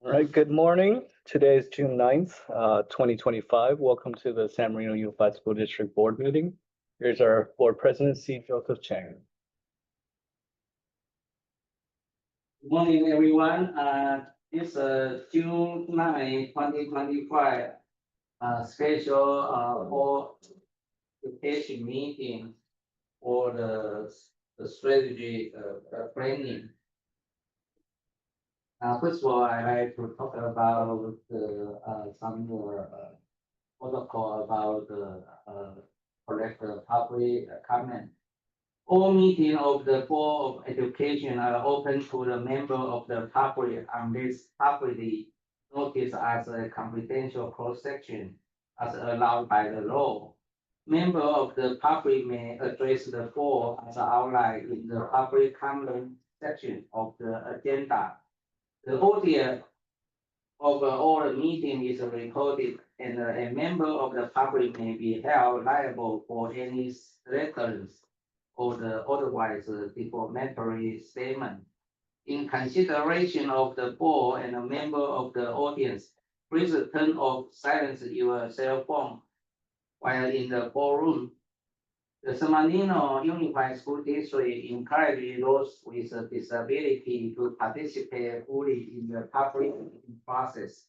All right, good morning. Today is June 9th, 2025. Welcome to the San Marino Unified School District Board meeting. Here's our board president, C. Joseph Chang. Good morning, everyone. This June 9, 2025 special board education meeting for the strategy planning. First of all, I'd like to talk about some protocol about the correct public comment. All meetings of the Board of Education are open to the member of the public unless publicly noticed as a confidential cross-section as allowed by the law. Member of the public may address the board as outlined in the public comment section of the agenda. The audio of all the meeting is recorded, and a member of the public may be held liable for any threats or the otherwise defamatory statement. In consideration of the board and a member of the audience, please turn off silence your cell phone while in the boardroom. The San Marino Unified School District encourages those with a disability to participate fully in the public process.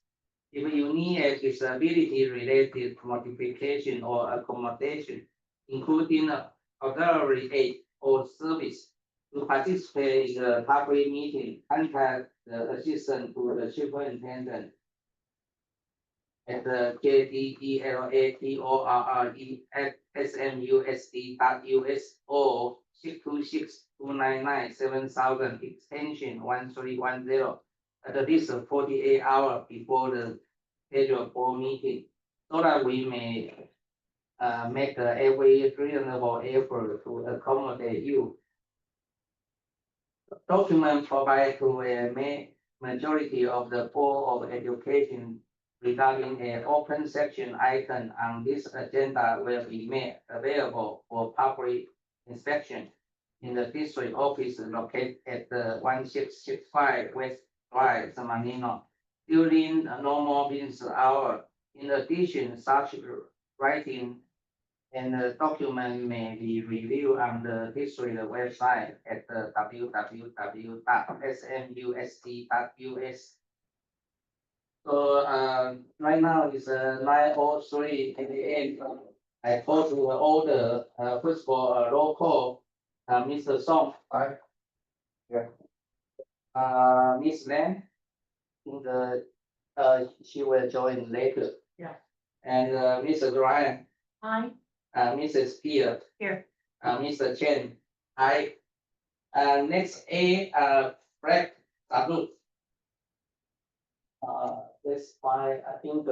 If you need a disability-related modification or accommodation, including auxiliary aid or service, to participate in the public meeting, contact the assistant to the superintendent at the JDELATORRE at SMUSD.US or 626-299-7000 extension 1310 at least 48 hours before the scheduled board meeting, so that we may make every reasonable effort to accommodate you. Document provided to a majority of the Board of Education regarding an open section item on this agenda will be made available for public inspection in the district office located at the 1665 West Drive, San Marino, during normal business hour. In addition, such writing and the document may be reviewed on the district website at the www.smusd.us. So right now it's 9:03 a.m. I call to order. First of all, roll call. Mr. Song. Aye. Yeah. Miss Lam. She will join later. Yeah. And Mr. Ryan. Aye. Mrs. Spear. Here. Mr. Chen. Aye. Next A. Fred Sabut. That's why I think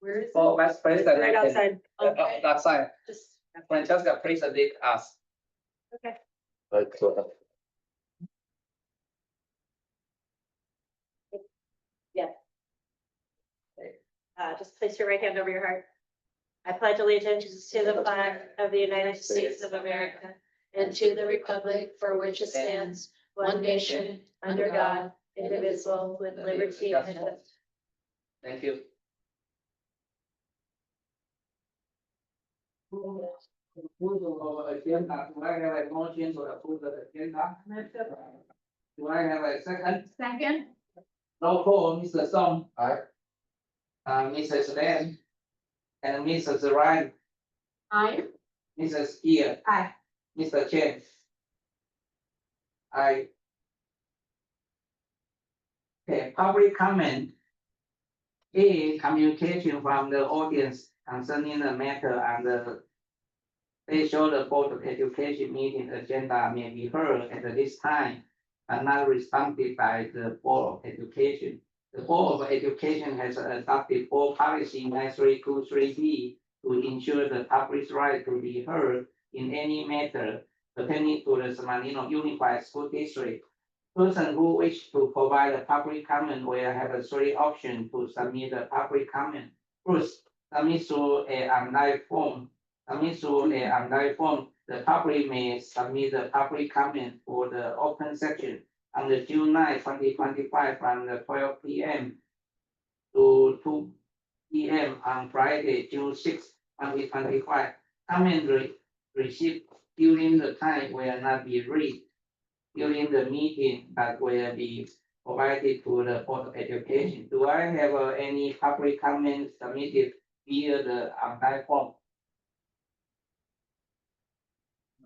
Where is for it? Vice President. Right outside. Okay. That side. Just, Francesca, please lead us. okay. Yeah. Just place your right hand over your heart. I pledge allegiance to the flag of the United States of America and to the republic for which it stands, one nation, under God, indivisible, with liberty and justice. Thank you. Approval of agenda. Do I have a motion to approve the agenda? Do I have a second? Second. Roll call, Mr. Song, Aye. Mrs. Lam, and Mrs. Ryan, Aye. Mrs. Spear, Aye. Mr. Chen. Aye. Okay, public comment. A, communication from the audience concerning the matter and they show the Board of Education meeting agenda may be heard at this time, but not responded by the Board of Education. The Board of Education has adopted board policy 9323B to ensure the public's right to be heard in any matter pertaining to the San Marino Unified School District. Person who wish to provide a public comment will have a three options to submit a public comment. First, submit through an online form. Submit through an online form the public may submit the public comment for the open section on the June 9, 2025, from the 12 p.m. to 2 p.m. on Friday, June 6, 2025. Comment received during the time will not be read during the meeting, but will be provided to the Board of Education. Do I have any public comments submitted via the online form?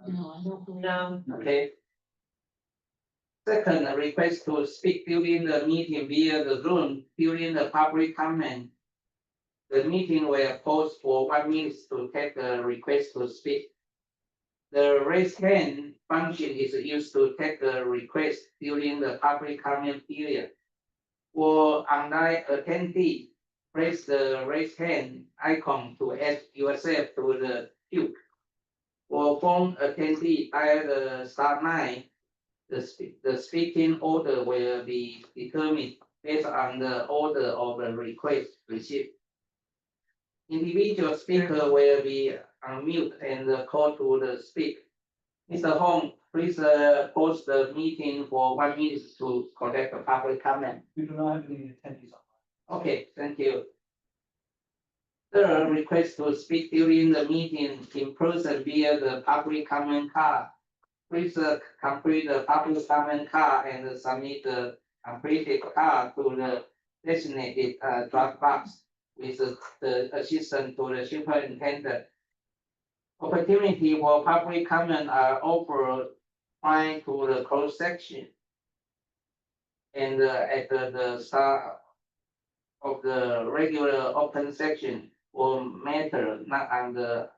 No, I don't believe. No. Okay. Second, a request to speak during the meeting via the Zoom during the public comment. The meeting will pause for 1 minute to take the request to speak. The raise hand function is used to take the request during the public comment period. For online attendee, press the raise hand icon to add yourself to the queue. For phone attendee, dial the *9. The speaking order will be determined based on the order of the request received. Individual speaker will be unmute and call to the speak. Mr. Hong, please pause the meeting for 1 minute to collect the public comment. We do not have any attendees online. Okay, thank you. The request to speak during the meeting in person via the public comment card. Please complete the public comment card and submit the completed card to the designated drop box with the assistant to the superintendent. Opportunity for public comment are offered prior to the closed section. And at the start of the regular open section for matter not on the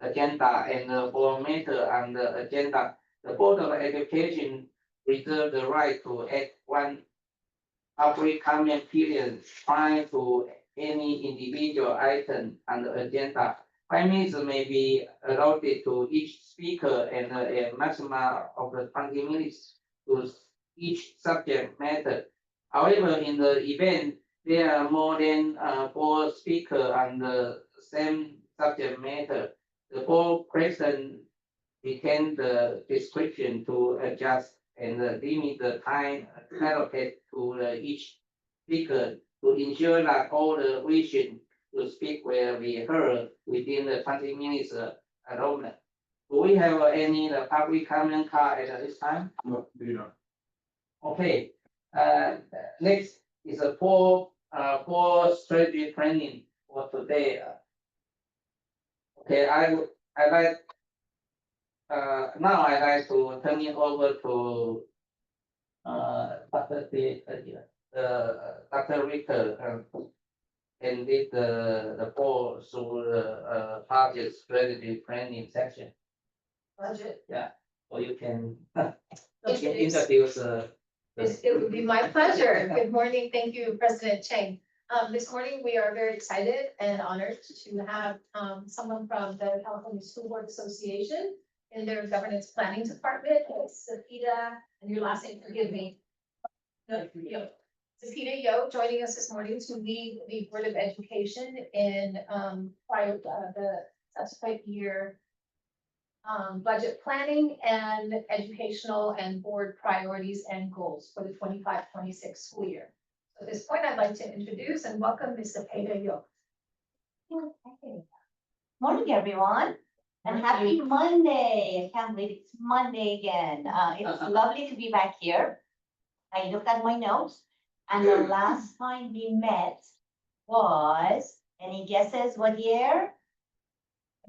agenda and for matter on the agenda, the Board of Education reserve the right to add one public comment period prior to any individual item on the agenda. 5 minutes may be allotted to each speaker and a maximum of 20 minutes to each subject matter. However, in the event there are more than 4 speakers on the same subject matter, the board president retain the discretion to adjust and limit the time allocated to each speaker to ensure that all the wishes to speak will be heard within the 20 minutes allotment. Do we have any public comment card at this time? No, we do not. Okay, next is a poor strategy training for today. Okay, I like now I like to turn it over to Dr. Ricker and did the poll through the budget strategy training section. Budget. So you can Introduce. introduce. It would be my pleasure. Good morning. Thank you, President Chang. This morning, we are very excited and honored to have someone from the California School Board Association in their governance planning department, Sapita, and your last name, forgive me. Yo. Sapita Yo joining us this morning to lead the Board of Education in the subsequent year budget planning and educational and board priorities and goals for the 25-26 school year. So at this point, I'd like to introduce and welcome Ms. Sapita Yo. Morning, everyone, and happy Monday. I can't believe it's Monday again. It's lovely to be back here. I looked at my notes, and the last time we met was, any guesses what year?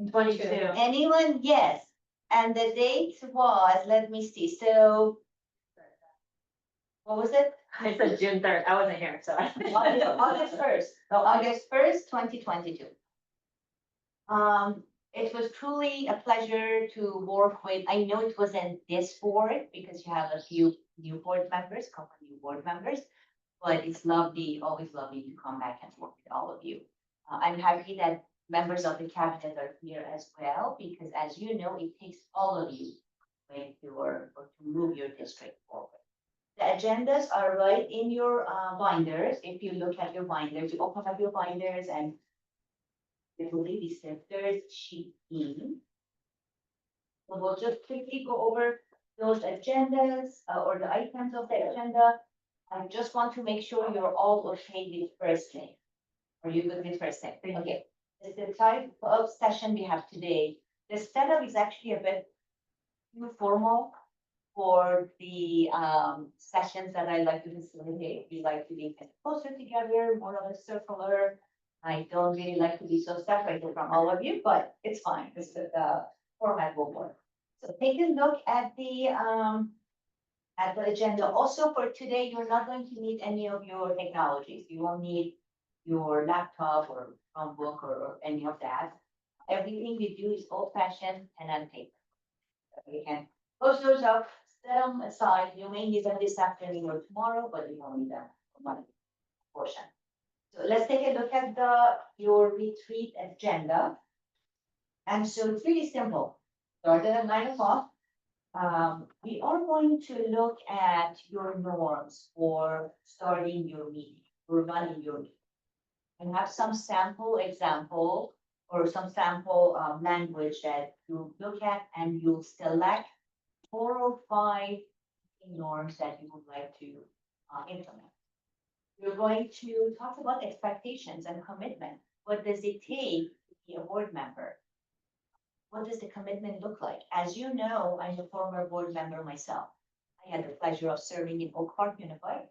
22. Anyone guess? And the date was, let me see, so what was it? I said June 3rd. I wasn't here, so. August 1st, so August 1st, 2022. It was truly a pleasure to work with. I know it wasn't this board because you have a few new board members, couple new board members, but it's lovely, always lovely to come back and work with all of you. I'm happy that members of the cabinet are here as well, because as you know, it takes all of you when or to move your district forward. The agendas are right in your binders. If you look at your binders, you open up your binders and I believe it's the third sheet in. So we'll just quickly go over those agendas or the items of the agenda. I just want to make sure you're all okay with first thing. Are you good with first thing? Okay. The type of session we have today, the setup is actually a bit too formal for the sessions that I like to facilitate. We like to be closer together, more of a circular. I don't really like to be so separated from all of you, but it's fine. This is the format will work. So take a look at the agenda. Also for today, you're not going to need any of your technologies. You won't need your laptop or Chromebook or any of that. Everything we do is old fashioned and on paper. You can close those up, set them aside. You may need them this afternoon or tomorrow, but you won't need them for Monday portion. So let's take a look at your retreat agenda. And so it's really simple. Started at 9 o'clock. We are going to look at your norms for starting your meeting, for running your meeting. And have some sample example or some sample language that you look at and you select 4 or 5 norms that you would like to implement. We're going to talk about expectations and commitment. What does it take to be a board member? What does the commitment look like? As you know, I'm a former board member myself. I had the pleasure of serving in Oak Park Unified.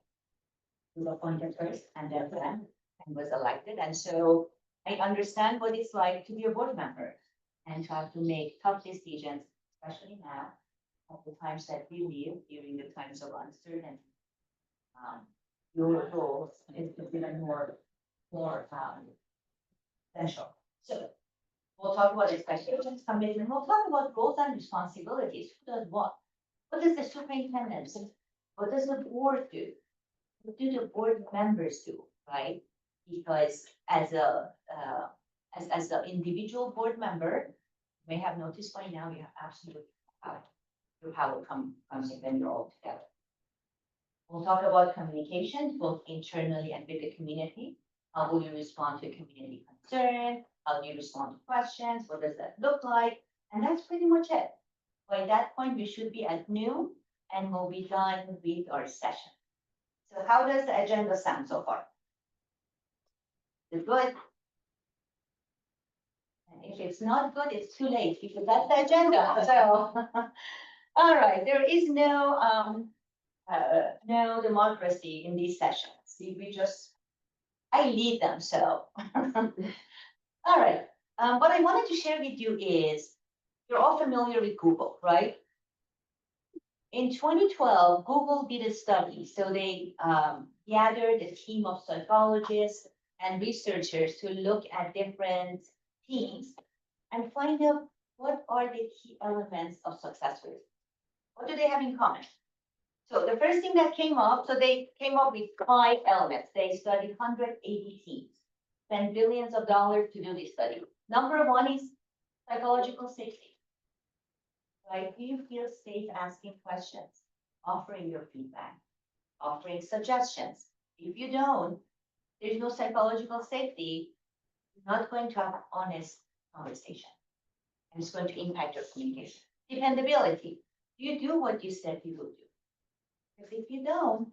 Was appointed first and then ran and was elected. And so I understand what it's like to be a board member and to have to make tough decisions, especially now at the times that we live during the times of uncertainty. Your role is even more essential. So we'll talk about expectations, commitment. We'll talk about roles and responsibilities. Who does what? What does the superintendent do? What does the board do? What do the board members do? Right? Because as an individual board member, you may have noticed by now you have absolutely your power comes in when you're all together. We'll talk about communication, both internally and with the community. How will you respond to community concern? How do you respond to questions? What does that look like? And that's pretty much it. By that point, we should be at noon and we'll be done with our session. So how does the agenda sound so far? Is it good? And if it's not good, it's too late because that's the agenda. So, all right, there is no democracy in these sessions. See, I lead them, so. All right, what I wanted to share with you is, you're all familiar with Google, right? In 2012, Google did a study. So they gathered a team of psychologists and researchers to look at different teams and find out what are the key elements of success rate. What do they have in common? So the first thing that came up, so they came up with 5 elements. They studied 180 teams, spent billions of dollars to do this study. Number 1 is psychological safety. Right? Do you feel safe asking questions, offering your feedback, offering suggestions? If you don't, there's no psychological safety. You're not going to have an honest conversation. And it's going to impact your communication. Dependability. Do you do what you said you would do? Because if you don't,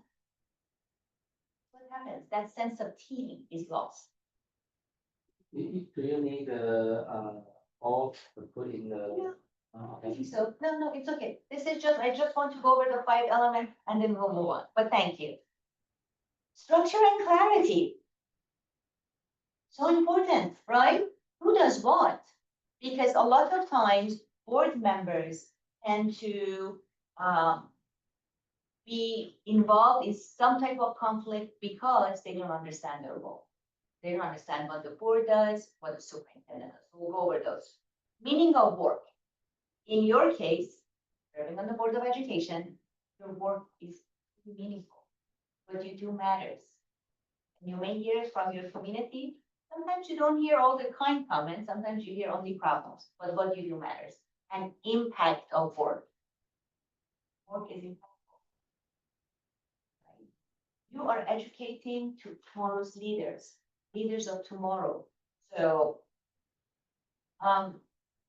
what happens? That sense of team is lost. Do you need all to put in the? I think so. No, it's okay. I just want to go over the 5 elements and then we'll move on. But thank you. Structure and clarity. So important, right? Who does what? Because a lot of times board members tend to be involved in some type of conflict because they don't understand their role. They don't understand what the board does, what the superintendent does. We'll go over those. Meaning of work. In your case, serving on the Board of Education, your work is meaningful. What you do matters. And you may hear from your community. Sometimes you don't hear all the kind comments. Sometimes you hear only problems. But what you do matters. And impact of work. Work is impactful. Right? You are educating to tomorrow's leaders of tomorrow. So,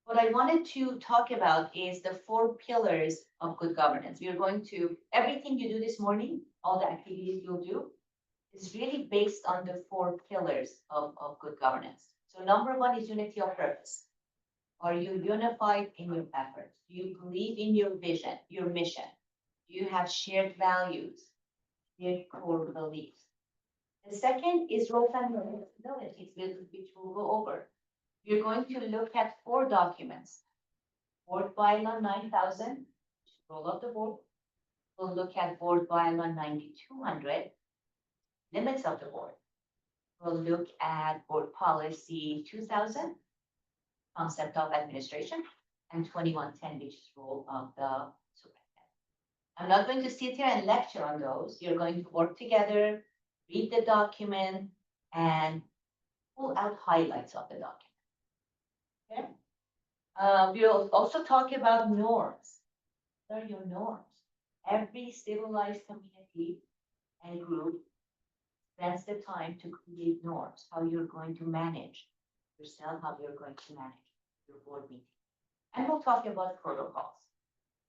what I wanted to talk about is the 4 pillars of good governance. We are going to, everything you do this morning, all the activities you'll do, is really based on the 4 pillars of good governance. So number 1 is unity of purpose. Are you unified in your efforts? Do you believe in your vision, your mission? Do you have shared values, shared core beliefs? The second is roles and responsibilities, which we'll go over. You're going to look at 4 documents. Board bylaw 9000, role of the board. We'll look at board bylaw 9200, limits of the board. We'll look at board policy 2000, concept of administration, and 2110, which is role of the superintendent. I'm not going to sit here and lecture on those. You're going to work together, read the document, and pull out highlights of the document. Okay? We'll also talk about norms. What are your norms? Every civilized community and group spends the time to create norms, how you're going to manage yourself, how you're going to manage your board meeting. And we'll talk about protocols.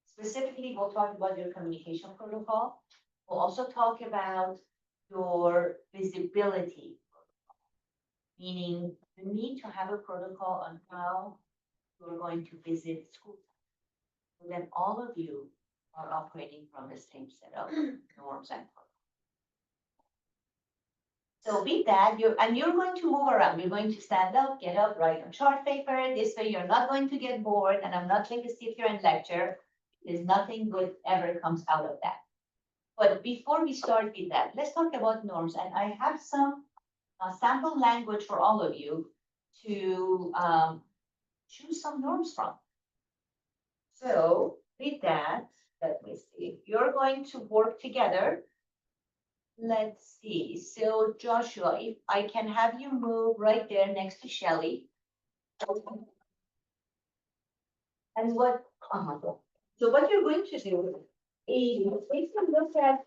Specifically, we'll talk about your communication protocol. We'll also talk about your visibility protocol, meaning the need to have a protocol on how you're going to visit school. So that all of you are operating from the same set of norms and protocols. So with that, you're going to move around. You're going to stand up, get up, write on chart paper. This way you're not going to get bored, and I'm not going to sit here and lecture. There's nothing good ever comes out of that. But before we start with that, let's talk about norms. And I have some sample language for all of you to choose some norms from. So with that, let me see. You're going to work together. Let's see. So Joshua, if I can have you move right there next to Shelley. And what, so what you're going to do is take a look at,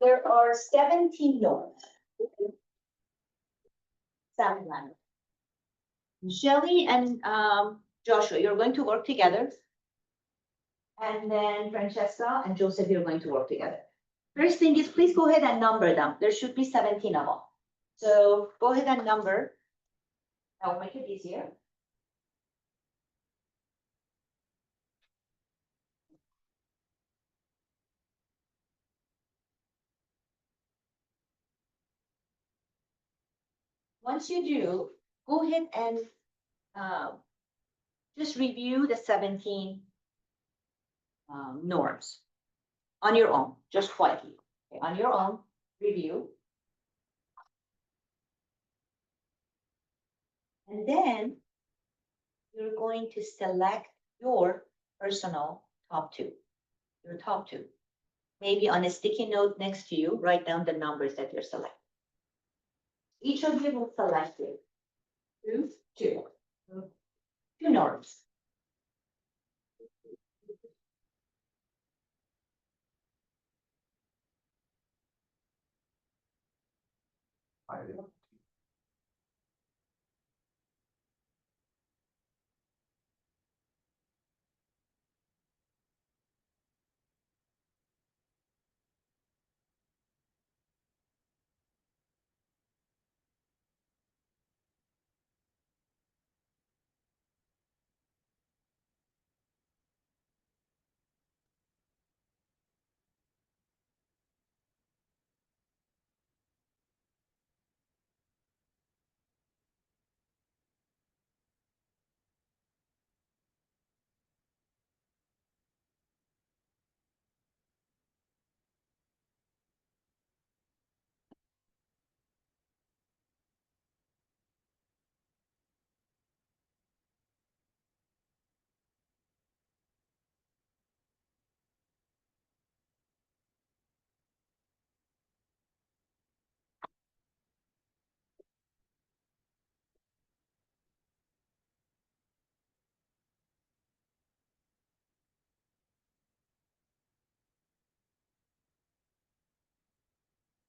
there are 17 norms. Sound language. Shelley and Joshua, you're going to work together. And then Francesca and Joseph, you're going to work together. First thing is, please go ahead and number them. There should be 17 of them. So go ahead and number. That will make it easier. Once you do, go ahead and just review the 17 norms on your own, just quietly. Okay, on your own, review. And then you're going to select your personal top 2, your top 2. Maybe on a sticky note next to you, write down the numbers that you're selecting. Each of you will select it. 2 norms.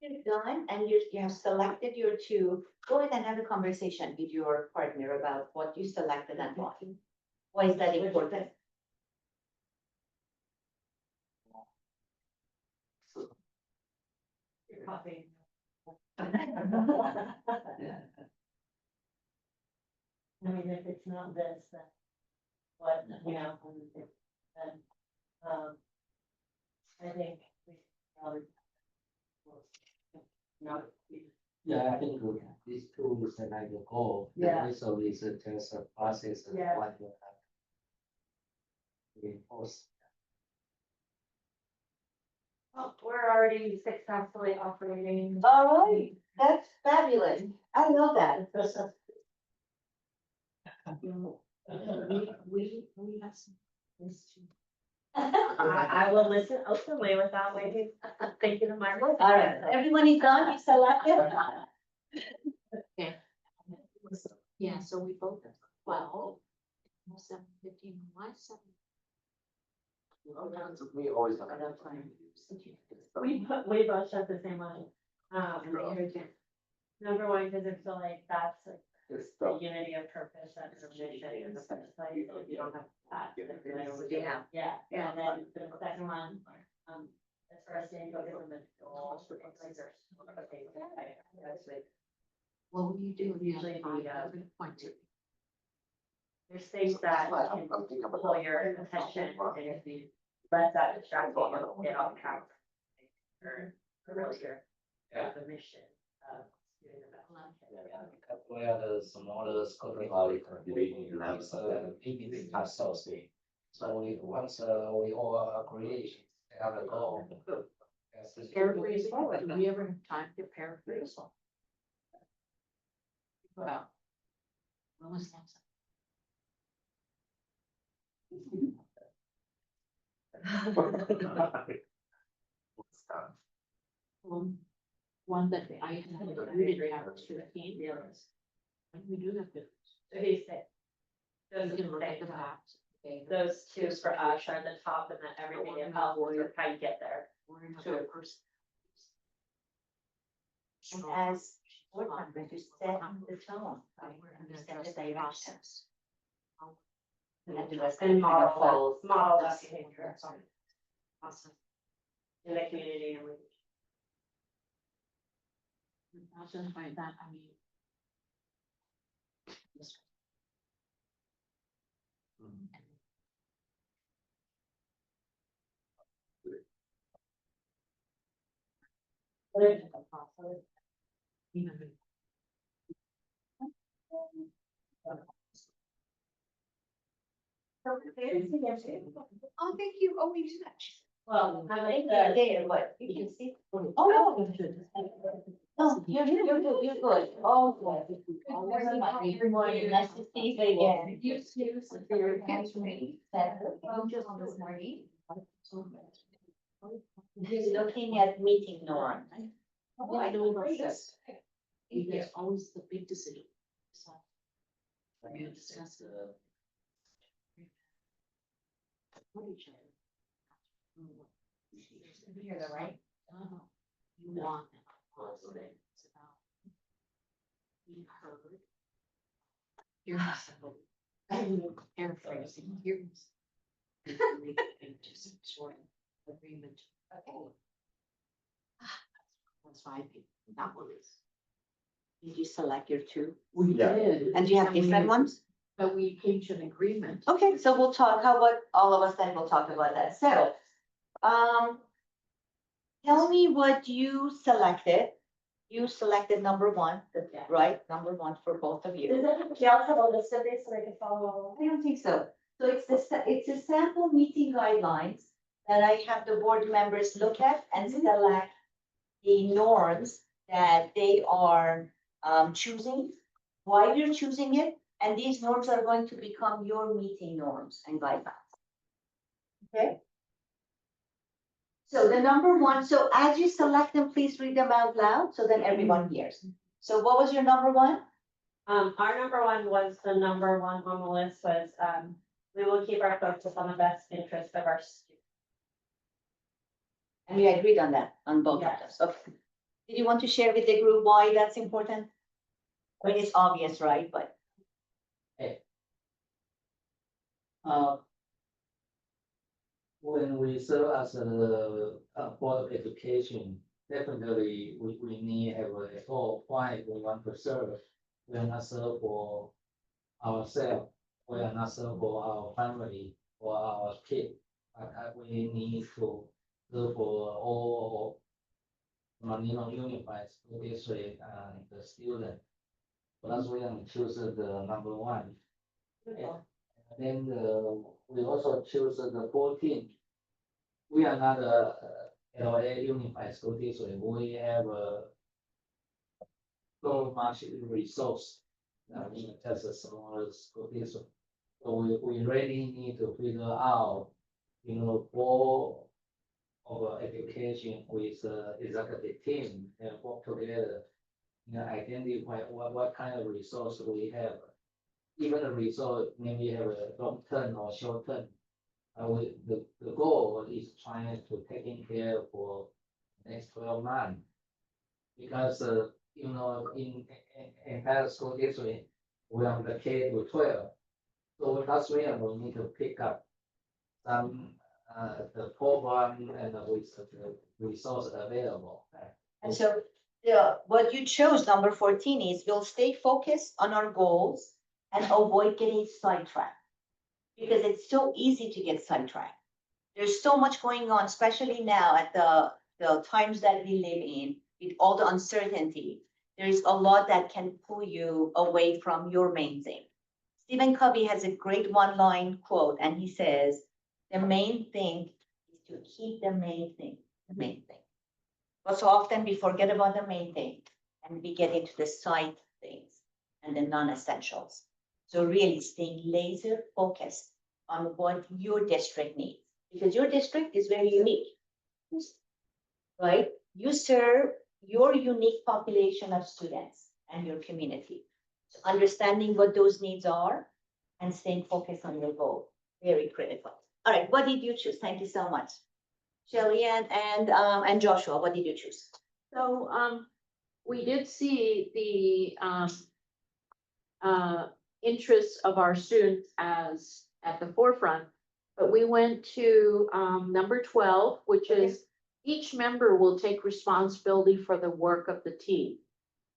You're done and you have selected your 2. Go ahead and have a conversation with your partner about what you selected and why. Why is that important? Your coffee. Oh, I mean, if it's not this, then what, you know, then, I think we probably. Not. Yeah, I think these two is like the goal. Yeah. Also is just a process of Yeah. what you have. to reinforce. Oh, we're already successfully operating. all right, that's fabulous. I love that. We have some. I will listen openly without waiting, thinking of my. All right, everyone is done, you selected? Yeah, so we both, well, 7:15, why 7? We always have. We both shut the same way. Number one, because I feel like that's like the unity of purpose and the mission in the first place. If you don't have that, then really what you have. Yeah, and then the second one, as far as staying focused on the goals, it's like there's. That's like, What will you do? Usually the, Point two. there's things that can pull your attention and if you let that distract you, you'll get off track. Or really the mission of doing the best. Where the smaller scope is ABC ourselves. So we once we all agree have a goal. Paraphrase, do we ever have time to paraphrase? Wow. When was that? One that I didn't have was 15. And we do have to. So he said. We Those can are look the at the things. facts. Okay. Those two for us are the top and then everything else is how you get there. We're another person. And as board members, you set the tone, right? You set the direction. And the rest And kind of follows. model that behavior Awesome. in the community and we. Also by that, I mean. Even. Oh, thank you. Oh, we do that. Well, I like Yeah, the. there, what, you can see. Oh, no. No, you're good, you're good. Oh, good. Good morning, nice to see you again. You too. He's looking at meeting norms. Oh, I know about this. There's always the big decision. So. You discuss the. What each other. You're the right. You want and I want it. It's about. Being heard. Here's paraphrasing, here's. Just sort of agreement. Okay. That's 5 people, that one is. Did you select your 2? We did. And do you have different ones? But we came to an agreement. Okay, so we'll talk, how about all of us then we'll talk about that. So, tell me what you selected. You selected number 1, Yeah. right? Number 1 for both of you. Does anybody else have a list of these so they can follow? I don't think so. So it's a sample meeting guidelines that I have the board members look at and select the norms that they are choosing, why you're choosing it, and these norms are going to become your meeting norms and guidelines. Okay? So the number 1, so as you select them, please read them out loud so that everyone hears. So what was your number 1? Our number one was the number one on the list was, we will keep our focus on the best interest of our students. And we agreed on that, on both of Yes. those. Okay. Did you want to share with the group why that's important? I mean, it's obvious, right? But When we serve as a board of education, definitely we need have a goal why we want to serve. We are not serve for ourselves, we are not serve for our family or our kid, but we need to serve for all Manila Unified School District and the student. So that's why I choose the number one. And then we also choose the 14. We are not a LA Unified School District. We have so much resource. Just a small school district. So we really need to figure out, goal of education with executive team and work together. Identify what kind of resource we have. Even the resource maybe have a long term or short term. The goal is trying to taking care for next 12 months. Because, in entire school district, we have the K to 12. So that's where we need to pick up some, the program and with the resource available. And so, what you chose, number 14, is we'll stay focused on our goals and avoid getting sidetracked. Because it's so easy to get sidetracked. There's so much going on, especially now at the times that we live in, with all the uncertainty. There's a lot that can pull you away from your main thing. Stephen Covey has a great one-line quote, and he says, the main thing is to keep the main thing, the main thing. But so often we forget about the main thing, and we get into the side things and the non-essentials. So really staying laser focused on what your district needs, because your district is very unique, right? You serve your unique population of students and your community. So understanding what those needs are and staying focused on your goal, very critical. All right, what did you choose? Thank you so much. Shelley and Joshua, what did you choose? So, we did see the, interests of our students as at the forefront. But we went to, number 12, which is each member will take responsibility for the work of the team.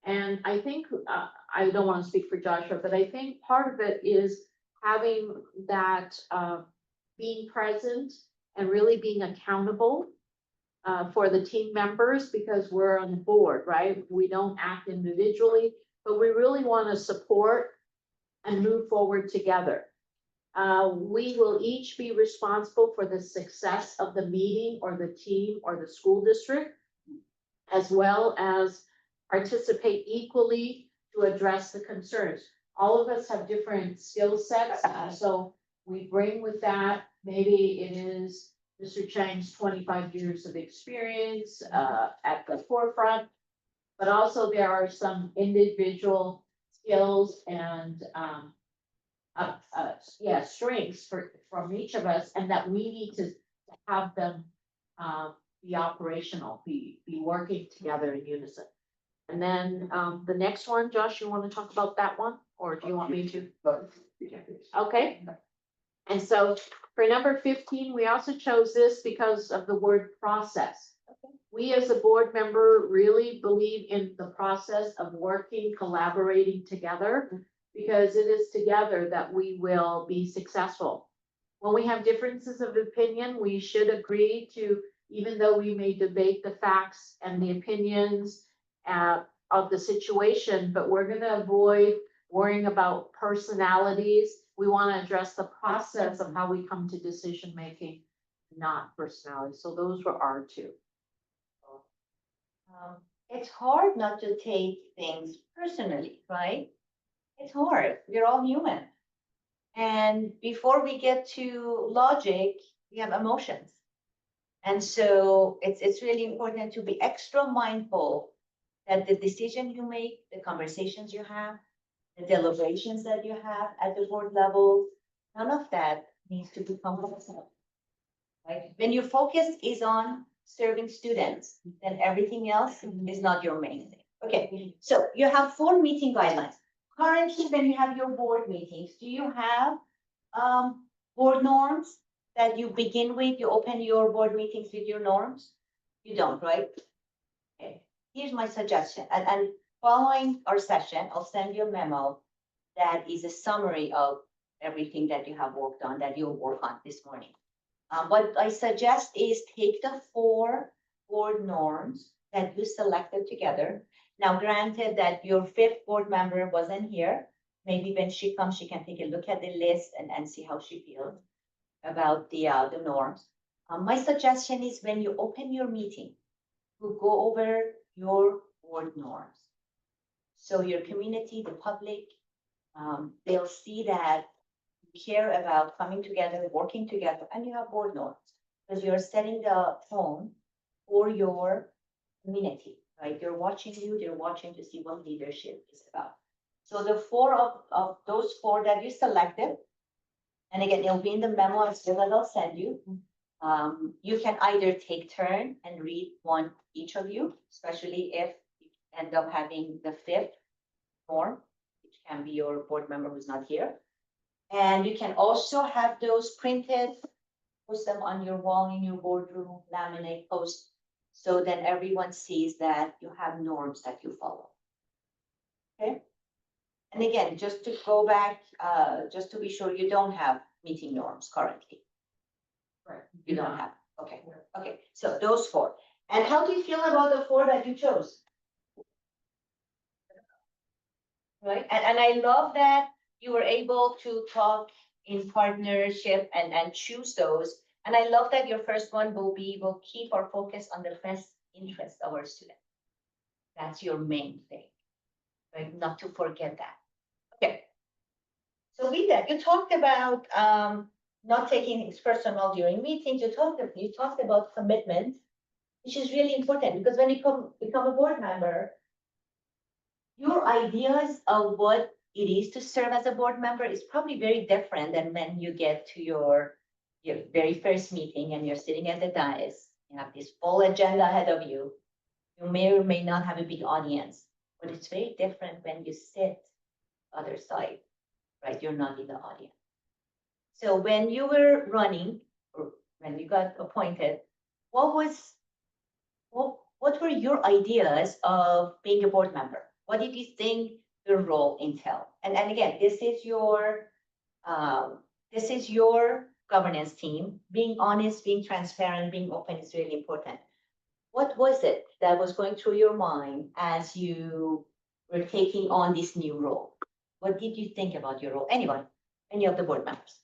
And I think, I don't want to speak for Joshua, but I think part of it is having that, being present and really being accountable for the team members, because we're on the board, right? We don't act individually, but we really want to support and move forward together. We will each be responsible for the success of the meeting or the team or the school district, as well as participate equally to address the concerns. All of us have different skill sets, so we bring with that, maybe it is Mr. Chang's 25 years of experience at the forefront, but also there are some individual skills and strengths from each of us, and that we need to have them be operational, be working together in unison. And then the next one, Josh, you want to talk about that one, or do you want me to? Okay. And so for number 15, we also chose this because of the word process. We as a board member really believe in the process of working, collaborating together, because it is together that we will be successful. When we have differences of opinion, we should agree to, even though we may debate the facts and the opinions of the situation, but we're going to avoid worrying about personalities. We want to address the process of how we come to decision making, not personality. So those were our two. It's hard not to take things personally, right? It's hard. We're all human. And before we get to logic, we have emotions. And so it's really important to be extra mindful that the decision you make, the conversations you have, the deliberations that you have at the board level, none of that needs to become personal. Right? When your focus is on serving students, then everything else is not your main thing. Okay, so you have 4 meeting guidelines. Currently, when you have your board meetings, do you have board norms that you begin with? You open your board meetings with your norms? You don't, right? Okay, here's my suggestion, and following our session, I'll send you a memo that is a summary of everything that you have worked on, that you'll work on this morning. What I suggest is take the 4 board norms that you selected together. Now, granted that your 5th board member wasn't here, maybe when she comes, she can take a look at the list and see how she feels about the norms. My suggestion is when you open your meeting, to go over your board norms. So your community, the public, they'll see that you care about coming together, working together, and you have board norms. Because you're setting the tone for your community, right? They're watching you, they're watching to see what leadership is about. So the 4 of those 4 that you selected, and again, it'll be in the memo as well that I'll send you. You can either take turn and read one each of you, especially if you end up having the 5th norm, which can be your board member who's not here. And you can also have those printed, post them on your wall in your boardroom, laminate, post, so that everyone sees that you have norms that you follow. Okay? And again, just to go back, just to be sure, you don't have meeting norms currently. Right. You don't have, okay, okay, so those 4. And how do you feel about the 4 that you chose? Right, and I love that you were able to talk in partnership and choose those. And I love that your first one will keep our focus on the best interest of our students. That's your main thing, right? Not to forget that. Okay. So with that, you talked about not taking things personal during meetings. You talked about commitment, which is really important because when you become a board member, your ideas of what it is to serve as a board member is probably very different than when you get to your very first meeting and you're sitting at the dais. You have this full agenda ahead of you. You may or may not have a big audience, but it's very different when you sit other side, right? You're not in the audience. So when you were running, or when you got appointed, what were your ideas of being a board member? What did you think your role entail? And again, this is your governance team. Being honest, being transparent, being open is really important. What was it that was going through your mind as you were taking on this new role? What did you think about your role? Anyone, any of the board members?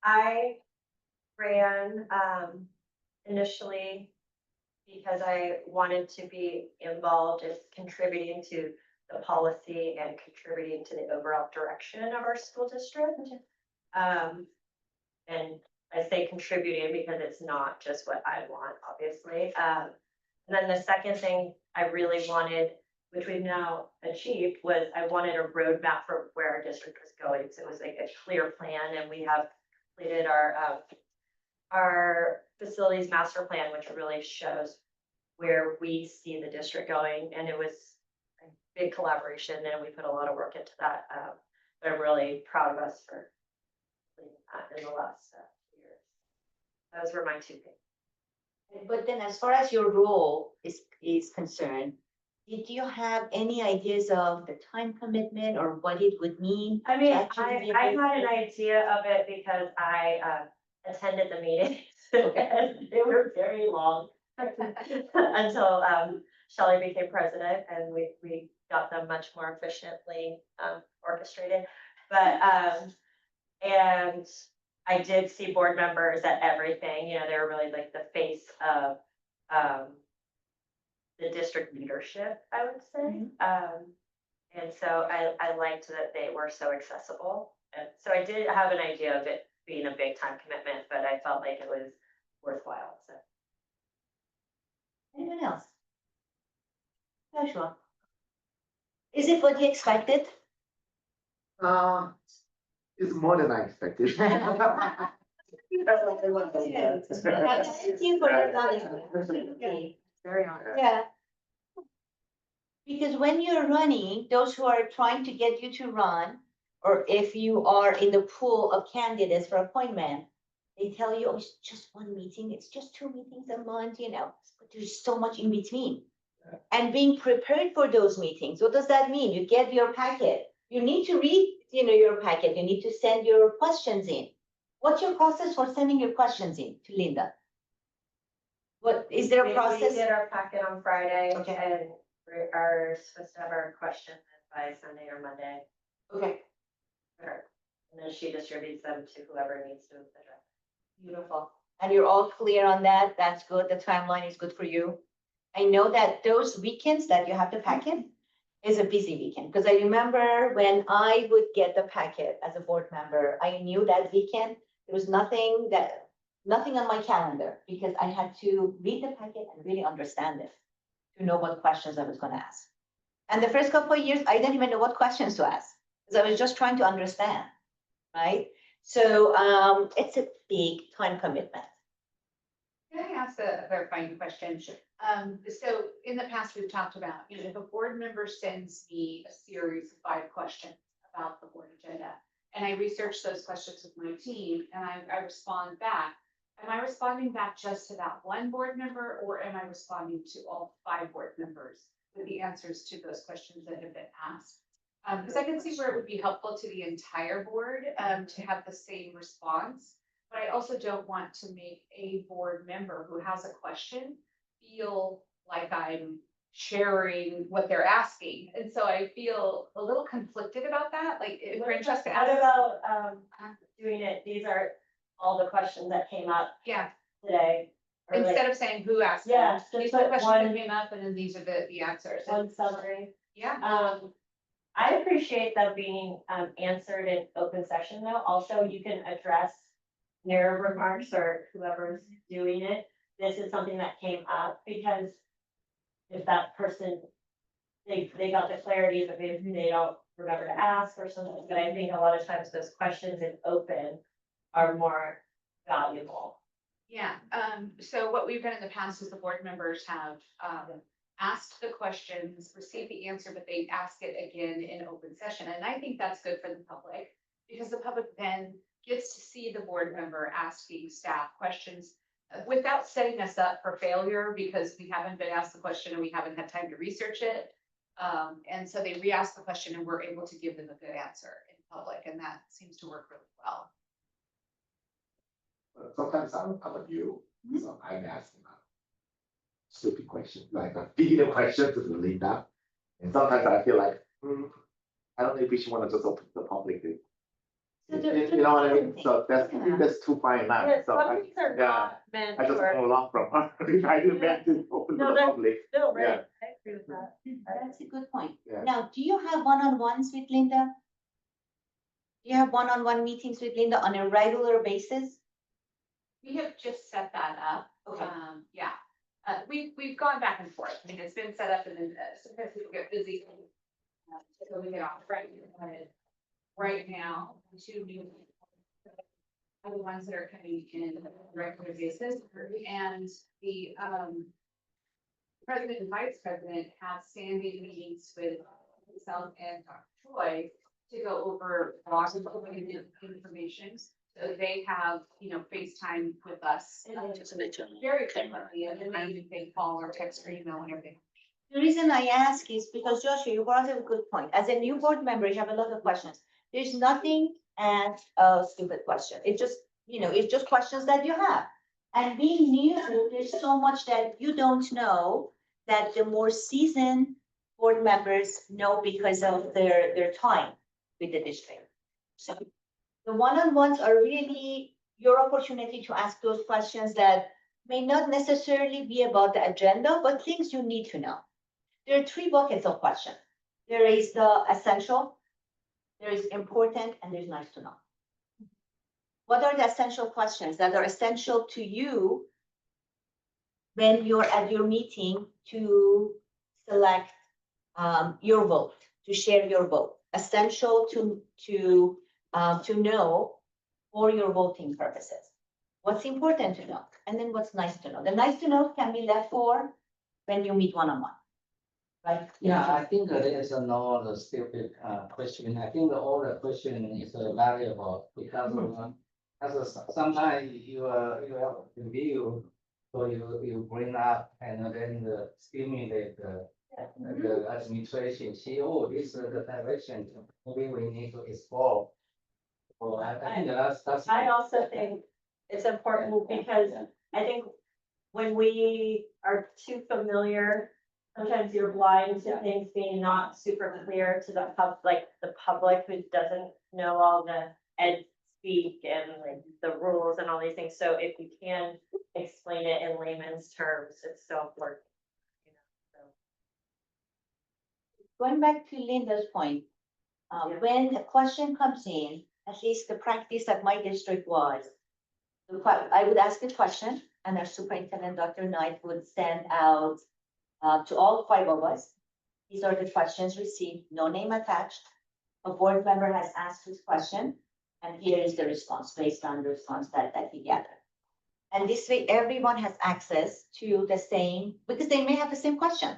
I ran initially because I wanted to be involved in contributing to the policy and contributing to the overall direction of our school district. And I say contributing because it's not just what I want, obviously. And then the second thing I really wanted, which we've now achieved, was I wanted a roadmap for where our district was going. So it was like a clear plan, and we have completed our facilities master plan, which really shows where we see the district going. And it was a big collaboration, and we put a lot of work into that. But I'm really proud of us for completing that in the last years. Those were my 2 things. But then as far as your role is concerned, did you have any ideas of the time commitment or what it would mean? I mean, That should I be a had big an thing. idea of it because I attended the meetings. Okay. And they were very long until Shelley became president, and we got them much more efficiently orchestrated. But and I did see board members at everything. You know, they were really like the face of the district leadership, I would say. And so I liked that they were so accessible. And so I did have an idea of it being a big time commitment, but I felt like it was worthwhile. So. Anyone else? Joshua? Is it what you expected? It's more than I expected. Thank you for your honesty. Very honest. Yeah. Because when you're running, those who are trying to get you to run, Or if you are in the pool of candidates for appointment, they tell you, oh, it's just one meeting, it's just 2 meetings a month, but there's so much in between. And being prepared for those meetings, what does that mean? You get your packet, you need to read, your packet, you need to send your questions in. What's your process for sending your questions in to Linda? What, is there a We process? get our packet on Friday Okay. and we are supposed to have our questions by Sunday or Monday. Okay, Or- And then she distributes them to whoever needs to address. beautiful. And you're all clear on that? That's good. The timeline is good for you. I know that those weekends that you have the packet is a busy weekend, because I remember when I would get the packet as a board member, I knew that weekend, there was nothing on my calendar, because I had to read the packet and really understand it to know what questions I was gonna ask. And the first couple of years, I didn't even know what questions to ask, because I was just trying to understand, right? So, it's a big time commitment. Can I ask a clarifying question? So in the past, we've talked about, if a board member sends me a series of 5 questions about the board agenda, and I research those questions with my team, and I respond back, am I responding back just to that one board member, or am I responding to all 5 board members with the answers to those questions that have been asked? Because I can see where it would be helpful to the entire board, to have the same response. But I also don't want to make a board member who has a question feel like I'm sharing what they're asking. And so I feel a little conflicted about that, like if Francesca What asks. about, doing it, these are all the questions that came up Yeah, today. Or like instead of saying who asked. them, Yeah, just these are the put questions that one- came up, and then these are the answers. one summary. Yeah, I appreciate them being answered in open session though. Also, you can address narrow remarks or whoever's doing it. This is something that came up because if that person, they got the clarity, but maybe they don't remember to ask or something. But I think a lot of times those questions in open are more valuable. yeah. So what we've done in the past is the board members have asked the questions, received the answer, but they ask it again in open session. And I think that's good for the public, because the public then gets to see the board member asking staff questions without setting us up for failure, because we haven't been asked the question and we haven't had time to research it. And so they re-ask the question and we're able to give them a good answer in public, and that seems to work really well. Sometimes I'm a you, so I'm asking a stupid question, like a feeding a question to Linda. And sometimes I feel like, I don't know if we should want to just open to the public. You know what I mean? So that's, I think that's too fine line. Yeah, So some I, things are yeah, not meant I just for. move along from her. I didn't meant to open to No, the that's- public. No, right, Yeah. I agree with that. That's a good point. Yeah. Now, do you have one-on-ones with Linda? Do you have one-on-one meetings with Linda on a regular basis? We have just set that up. Okay. Yeah, we've gone back and forth. I mean, it's been set up and then sometimes people get busy. So we get off right now, 2 new are the ones that are coming in on a regular basis, and the president and vice president have standing meetings with myself and Dr. Troy to go over lots of information. So they have, FaceTime with us very frequently, and then they call or text or email and everything. The reason I ask is because Joshua, you brought up a good point. As a new board member, you have a lot of questions. There's nothing as a stupid question. It's just questions that you have. And being new, there's so much that you don't know that the more seasoned board members know because of their time with the district. So the one-on-ones are really your opportunity to ask those questions that may not necessarily be about the agenda, but things you need to know. There are 3 buckets of questions. There is the essential, there is important, and there's nice to know. What are the essential questions that are essential to you when you're at your meeting to select your vote, to share your vote? Essential to know for your voting purposes. What's important to know, and then what's nice to know. The nice to know can be left for when you meet one-on-one, right? Yeah, I think that there is no the stupid question. I think all the question is valuable because sometimes you have a view, so you bring up and then the stimulate the administration, see, oh, this is the direction, maybe we need to explore. So I think that's. I also think it's important because I think when we are too familiar, sometimes you're blind to things being not super clear to the public who doesn't know all the ed speak and like the rules and all these things. So if we can explain it in layman's terms, it's so important. You know, Going back to Linda's point, Yeah. when a question comes in, at least the practice at my district was, I would ask a question and our superintendent, Dr. Knight, would send out to all 5 of us. These are the questions received, no name attached. A board member has asked his question, and here is the response based on the response that he gathered. And this way, everyone has access to the same, because they may have the same question.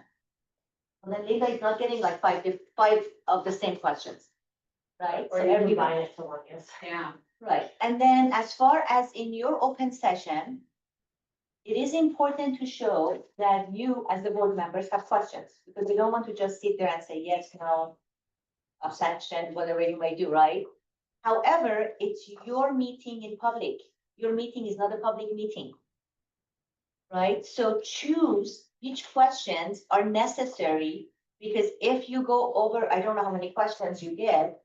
And then Linda is not getting like five of the same questions, right? Or So you everyone, combine it to one, yes. Yeah. right. And then as far as in your open session, it is important to show that you, as the board members, have questions, because we don't want to just sit there and say yes, no, abstention, whatever you may do, right? However, it's your meeting in public. Your meeting is not a public meeting. Right? So choose which questions are necessary, because if you go over, I don't know how many questions you get,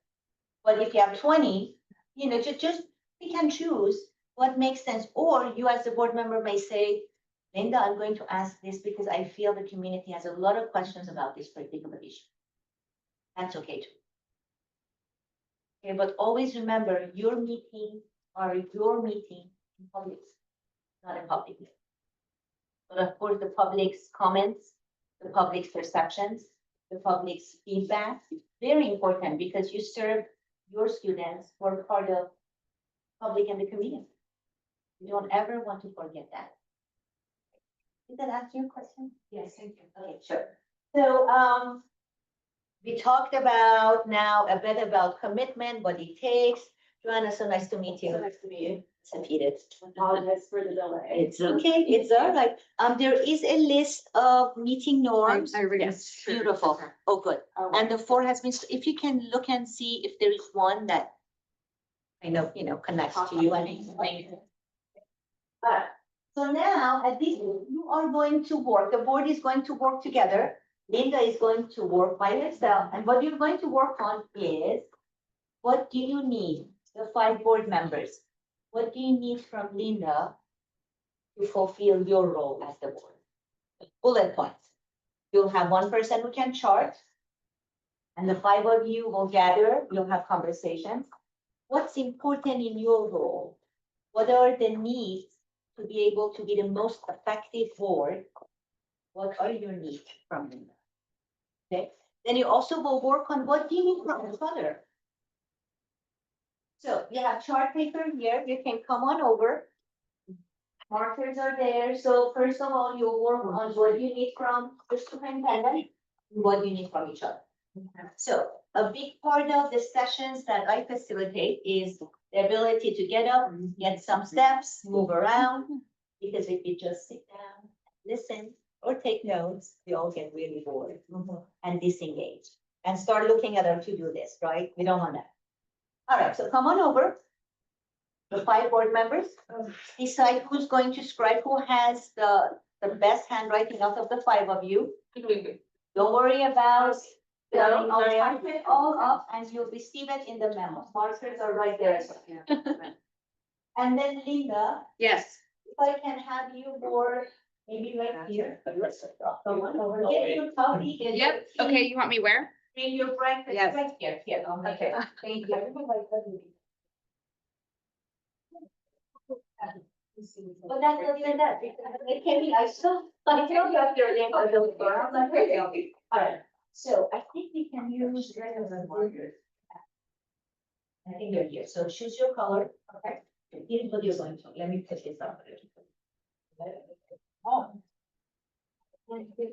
but if you have 20, you know, just pick and choose what makes sense. Or you as the board member may say, Linda, I'm going to ask this because I feel the community has a lot of questions about this particular issue. That's okay too. Okay, but always remember your meeting or your meeting in public, not in public. But of course, the public's comments, the public's perceptions, the public's feedback, very important because you serve your students who are part of public and the community. You don't ever want to forget that. Did that answer your question? Yes, thank you. Okay, sure. So, we talked about now a bit about commitment, what it takes. Joanna, so nice to meet you. Nice to meet you. Defeated. Apologize for the delay. It's okay, it's all right. There is a list of meeting norms. I read it. Yes. Beautiful. Oh, good. And the 4 has been, if you can look and see if there is one that kind of, connects to you and explain. So now at this, you are going to work, the board is going to work together. Linda is going to work by herself, and what you're going to work on is, what do you need, the 5 board members? What do you need from Linda to fulfill your role as the board? Bullet points. You'll have one person who can chart, and the 5 of you will gather, you'll have conversations. What's important in your role? What are the needs to be able to be the most effective board? What are your needs from Linda? Okay, then you also will work on what do you need from each other? So you have chart paper here, you can come on over. Markers are there, so first of all, you'll work on what you need from the superintendent, what you need from each other. So a big part of the sessions that I facilitate is the ability to get up, get some steps, move around. Because if you just sit down, listen, or take notes, we all get really bored and disengaged. And start looking at our to-do list, right? We don't want that. All right, so come on over. The 5 board members, decide who's going to scribe, who has the best handwriting out of the 5 of you. Don't worry about, I'll type it all up and you'll receive it in the memo. Markers are right there. And then Linda, Yes. if I can have you board, maybe right here. Get your coffee. get your Yep, okay, tea, you want me where? bring your breakfast Yes. right here, here, I'll make it. Thank you. But that's not even that, because it can be, I tell you after name, I don't, I'm not crazy. Alright, so I think we can use regular markers. I think they're here, so choose your color, okay? Here's what you're going to, let me put this up. Oh. And with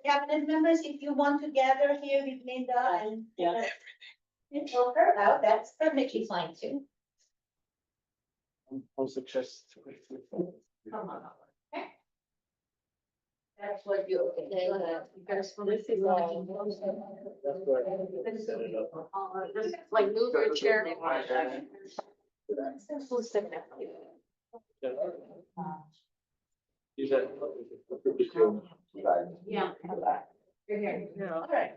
cabinet members, if you want to gather here with Linda and. Yeah. And help her out, that's perfectly fine too. Also just. Come on. That's what you. That's where I set it up. Just like move your chair. Use that. Yeah. All right,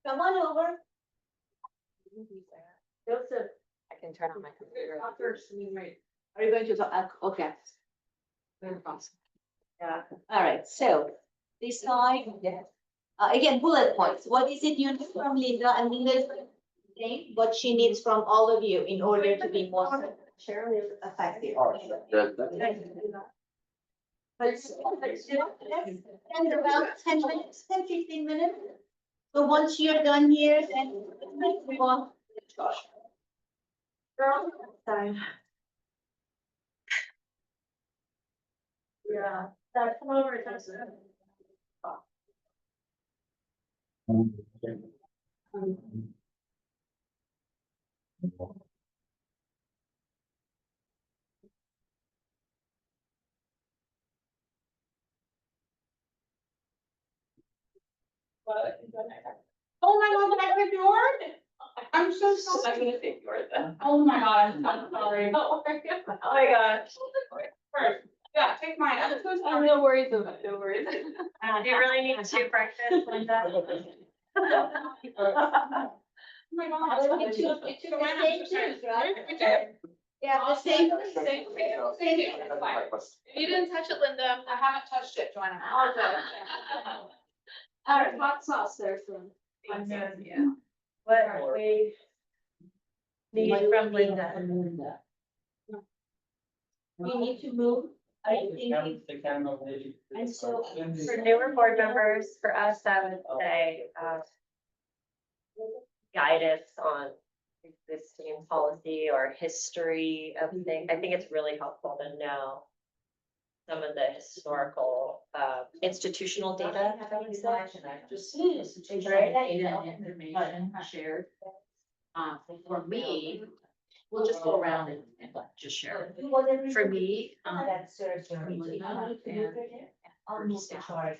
come on over. Joseph. I can turn on my computer. Are you going to, okay. Very fast. Yeah, all right, so this slide, again, bullet points. What is it you need from Linda? And Linda's saying what she needs from all of you in order to be more effective. Let's spend about 10 minutes, 10, 15 minutes. So once you're done here, then let's move on. Yeah, that's come over. Oh my God, did I pick yours? I'm so sorry. I'm gonna take yours then. Oh my God, I'm so sorry. Oh my gosh. First, yeah, take mine. I'm so Oh, sorry. no worries about it, no worries. Do you really need two breakfasts, Linda? Oh my God. Well, you took the same shoes, right? Yeah, the same. You didn't touch it, Linda. I haven't touched it, Joanna. All right, hot sauce there, so. Yeah. What we need from Linda. We need to move. Are you thinking? And so. For newer board members, for us, I would say, guidance on existing policy or history of things. I think it's really helpful to know some of the historical, institutional data, I would say. Just institutional data and information shared. For me, we'll just go around and just share. For me, That serves your Linda needs. and I'll our move the staff. chart.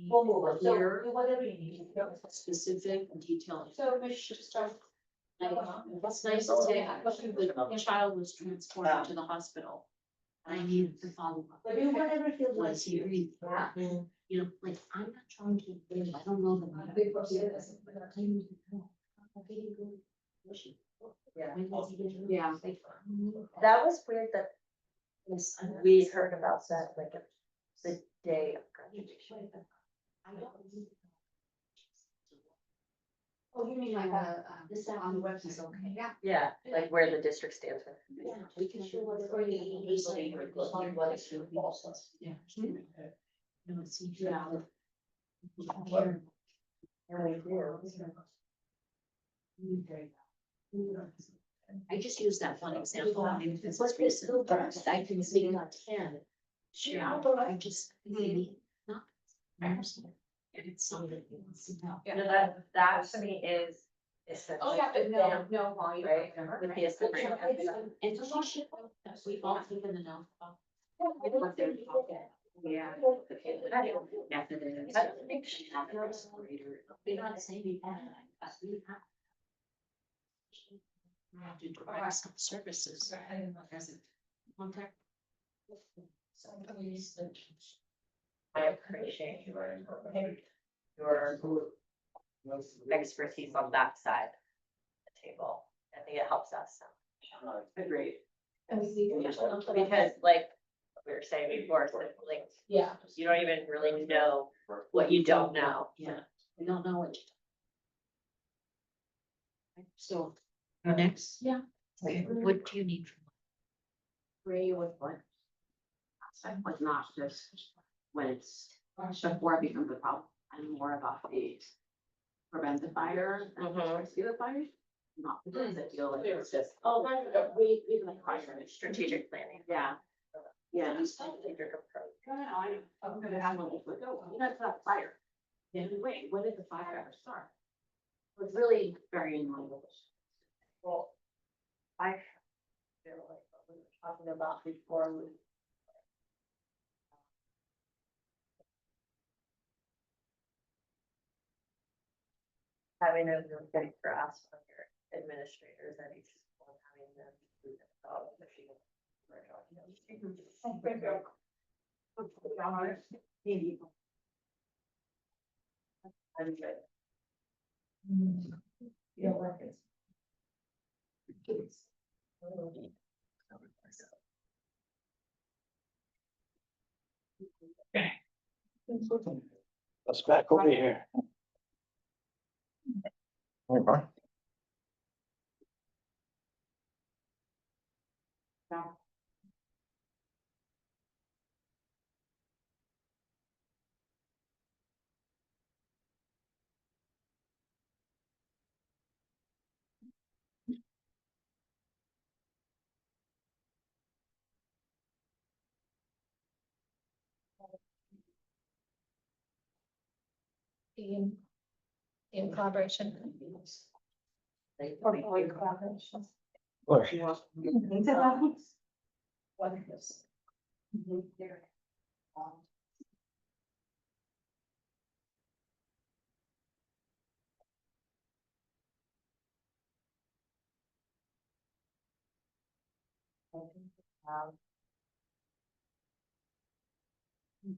We'll move it. So Clear, whatever you need. specific, and detailed. So we should start. It's nice to say, the child was transported to the hospital. And I needed to follow up. But do whatever feels like Was he you. breathing? You know, like, I'm not trying to, I don't know the. Yeah. That was weird that we heard about that, like, the day of graduation. Oh, you mean like This on the website, okay. Yeah. Yeah, like where the district stands for. Yeah, we can show what it's already. Yeah. No, it's. Yeah. I just use that one example, I mean, this was recent, but I can see on 10. Sure, I just, maybe, not. It's something. You know, that to me is essential. Oh, yeah, but no, Right, with the assembly. And so we should, we've all taken enough. Yeah. Method is. They don't say we have, but we have. We have to direct some services. As a contact. I appreciate your expertise on that side of the table. I think it helps us. Agreed. Because like we were saying before, so, like, Yeah. you don't even really know what you don't know. Yeah, we don't know what. So, next. Yeah. Okay, what do you need from? Agree with what? But not just when it's, before it becomes a problem, I'm more about the prevent the fire and rescue the fire. Not the things that feel like it's just, Oh, we like fire. strategic planning. Yeah. Yeah. That's not fire. Yeah, wait, when did the fire ever start? It was really very annoying. Well, I feel like what we were talking about before we. Having a good grasp on your administrators at each school, having them do their job, especially. I'm good. Yeah, like it's. Let's back over here. Okay. In collaboration. Or collaboration. Or- What is?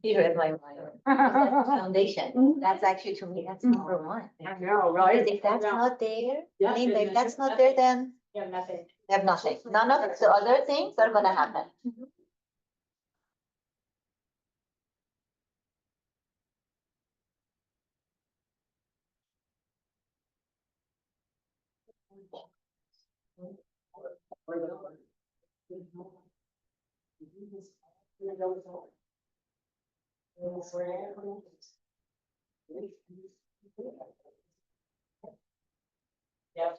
You read my mind. Foundation, that's actually, to me, that's number one. I know, right? Because if that's not there, Yeah, I mean, yeah, if yeah. that's not there, then You have nothing. they have nothing. None of the other things are gonna happen. Yeah.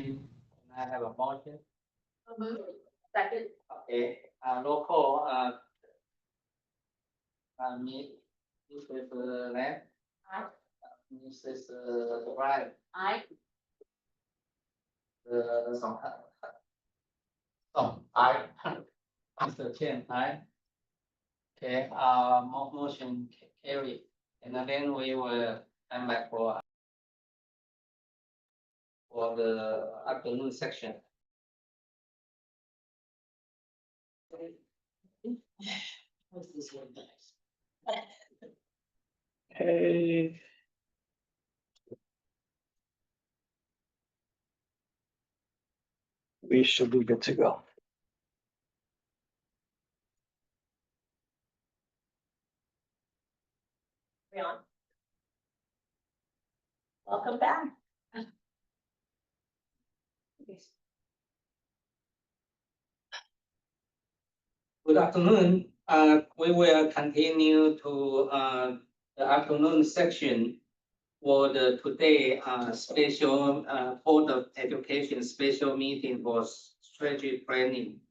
I have a motion. So moved. Second. Okay, roll call, Mrs. Lam. Aye. Mrs. Wright, Aye. Song, I, Mr. Chen, aye. Okay, motion carried, and then we will come back for the afternoon section. Hey. We should be good to go. We're on. Welcome back. Good afternoon. We will continue to the afternoon section for the today special Board of Education special meeting for strategy planning.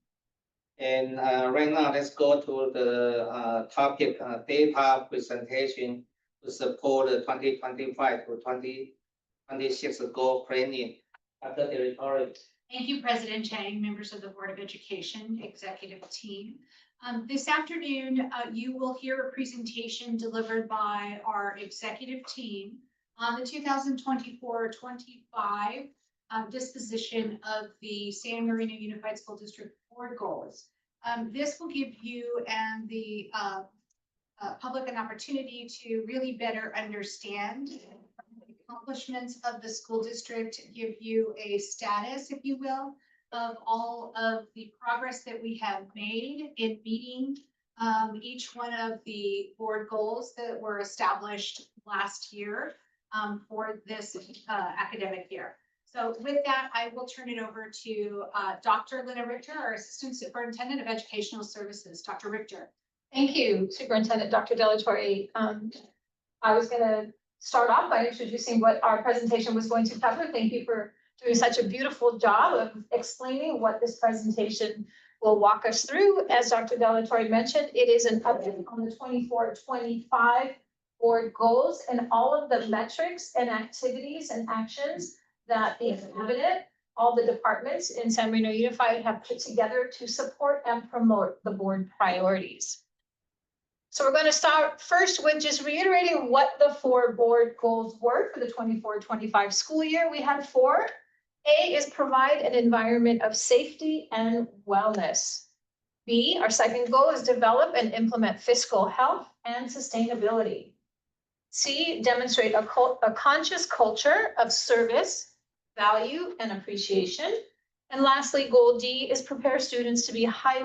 And right now, let's go to the topic data presentation to support the 2025 to 2026 goal planning. Dr. Territory. Thank you, President Chang, members of the Board of Education, executive team. This afternoon, you will hear a presentation delivered by our executive team on the 2024-25 disposition of the San Marino Unified School District Board goals. This will give you and the public an opportunity to really better understand the accomplishments of the school district, give you a status, if you will, of all of the progress that we have made in meeting each one of the board goals that were established last year for this academic year. So with that, I will turn it over to Dr. Linda Richter, our Assistant Superintendent of Educational Services. Dr. Richter. Thank you, Superintendent Dr. Delatorre. I was going to start off by introducing what our presentation was going to cover. Thank you for doing such a beautiful job of explaining what this presentation will walk us through. As Dr. Delatorre mentioned, it is an update on the 24-25 board goals and all of the metrics and activities and actions that the cabinet, all the departments in San Marino Unified have put together to support and promote the board priorities. So we're going to start first with just reiterating what the 4 board goals were for the 24-25 school year. We had 4. A is provide an environment of safety and wellness. B, our second goal is develop and implement fiscal health and sustainability. C, demonstrate a conscious culture of service, value, and appreciation. And lastly, goal D is prepare students to be high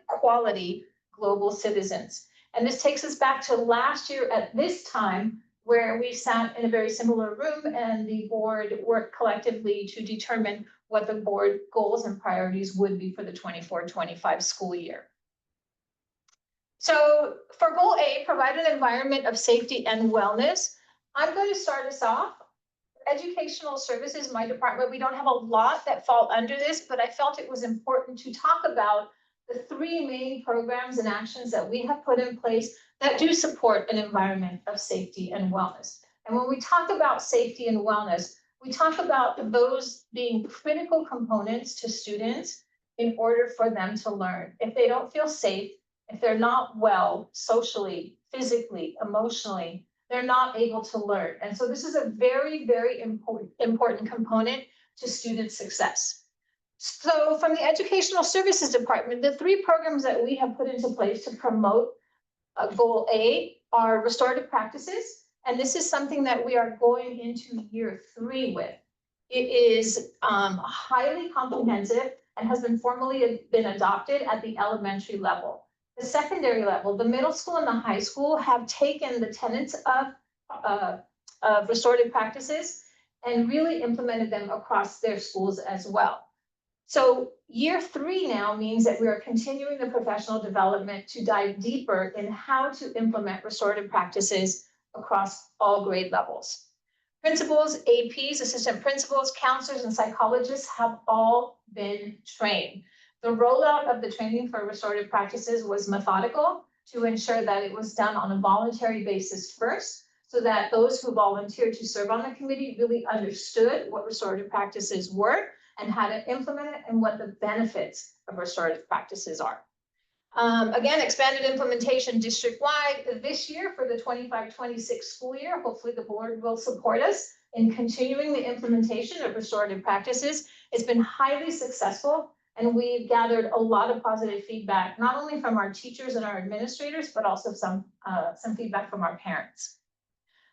quality global citizens. And this takes us back to last year at this time, where we sat in a very similar room and the board worked collectively to determine what the board goals and priorities would be for the 24-25 school year. So for goal A, provide an environment of safety and wellness. I'm going to start us off. Educational Services, my department, we don't have a lot that fall under this, but I felt it was important to talk about the 3 main programs and actions that we have put in place that do support an environment of safety and wellness. And when we talk about safety and wellness, we talk about those being critical components to students in order for them to learn. If they don't feel safe, if they're not well socially, physically, emotionally, they're not able to learn. And so this is a very, very important component to student success. So from the Educational Services Department, the 3 programs that we have put into place to promote goal A are restorative practices. And this is something that we are going into year 3 with. It is highly comprehensive and has been formally adopted at the elementary level. The secondary level, the middle school and the high school have taken the tenets of restorative practices and really implemented them across their schools as well. So year 3 now means that we are continuing the professional development to dive deeper in how to implement restorative practices across all grade levels. Principals, APs, assistant principals, counselors, and psychologists have all been trained. The rollout of the training for restorative practices was methodical to ensure that it was done on a voluntary basis first, so that those who volunteered to serve on the committee really understood what restorative practices were and how to implement it and what the benefits of restorative practices are. Again, expanded implementation district-wide this year for the 25-26 school year. Hopefully the board will support us in continuing the implementation of restorative practices. It's been highly successful, and we've gathered a lot of positive feedback, not only from our teachers and our administrators, but also some feedback from our parents.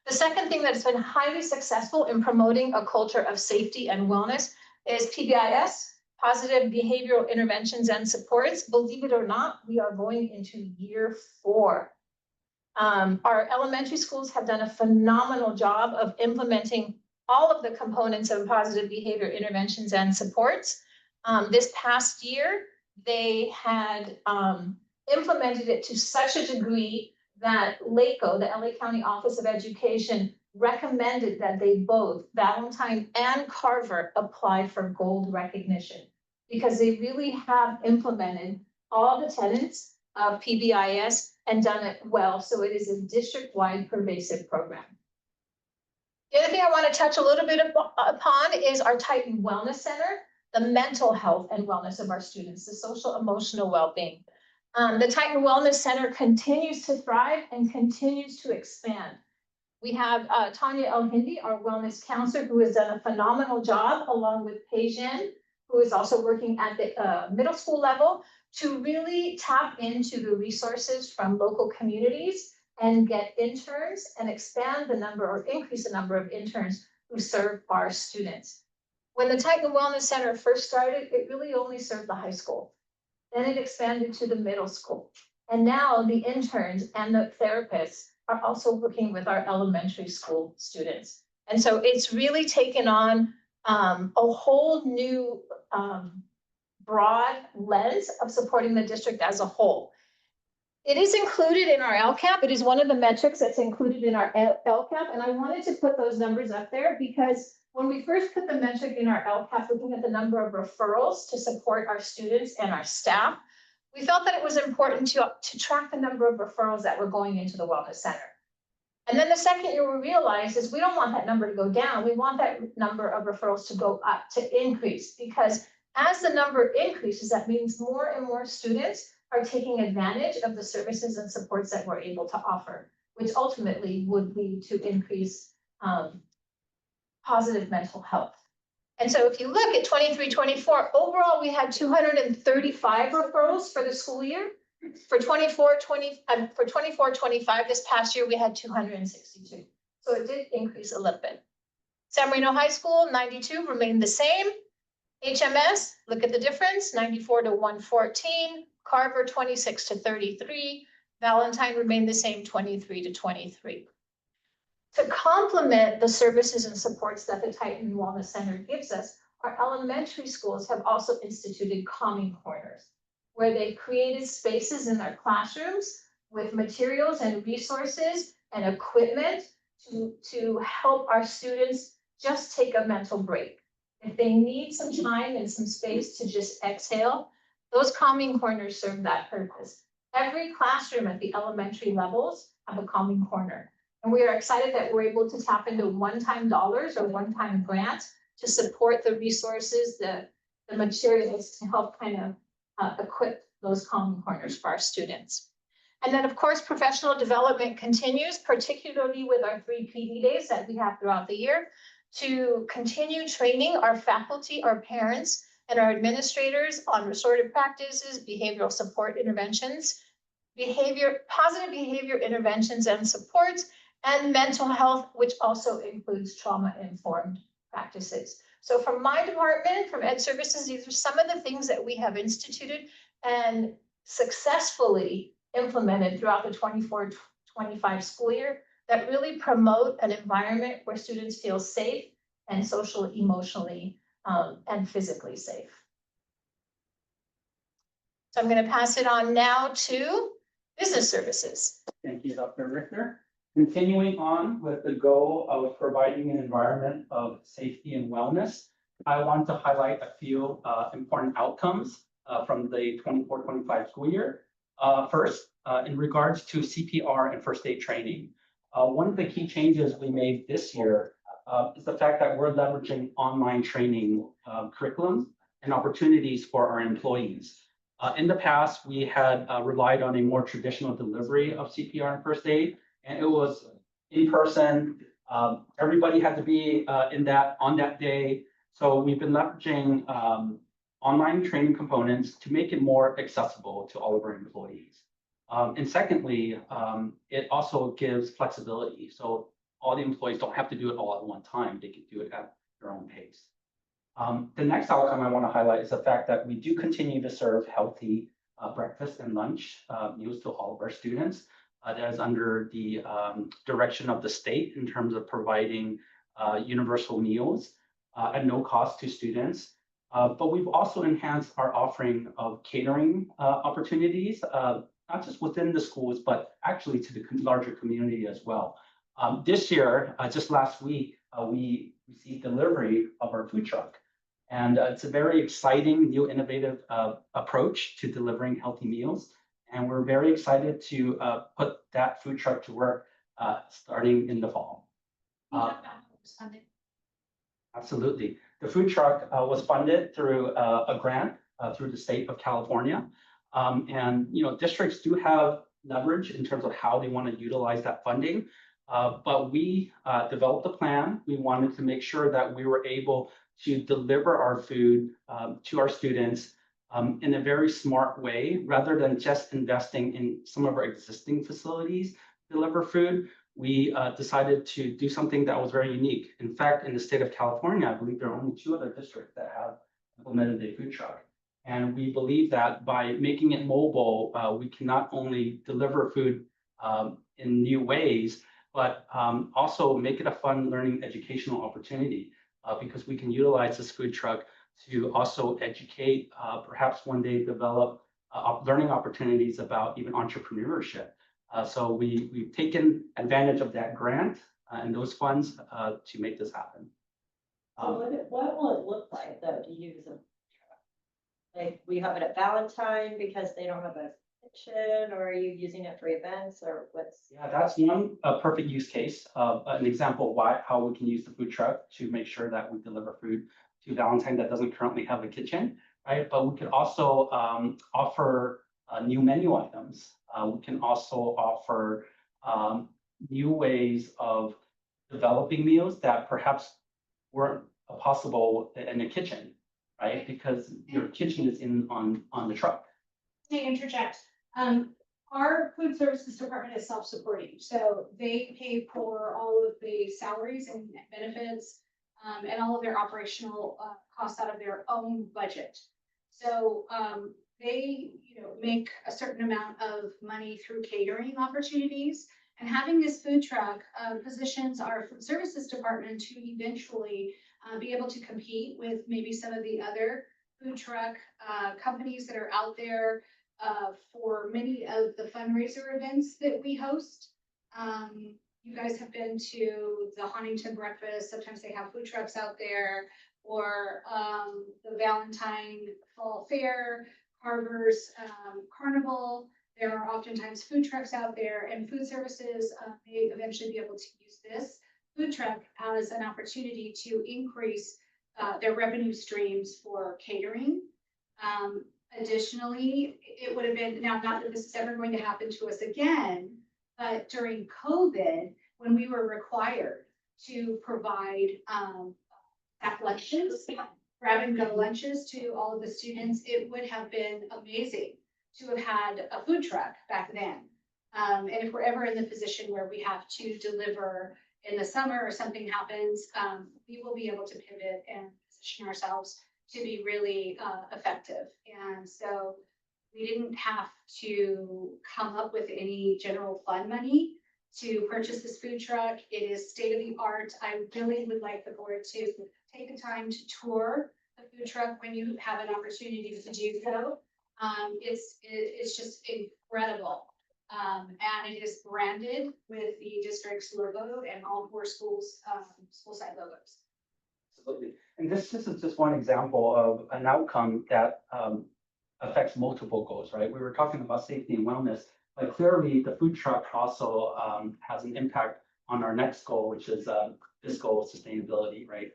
The second thing that has been highly successful in promoting a culture of safety and wellness is PBIS, positive behavioral interventions and supports. Believe it or not, we are going into year 4. Our elementary schools have done a phenomenal job of implementing all of the components of positive behavior interventions and supports. This past year, they had implemented it to such a degree that LACO, the LA County Office of Education, recommended that they both, Valentine and Carver, apply for gold recognition, because they really have implemented all the tenets of PBIS and done it well. So it is a district-wide pervasive program. The other thing I want to touch a little bit upon is our Titan Wellness Center, the mental health and wellness of our students, the social emotional well-being. The Titan Wellness Center continues to thrive and continues to expand. We have Tanya El Hindi, our wellness counselor, who has done a phenomenal job, along with Peijen, who is also working at the middle school level, to really tap into the resources from local communities and get interns and expand the number or increase the number of interns who serve our students. When the Titan Wellness Center first started, it really only served the high school. Then it expanded to the middle school. And now the interns and the therapists are also working with our elementary school students. And so it's really taken on a whole new broad lens of supporting the district as a whole. It is included in our LCAP. It is one of the metrics that's included in our LCAP. And I wanted to put those numbers up there because when we first put the metric in our LCAP, looking at the number of referrals to support our students and our staff, we felt that it was important to track the number of referrals that were going into the Wellness Center. And then the second year we realized is we don't want that number to go down. We want that number of referrals to go up, to increase, because as the number increases, that means more and more students are taking advantage of the services and supports that we're able to offer, which ultimately would lead to increased positive mental health. And so if you look at 23-24, overall, we had 235 referrals for the school year. For 24-25, this past year, we had 262. So it did increase a little bit. San Marino High School, 92, remained the same. HMS, look at the difference, 94 to 114. Carver, 26 to 33. Valentine remained the same, 23 to 23. To complement the services and supports that the Titan Wellness Center gives us, our elementary schools have also instituted calming corners, where they've created spaces in their classrooms with materials and resources and equipment to help our students just take a mental break. If they need some time and some space to just exhale, those calming corners serve that purpose. Every classroom at the elementary levels have a calming corner. And we are excited that we're able to tap into one-time dollars or one-time grants to support the resources, the materials to help kind of equip those calming corners for our students. And then, of course, professional development continues, particularly with our 3 PD days that we have throughout the year, to continue training our faculty, our parents, and our administrators on restorative practices, behavioral support interventions, positive behavior interventions and supports, and mental health, which also includes trauma-informed practices. So from my department, from Ed Services, these are some of the things that we have instituted and successfully implemented throughout the 24-25 school year that really promote an environment where students feel safe and socially, emotionally, and physically safe. So I'm going to pass it on now to business services. Thank you, Dr. Richter. Continuing on with the goal of providing an environment of safety and wellness, I want to highlight a few important outcomes from the 24-25 school year. First, in regards to CPR and first aid training, one of the key changes we made this year is the fact that we're leveraging online training curriculum and opportunities for our employees. In the past, we had relied on a more traditional delivery of CPR and first aid, and it was in person. Everybody had to be on that day. So we've been leveraging online training components to make it more accessible to all of our employees. And secondly, it also gives flexibility. So all the employees don't have to do it all at one time. They can do it at their own pace. The next outcome I want to highlight is the fact that we do continue to serve healthy breakfast and lunch meals to all of our students. That is under the direction of the state in terms of providing universal meals at no cost to students. But we've also enhanced our offering of catering opportunities, not just within the schools, but actually to the larger community as well. This year, just last week, we received delivery of our food truck. And it's a very exciting, new, innovative approach to delivering healthy meals. And we're very excited to put that food truck to work starting in the fall. Absolutely. The food truck was funded through a grant through the state of California. And districts do have leverage in terms of how they want to utilize that funding. But we developed a plan. We wanted to make sure that we were able to deliver our food to our students in a very smart way, rather than just investing in some of our existing facilities to deliver food. We decided to do something that was very unique. In fact, in the state of California, I believe there are only 2 other districts that have implemented a food truck. And we believe that by making it mobile, we can not only deliver food in new ways, but also make it a fun learning educational opportunity, because we can utilize this food truck to also educate, perhaps one day develop learning opportunities about even entrepreneurship. So we've taken advantage of that grant and those funds to make this happen. So what will it look like though to use a truck? Like we have it at Valentine because they don't have a kitchen, or are you using it for events, or what's? Yeah, that's one perfect use case, an example of how we can use the food truck to make sure that we deliver food to Valentine that doesn't currently have a kitchen, right? But we could also offer new menu items. We can also offer new ways of developing meals that perhaps weren't possible in a kitchen, right? Because your kitchen is on the truck. To interject, our food services department is self-supporting, so they pay for all of the salaries and benefits and all of their operational costs out of their own budget. So they, make a certain amount of money through catering opportunities, and having this food truck positions our food services department to eventually be able to compete with maybe some of the other food truck companies that are out there for many of the fundraiser events that we host. You guys have been to the Huntington Breakfast. Sometimes they have food trucks out there, or the Valentine Fall Fair, Carver's Carnival. There are oftentimes food trucks out there, and food services may eventually be able to use this food truck as an opportunity to increase their revenue streams for catering. Additionally, it would have been, now not that this is ever going to happen to us again, but during COVID, when we were required to provide packed lunches, grab and go lunches to all of the students, it would have been amazing to have had a food truck back then. And if we're ever in the position where we have to deliver in the summer or something happens, we will be able to pivot and position ourselves to be really effective. And so we didn't have to come up with any general fund money to purchase this food truck. It is state of the art. I really would like the board to take the time to tour the food truck when you have an opportunity to do so. It's just incredible And it is branded with the district's logo and all 4 schools, school site logos. Absolutely. And this is just one example of an outcome that affects multiple goals, right? We were talking about safety and wellness, but clearly the food truck also has an impact on our next goal, which is fiscal sustainability, right?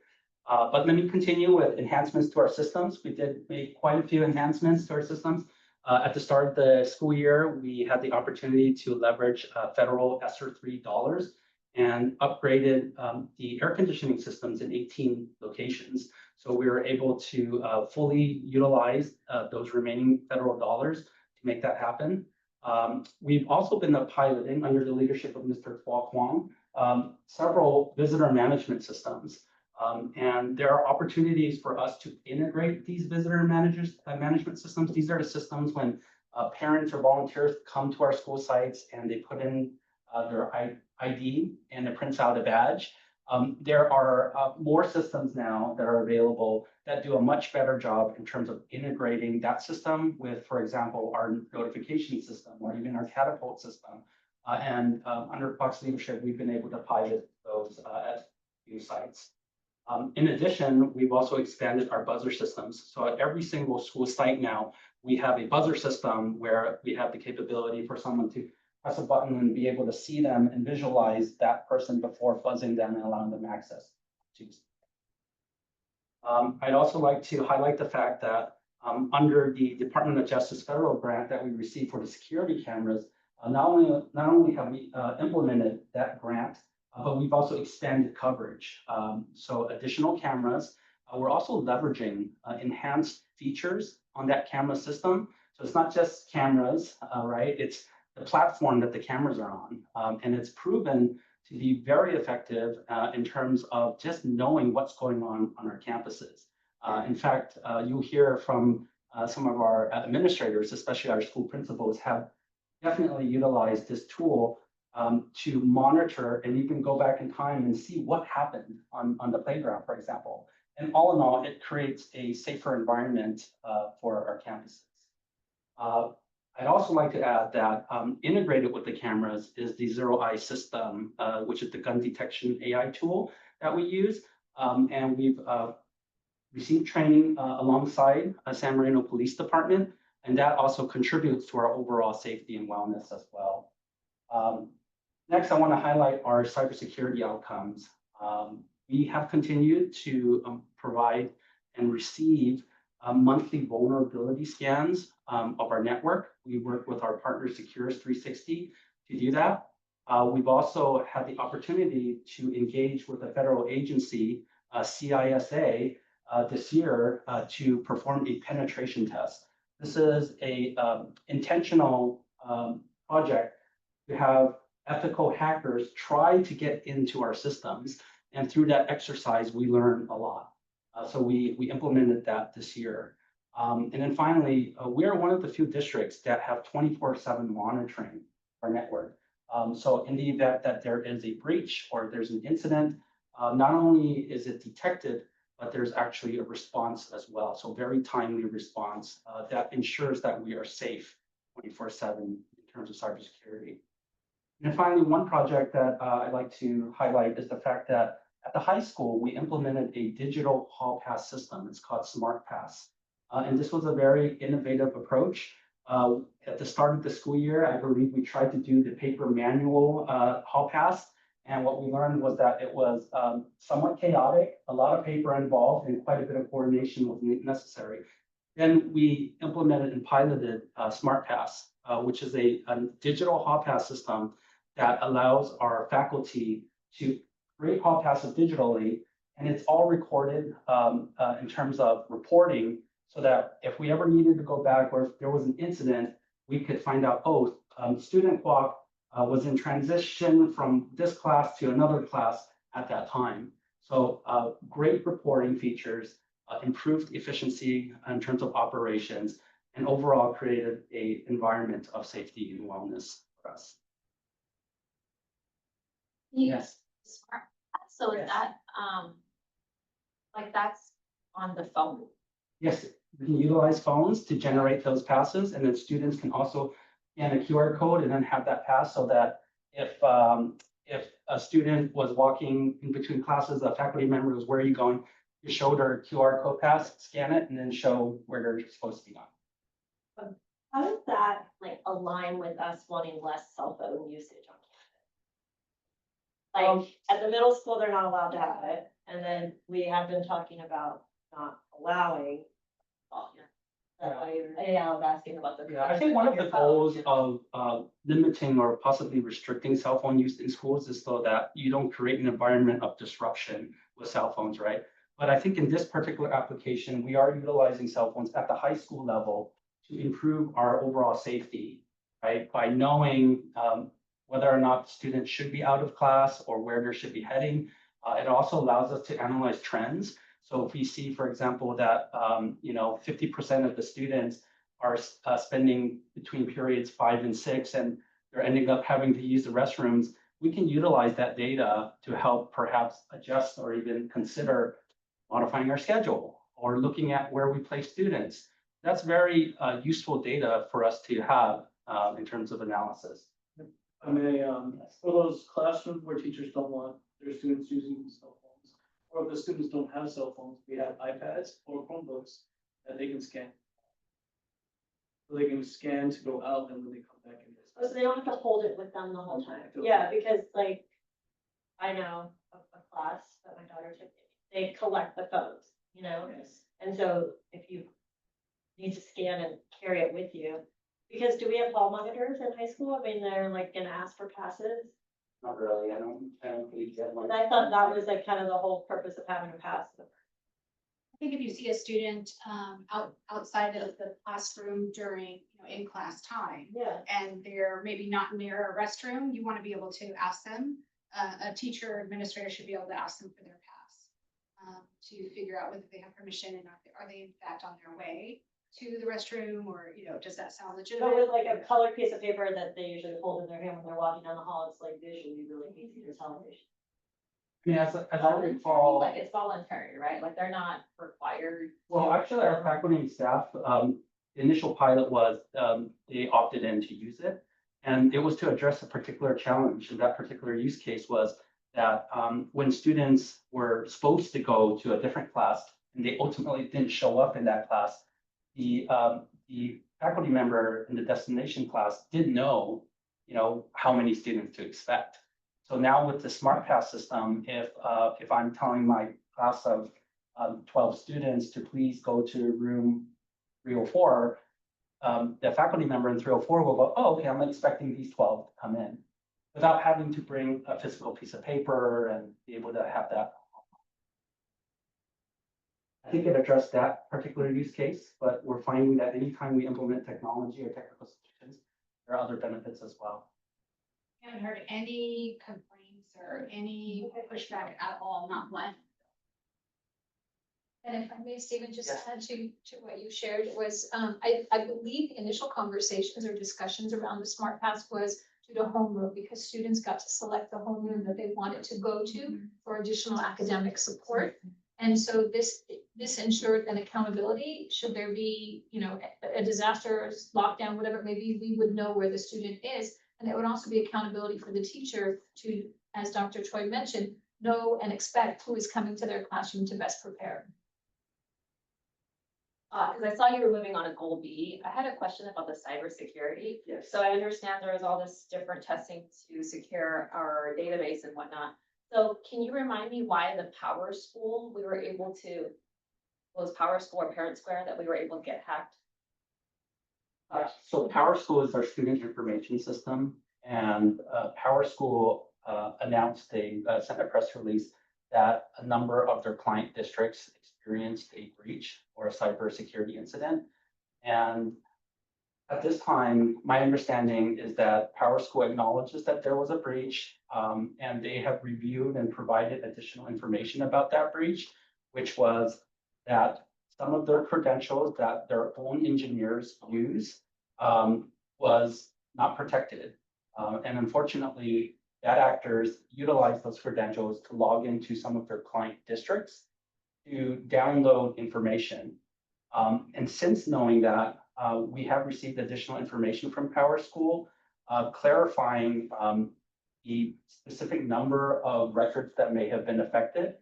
But let me continue with enhancements to our systems. We did make quite a few enhancements to our systems. At the start of the school year, we had the opportunity to leverage federal ESSER III dollars and upgraded the air conditioning systems in 18 locations. So we were able to fully utilize those remaining federal dollars to make that happen. We've also been piloting under the leadership of Mr. Hua Kwong several visitor management systems. And there are opportunities for us to integrate these visitor management systems. These are the systems when parents or volunteers come to our school sites and they put in their ID and it prints out a badge. There are more systems now that are available that do a much better job in terms of integrating that system with, for example, our notification system or even our catapult system. And under Fox leadership, we've been able to pilot those at new sites. In addition, we've also expanded our buzzer systems. So at every single school site now, we have a buzzer system where we have the capability for someone to press a button and be able to see them and visualize that person before buzzing them and allowing them access to. I'd also like to highlight the fact that under the Department of Justice federal grant that we received for the security cameras, not only have we implemented that grant, but we've also expanded coverage. So additional cameras, we're also leveraging enhanced features on that camera system. So it's not just cameras, right? It's the platform that the cameras are on. And it's proven to be very effective in terms of just knowing what's going on our campuses. In fact, you'll hear from some of our administrators, especially our school principals, have definitely utilized this tool to monitor, and you can go back in time and see what happened on the playground, for example. And all in all, it creates a safer environment for our campuses. I'd also like to add that integrated with the cameras is the Zero Eye system, which is the gun detection AI tool that we use. And we've received training alongside San Marino Police Department, and that also contributes to our overall safety and wellness as well. Next, I want to highlight our cybersecurity outcomes. We have continued to provide and receive monthly vulnerability scans of our network. We work with our partner Securus 360 to do that. We've also had the opportunity to engage with a federal agency, CISA, this year to perform a penetration test. This is a intentional project to have ethical hackers try to get into our systems. And through that exercise, we learn a lot. So we implemented that this year. And then finally, we are one of the few districts that have 24/7 monitoring our network. So in the event that there is a breach or there's an incident, not only is it detected, but there's actually a response as well. So very timely response that ensures that we are safe 24/7 in terms of cybersecurity. And then finally, one project that I'd like to highlight is the fact that at the high school, we implemented a digital hall pass system. It's called Smart Pass. And this was a very innovative approach. At the start of the school year, I believe we tried to do the paper manual hall pass. And what we learned was that it was somewhat chaotic, a lot of paper involved, and quite a bit of coordination was necessary. Then we implemented and piloted Smart Pass, which is a digital hall pass system that allows our faculty to create hall passes digitally, and it's all recorded in terms of reporting, so that if we ever needed to go back or if there was an incident, we could find out, oh, student Kwok was in transition from this class to another class at that time. So great reporting features, improved efficiency in terms of operations, and overall created an environment of safety and wellness for us. Yes. Smart. So is that, like that's on the phone? Yes, we can utilize phones to generate those passes, and then students can also scan a QR code and then have that pass so that if a student was walking in between classes, a faculty member was, where are you going? You show their QR code pass, scan it, and then show where they're supposed to be going. How does that like align with us wanting less cell phone usage on campus? Like at the middle school, they're not allowed to have it, and then we have been talking about not allowing. Oh, yeah. Yeah, I was asking about the. Yeah, I think one of the goals of limiting or possibly restricting cell phone use in schools is so that you don't create an environment of disruption with cell phones, right? But I think in this particular application, we are utilizing cell phones at the high school level to improve our overall safety, right? By knowing whether or not students should be out of class or where they should be heading. It also allows us to analyze trends. So if we see, for example, that 50% of the students are spending between periods 5 and 6, and they're ending up having to use the restrooms, we can utilize that data to help perhaps adjust or even consider modifying our schedule or looking at where we place students. That's very useful data for us to have in terms of analysis. I may, for those classrooms where teachers don't want their students using cell phones, or if the students don't have cell phones, we have iPads or Chromebooks that they can scan. So they can scan to go out, and when they come back in. Oh, so they don't have to hold it with them the whole time. Yeah, because like, I know a class that my daughter took, they collect the phones, and so if you need to scan and carry it with you, because do we have hall monitors in high school? I mean, they're like gonna ask for passes. Not really, I don't believe that one. And I thought that was like kind of the whole purpose of having a pass. I think if you see a student outside of the classroom during, in class time, Yeah. and they're maybe not near a restroom, you want to be able to ask them. A teacher or administrator should be able to ask them for their pass to figure out whether they have permission and are they in fact on their way to the restroom, or does that sound legitimate? But with like a colored piece of paper that they usually hold in their hand when they're walking down the hall, it's like visually really easy to tell. I mean, as I recall, Like it's voluntary, right? Like they're not required. well, actually, our faculty and staff, the initial pilot was they opted in to use it. And it was to address a particular challenge. And that particular use case was that when students were supposed to go to a different class and they ultimately didn't show up in that class, the faculty member in the destination class didn't know, how many students to expect. So now with the Smart Pass system, if I'm telling my class of 12 students to please go to room 304, the faculty member in 304 will go, oh, okay, I'm expecting these 12 to come in, without having to bring a physical piece of paper and be able to have that. I think it addressed that particular use case, but we're finding that anytime we implement technology or technical solutions, there are other benefits as well. I haven't heard any complaints or any pushback at all, not one. And if I may, Stephen, just Yes. add to what you shared was, I believe initial conversations or discussions around the Smart Pass was to the homeroom, because students got to select the homeroom that they wanted to go to for additional academic support. And so this ensured an accountability. Should there be, a disaster, lockdown, whatever it may be, we would know where the student is. And it would also be accountability for the teacher to, as Dr. Choi mentioned, know and expect who is coming to their classroom to best prepare. Because I saw you were moving on to goal B. I had a question about the cybersecurity. Yes. So I understand there is all this different testing to secure our database and whatnot. So can you remind me why the Power School, we were able to, was Power School or Parent Square that we were able to get hacked? So Power School is our student information system, and Power School announced sent a press release that a number of their client districts experienced a breach or a cybersecurity incident. And at this time, my understanding is that Power School acknowledges that there was a breach, and they have reviewed and provided additional information about that breach, which was that some of their credentials that their own engineers use was not protected. And unfortunately, bad actors utilize those credentials to log into some of their client districts to download information. And since knowing that, we have received additional information from Power School, clarifying the specific number of records that may have been affected.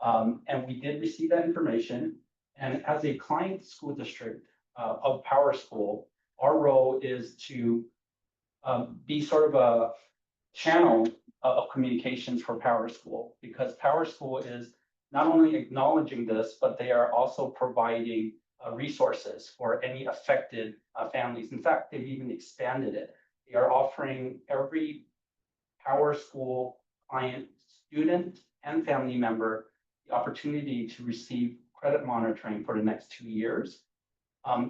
And we did receive that information. And as a client school district of Power School, our role is to be sort of a channel of communications for Power School, because Power School is not only acknowledging this, but they are also providing resources for any affected families. In fact, they've even expanded it. They are offering every Power School client, student, and family member the opportunity to receive credit monitoring for the next 2 years.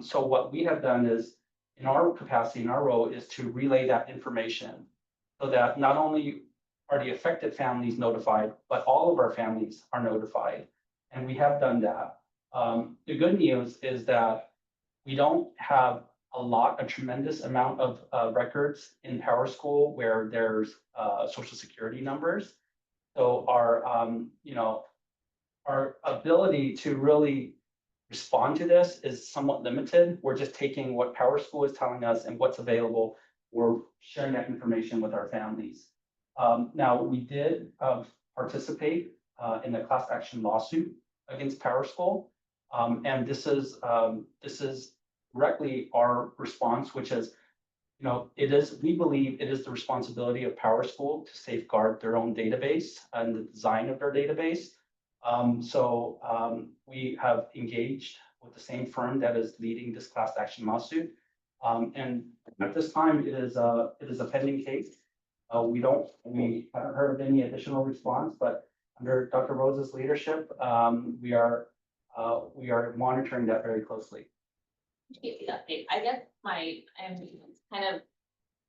So what we have done is, in our capacity, in our role, is to relay that information so that not only are the affected families notified, but all of our families are notified. And we have done that. The good news is that we don't have a tremendous amount of records in Power School where there's social security numbers. So our, our ability to really respond to this is somewhat limited. We're just taking what Power School is telling us and what's available. We're sharing that information with our families. Now, we did participate in the class action lawsuit against Power School. And this is directly our response, which is, we believe it is the responsibility of Power School to safeguard their own database and the design of their database. We have engaged with the same firm that is leading this class action lawsuit. And at this time, it is a pending case. We haven't heard of any additional response, but under Dr. Rose's leadership, we are monitoring that very closely. Give the update. I guess I'm kind of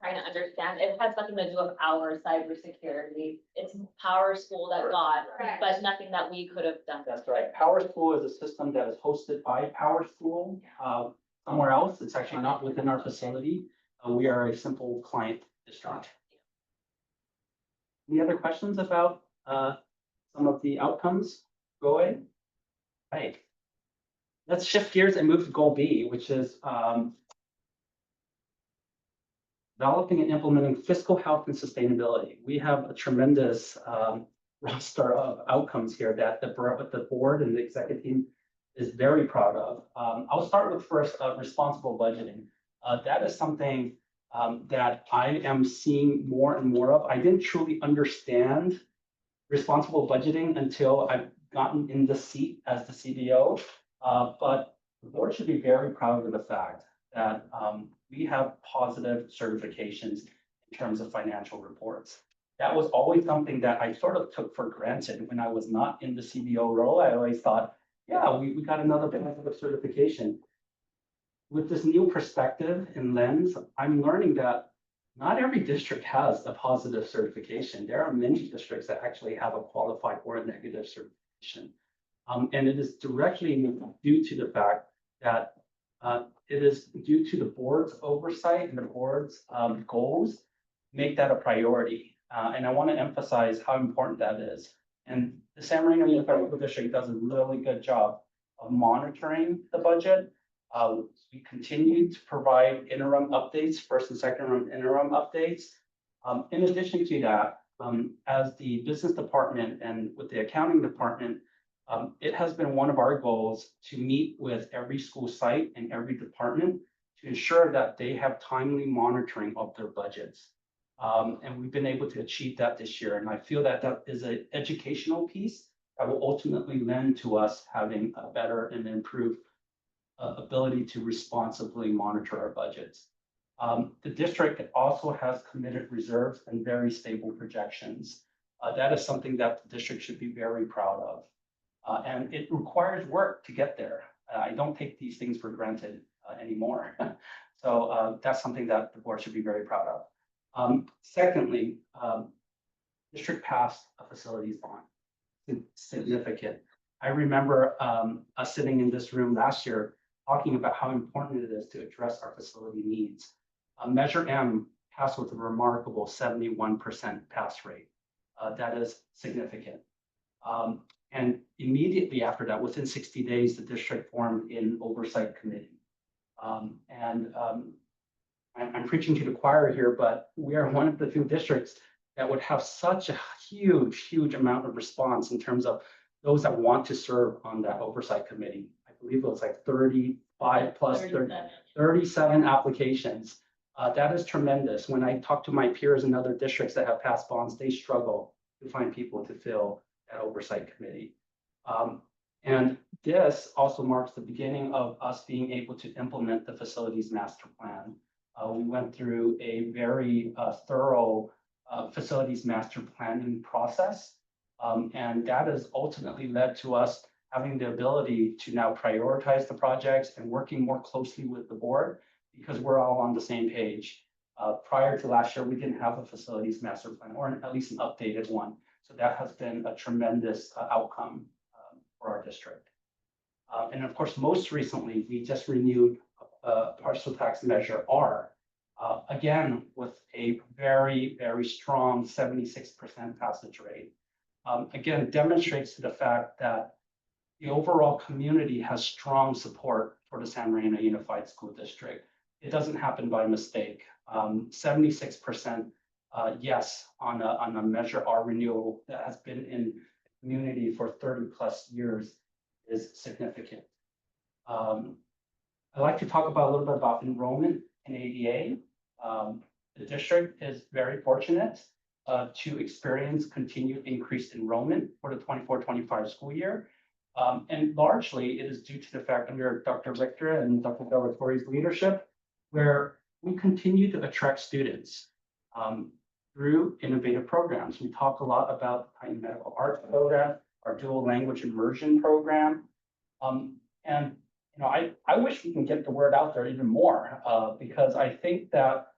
trying to understand, it has nothing to do with our cybersecurity. It's Power School that got, Correct. but nothing that we could have done. That's right. Power School is a system that is hosted by Power School somewhere else. It's actually not within our facility. We are a simple client district. Any other questions about some of the outcomes? Go ahead. Right. Let's shift gears and move to goal B, which is developing and implementing fiscal health and sustainability. We have a tremendous roster of outcomes here that the board and the executive team is very proud of. I'll start with first responsible budgeting. That is something that I am seeing more and more of. I didn't truly understand responsible budgeting until I've gotten in the seat as the CBO. But the board should be very proud of the fact that we have positive certifications in terms of financial reports. That was always something that I sort of took for granted when I was not in the CBO role. I always thought, yeah, we got another benefit of certification. With this new perspective and lens, I'm learning that not every district has a positive certification. There are many districts that actually have a qualified or a negative certification. And it is directly due to the fact that it is due to the board's oversight and the board's goals make that a priority. And I want to emphasize how important that is. And the San Marino Unified School District does a really good job of monitoring the budget. We continue to provide interim updates, first and second interim updates. In addition to that, as the business department and with the accounting department, it has been one of our goals to meet with every school site and every department to ensure that they have timely monitoring of their budgets. And we've been able to achieve that this year. And I feel that that is an educational piece that will ultimately lend to us having a better and improved ability to responsibly monitor our budgets. The district also has committed reserves and very stable projections. That is something that the district should be very proud of. And it requires work to get there. I don't take these things for granted anymore. So that's something that the board should be very proud of. Secondly, district passed a facilities bond. Significant. I remember us sitting in this room last year talking about how important it is to address our facility needs. Measure M passed with a remarkable 71% pass rate. That is significant. And immediately after that, within 60 days, the district formed an oversight committee. I'm preaching to the choir here, but we are one of the few districts that would have such a huge amount of response in terms of those that want to serve on that oversight committee. I believe it was like 35 plus 37 applications. That is tremendous. When I talk to my peers in other districts that have passed bonds, they struggle to find people to fill that oversight committee. And this also marks the beginning of us being able to implement the facilities master plan. We went through a very thorough facilities master planning process. And that has ultimately led to us having the ability to now prioritize the projects and working more closely with the board because we're all on the same page. Prior to last year, we didn't have a facilities master plan or at least an updated one. So that has been a tremendous outcome for our district. And of course, most recently, we just renewed partial tax measure R, again, with a very strong 76% passage rate. Again, demonstrates to the fact that the overall community has strong support for the San Marino Unified School District. It doesn't happen by mistake. 76% yes on a Measure R renewal that has been in the community for 30 plus years is significant. I'd like to talk about a little bit about enrollment in ADA. The district is very fortunate to experience continued increased enrollment for the 24-25 school year. And largely it is due to the fact under Dr. Richter and Dr. Delatorre's leadership, where we continue to attract students through innovative programs. We talk a lot about the Titan Medical Arts program, our dual language immersion program. And you know, I wish we can get the word out there even more because I think that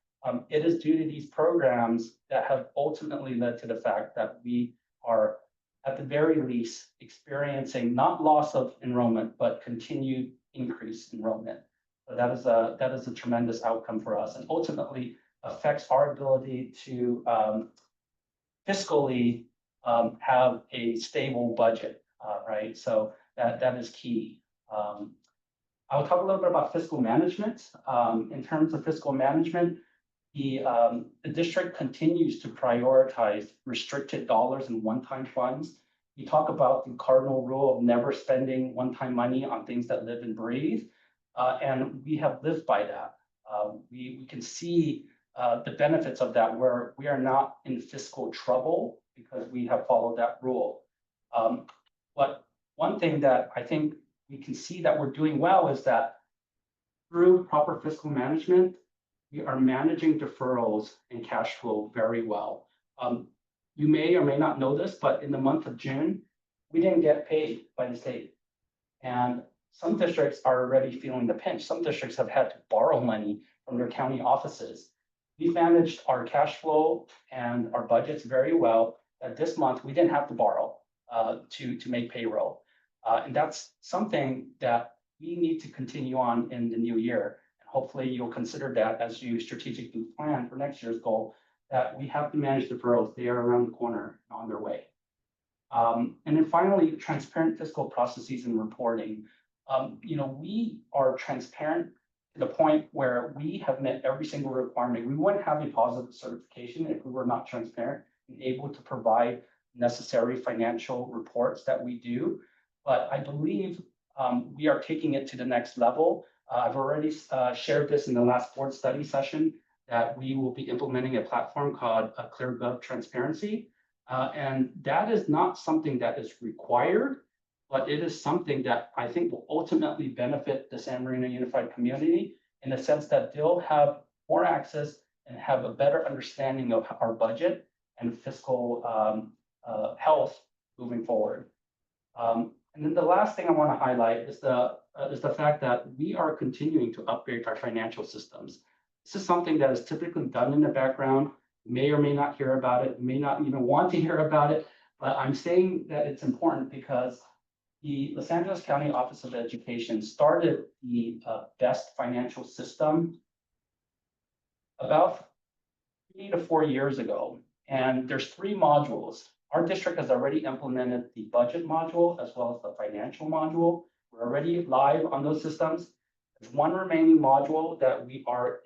it is due to these programs that have ultimately led to the fact that we are at the very least experiencing not loss of enrollment, but continued increased enrollment. So that is a tremendous outcome for us and ultimately affects our ability to fiscally have a stable budget, right? So that is key. I'll talk a little bit about fiscal management. In terms of fiscal management, the district continues to prioritize restricted dollars and one-time funds. We talk about the cardinal rule of never spending one-time money on things that live and breathe. And we have lived by that. We can see the benefits of that where we are not in fiscal trouble because we have followed that rule. But one thing that I think we can see that we're doing well is that through proper fiscal management, we are managing deferrals and cash flow very well. You may or may not know this, but in the month of June, we didn't get paid by the state. And some districts are already feeling the pinch. Some districts have had to borrow money from their county offices. We managed our cash flow and our budgets very well. This month, we didn't have to borrow to make payroll. And that's something that we need to continue on in the new year. And hopefully you'll consider that as you strategically plan for next year's goal, that we have to manage deferrals. They are around the corner and on their way. And then finally, transparent fiscal processes and reporting. You know, we are transparent to the point where we have met every single requirement. We wouldn't have a positive certification if we were not transparent and able to provide necessary financial reports that we do. But I believe we are taking it to the next level. I've already shared this in the last board study session that we will be implementing a platform called ClearGov Transparency. And that is not something that is required, but it is something that I think will ultimately benefit the San Marino Unified community in the sense that they'll have more access and have a better understanding of our budget and fiscal health moving forward. And then the last thing I want to highlight is the fact that we are continuing to upgrade our financial systems. This is something that is typically done in the background. You may or may not hear about it, you may not even want to hear about it, but I'm saying that it's important because the Los Angeles County Office of Education started the BEST financial system about 3 to 4 years ago. And there's 3 modules. Our district has already implemented the budget module as well as the financial module. We're already live on those systems. There's one remaining module that we are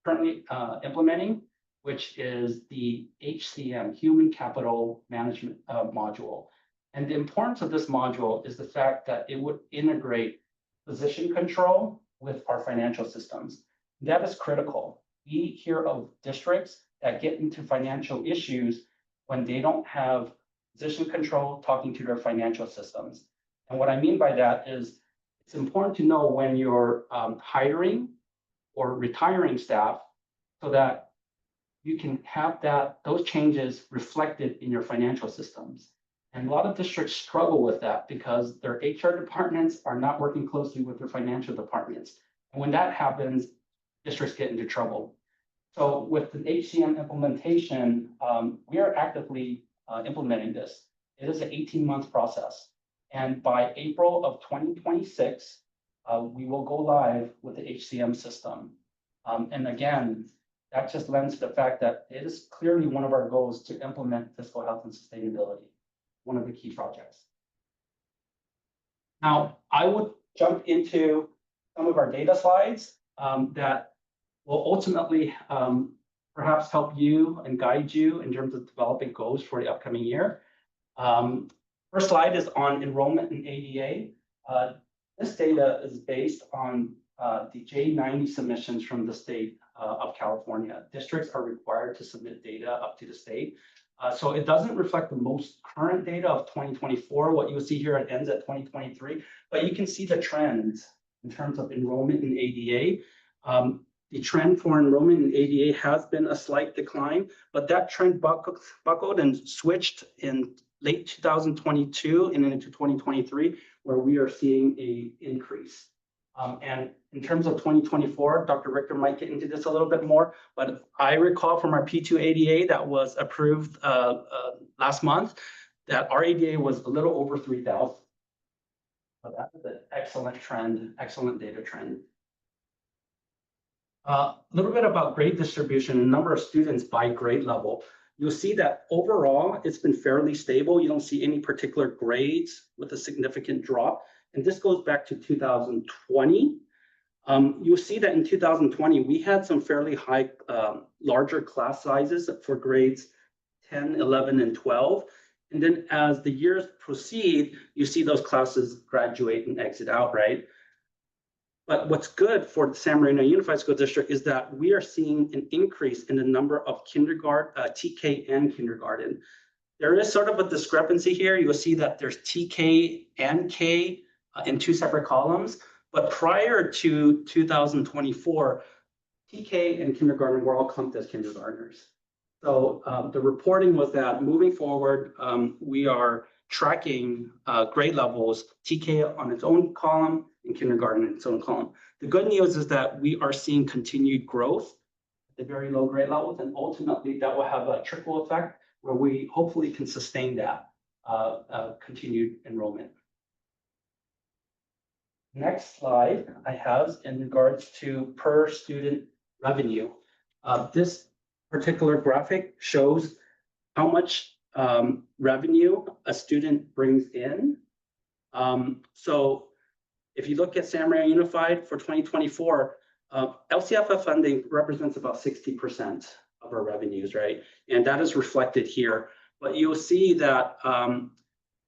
currently implementing, which is the HCM, Human Capital Management module. And the importance of this module is the fact that it would integrate position control with our financial systems. That is critical. We hear of districts that get into financial issues when they don't have position control talking to their financial systems. And what I mean by that is it's important to know when you're hiring or retiring staff so that you can have those changes reflected in your financial systems. And a lot of districts struggle with that because their HR departments are not working closely with their financial departments. And when that happens, districts get into trouble. So with the HCM implementation, we are actively implementing this. It is an 18-month process. And by April of 2026, we will go live with the HCM system. And again, that just lends to the fact that it is clearly one of our goals to implement fiscal health and sustainability, one of the key projects. Now, I would jump into some of our data slides that will ultimately perhaps help you and guide you in terms of developing goals for the upcoming year. First slide is on enrollment in ADA. This data is based on the J90 submissions from the state of California. Districts are required to submit data up to the state. So it doesn't reflect the most current data of 2024. What you'll see here, it ends at 2023, but you can see the trends in terms of enrollment in ADA. The trend for enrollment in ADA has been a slight decline, but that trend buckled and switched in late 2022 and into 2023, where we are seeing an increase. And in terms of 2024, Dr. Richter might get into this a little bit more, but I recall from our P2 ADA that was approved last month that our ADA was a little over 3,000. So that is an excellent trend, excellent data trend. A little bit about grade distribution and number of students by grade level. You'll see that overall, it's been fairly stable. You don't see any particular grades with a significant drop. And this goes back to 2020. You'll see that in 2020, we had some fairly high, larger class sizes for grades 10, 11, and 12. And then as the years proceed, you see those classes graduate and exit out, right? But what's good for the San Marino Unified School District is that we are seeing an increase in the number of kindergarten, TK and kindergarten. There is sort of a discrepancy here. You'll see that there's TK and K in two separate columns, but prior to 2024, TK and kindergarten were all clumped as kindergartners. So the reporting was that moving forward, we are tracking grade levels, TK on its own column and kindergarten in its own column. The good news is that we are seeing continued growth at the very low grade levels, and ultimately that will have a trickle effect where we hopefully can sustain that continued enrollment. Next slide I have in regards to per student revenue. This particular graphic shows how much revenue a student brings in. So if you look at San Marino Unified for 2024, LCFF funding represents about 60% of our revenues, right? And that is reflected here. But you'll see that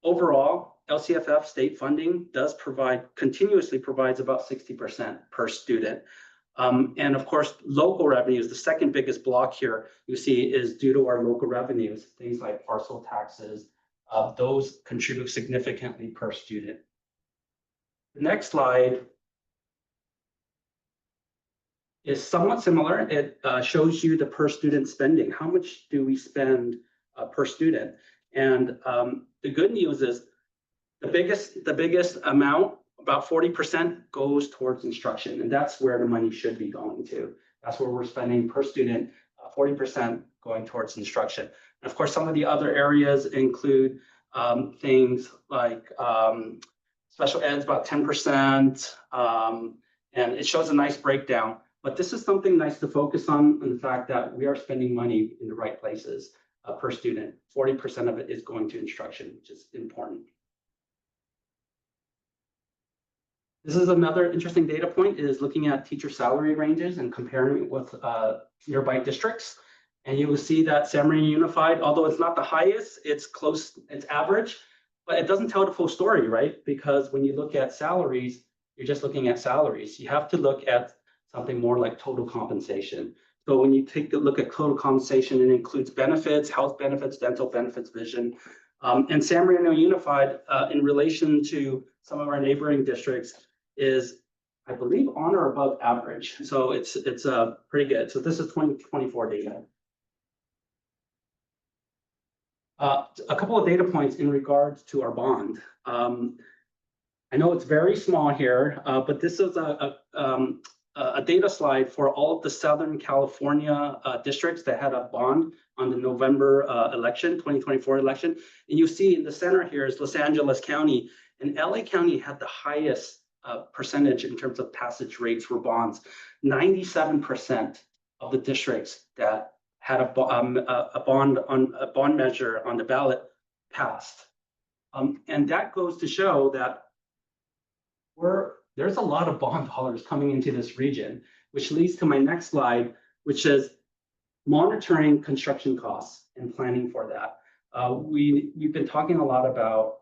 overall, LCFF state funding does continuously provides about 60% per student. And of course, local revenues, the second biggest block here you see is due to our local revenues, things like parcel taxes, those contribute significantly per student. The next slide is somewhat similar. It shows you the per student spending. How much do we spend per student? And the good news is the biggest amount, about 40%, goes towards instruction, and that's where the money should be going to. That's where we're spending per student, 40% going towards instruction. And of course, some of the other areas include things like special ed's about 10%, and it shows a nice breakdown. But this is something nice to focus on, the fact that we are spending money in the right places per student. 40% of it is going to instruction, which is important. This is another interesting data point, is looking at teacher salary ranges and comparing it with nearby districts. And you will see that San Marino Unified, although it's not the highest, it's close, it's average, but it doesn't tell the full story, right? Because when you look at salaries, you're just looking at salaries. You have to look at something more like total compensation. So when you take a look at total compensation, it includes benefits, health benefits, dental benefits, vision. And San Marino Unified, in relation to some of our neighboring districts, is, I believe, on or above average. So it's pretty good. So this is 2024 data. A couple of data points in regards to our bond. I know it's very small here, but this is a data slide for all of the Southern California districts that had a bond on the November election, 2024 election. And you see in the center here is Los Angeles County, and LA County had the highest percentage in terms of passage rates for bonds. 97% of the districts that had a bond measure on the ballot passed. And that goes to show that there's a lot of bond dollars coming into this region, which leads to my next slide, which is monitoring construction costs and planning for that. We've been talking a lot about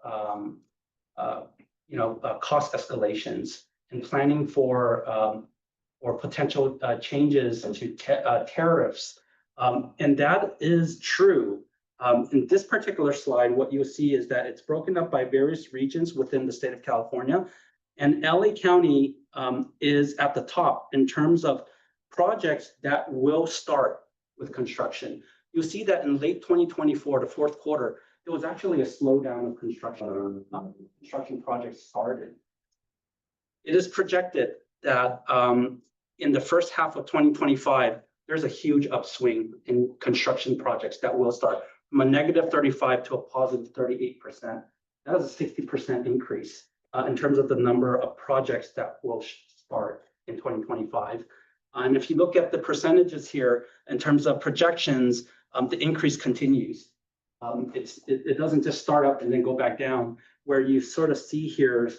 cost escalations and planning for potential changes to tariffs. And that is true. In this particular slide, what you'll see is that it's broken up by various regions within the state of California. And LA County is at the top in terms of projects that will start with construction. You'll see that in late 2024, the fourth quarter, there was actually a slowdown of construction. Construction projects started. It is projected that in the first half of 2025, there's a huge upswing in construction projects that will start from a negative 35 to a positive 38%. That is a 60% increase in terms of the number of projects that will start in 2025. And if you look at the percentages here, in terms of projections, the increase continues. It doesn't just start up and then go back down, where you sort of see here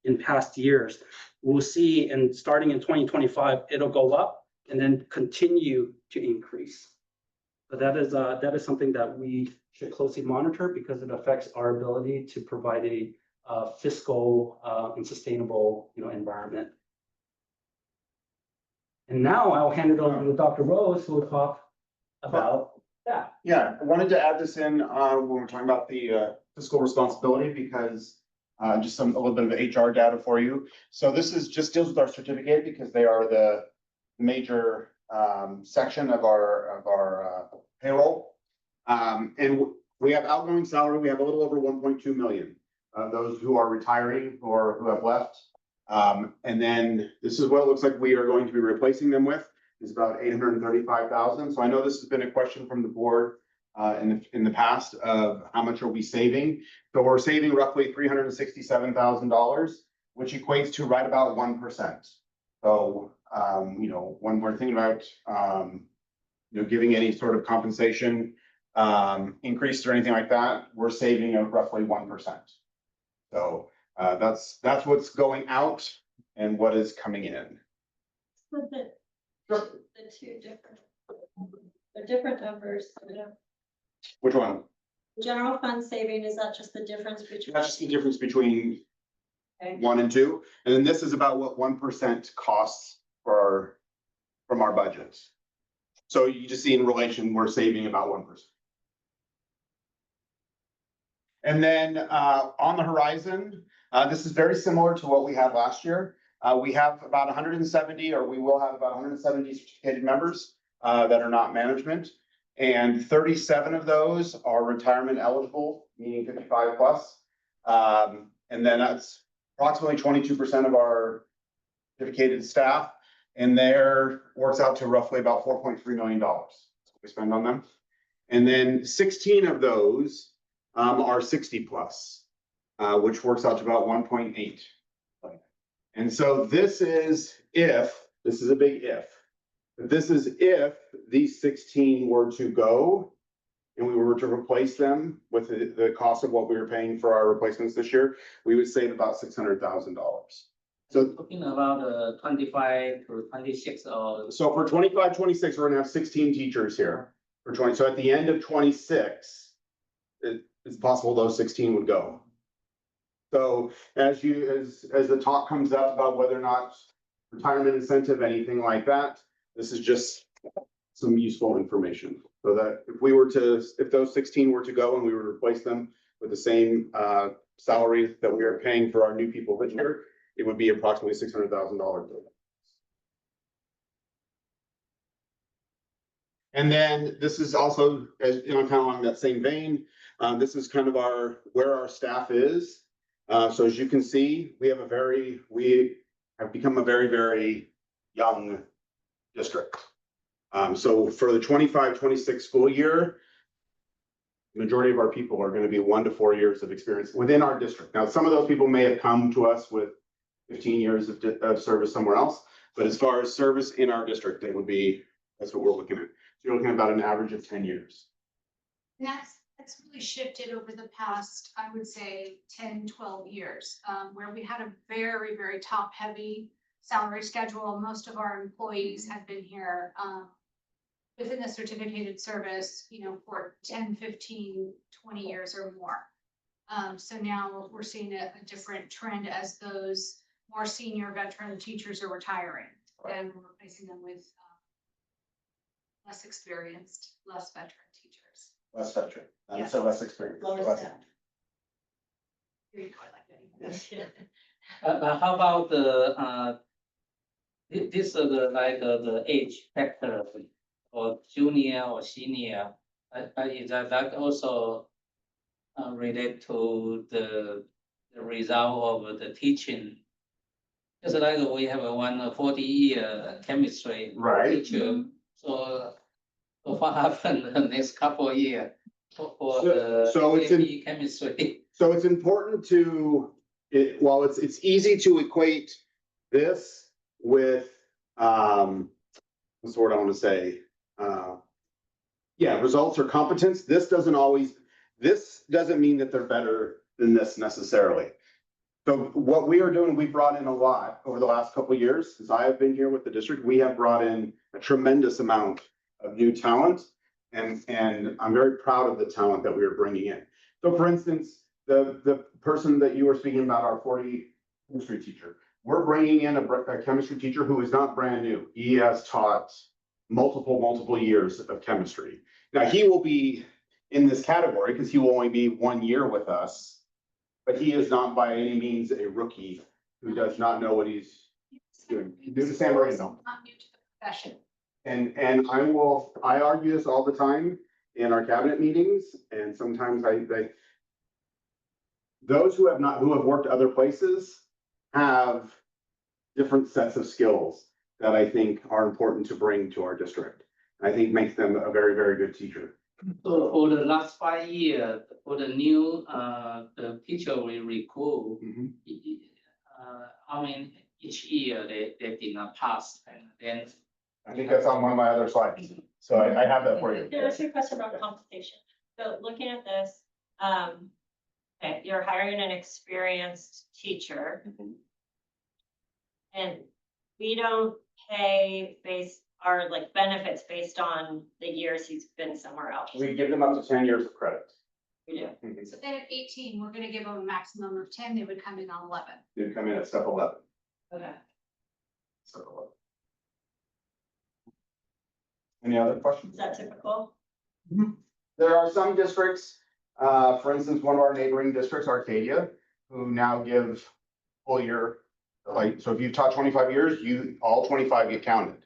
in past years. We'll see, and starting in 2025, it'll go up and then continue to increase. So that is something that we should closely monitor, because it affects our ability to provide a fiscal and sustainable environment. And now I'll hand it over to Dr. Rose, who will talk about that. Yeah, I wanted to add this in when we're talking about the fiscal responsibility, because just a little bit of HR data for you. So this is just deals with our certificate, because they are the major section of our payroll. And we have outgoing salary. We have a little over 1.2 million of those who are retiring or who have left. And then this is what it looks like we are going to be replacing them with, is about 835,000. So I know this has been a question from the board in the past of how much are we saving. So we're saving roughly $367,000, which equates to right about 1%. So when we're thinking about giving any sort of compensation increase or anything like that, we're saving roughly 1%. So that's what's going out and what is coming in. The two different numbers. Which one? General fund saving, is that just the difference between? That's just the difference between Okay. 1 and 2. And then this is about what 1% costs from our budgets. So you just see in relation, we're saving about 1%. And then on the horizon, this is very similar to what we had last year. We have about 170, or we will have about 170 certificated members that are not management. And 37 of those are retirement eligible, meaning 55 plus. And then that's approximately 22% of our certificated staff. And there works out to roughly about $4.3 million we spend on them. And then 16 of those are 60 plus, which works out to about 1.8. And so this is a big if, but this is if these 16 were to go and we were to replace them with the cost of what we were paying for our replacements this year, we would save about $600,000. So, Talking about 25 to 26 or. so for 25, 26, we're gonna have 16 teachers here for 20. So at the end of 26, it's possible those 16 would go. So as the talk comes up about whether or not retirement incentive, anything like that, this is just some useful information. So that if those 16 were to go and we were to replace them with the same salaries that we are paying for our new people this year, it would be approximately $600,000. And then this is also, as you know, kind of along that same vein, this is kind of where our staff is. So as you can see, we have become a very, very young district. So for the 25, 26 school year, majority of our people are going to be 1 to 4 years of experience within our district. Now, some of those people may have come to us with 15 years of service somewhere else, but as far as service in our district, that's what we're looking at. So you're looking at about an average of 10 years. That's really shifted over the past, I would say, 10, 12 years, where we had a very, very top-heavy salary schedule. Most of our employees had been here within the certificated service, for 10, 15, 20 years or more. So now we're seeing a different trend as those more senior veteran teachers are retiring, and we're replacing them with less experienced, less veteran teachers. Less veteran, Yeah. so less experience. Lower less- staff. Very quite like that. But how about this is the age factor or junior or senior? Is that also related to the result of the teaching? Just like we have one 40-year chemistry Right. teacher, so what happened the next couple of years for the So it's AP chemistry? So it's important while it's easy to equate this with, what's the word I want to say? Results or competence. This doesn't mean that they're better than this necessarily. So what we are doing, we brought in a lot over the last couple of years. Since I have been here with the district, we have brought in a tremendous amount of new talent. And I'm very proud of the talent that we are bringing in. So for instance, the person that you were speaking about, our 40 chemistry teacher, we're bringing in a chemistry teacher who is not brand new. He has taught multiple years of chemistry. Now he will be in this category because he will only be 1 year with us, but he is not by any means a rookie who does not know what he's doing. New to San Marino. Not new to the profession. And I argue this all the time in our cabinet meetings, and sometimes those who have worked other places have different sets of skills that I think are important to bring to our district. I think makes them a very, very good teacher. So for the last 5 years, for the new the teacher we recruit, I mean, each year they did not pass, and then. I think that's on one of my other slides. So I have that for you. Yeah, that's your question about compensation. So looking at this, okay, you're hiring an experienced teacher. And we don't pay our benefits based on the years he's been somewhere else. We give them up to 10 years of credit. We do. So then at 18, we're gonna give them a maximum of 10, they would come in on 11. They'd come in at step 11. Okay. Step 11. Any other questions? Is that typical? There are some districts, for instance, one of our neighboring districts, Arcadia, who now give full year. So if you've taught 25 years, all 25 get counted.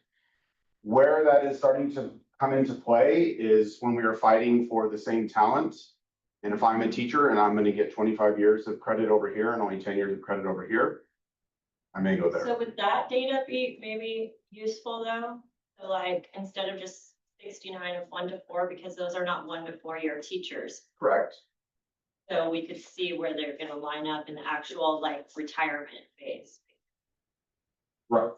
Where that is starting to come into play is when we are fighting for the same talent. And if I'm a teacher and I'm going to get 25 years of credit over here and only 10 years of credit over here, I may go there. So would that data be maybe useful though? So instead of just 69 of 1 to 4, because those are not 1 to 4 year teachers. Correct. So we could see where they're gonna line up in the actual retirement phase. Right.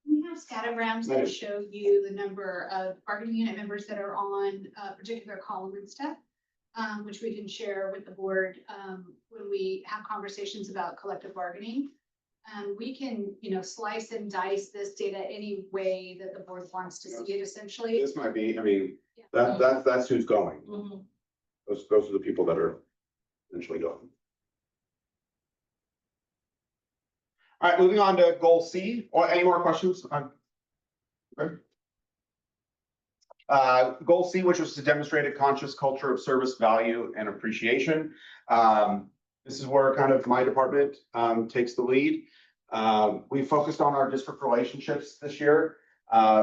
We have scattergrams that show you the number of bargaining unit members that are on a particular column and step, which we can share with the board when we have conversations about collective bargaining. We can, slice and dice this data any way that the board wants to see it essentially. This might be, I mean, Yeah. that's who's going. Mhm. Those are the people that are eventually going. All right, moving on to goal C, or any more questions? Okay. Goal C, which was to demonstrate a conscious culture of service, value, and appreciation. This is where kind of my department takes the lead. We focused on our district relationships this year,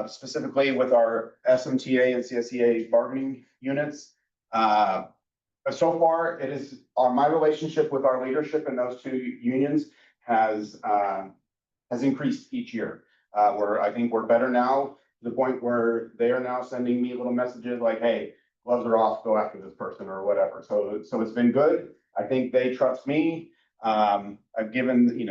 specifically with our SMTA and CSEA bargaining units. So far, it is my relationship with our leadership in those two unions has increased each year. I think we're better now, to the point where they are now sending me little messages like, hey, gloves are off, go after this person or whatever. So it's been good. I think they trust me. I've given,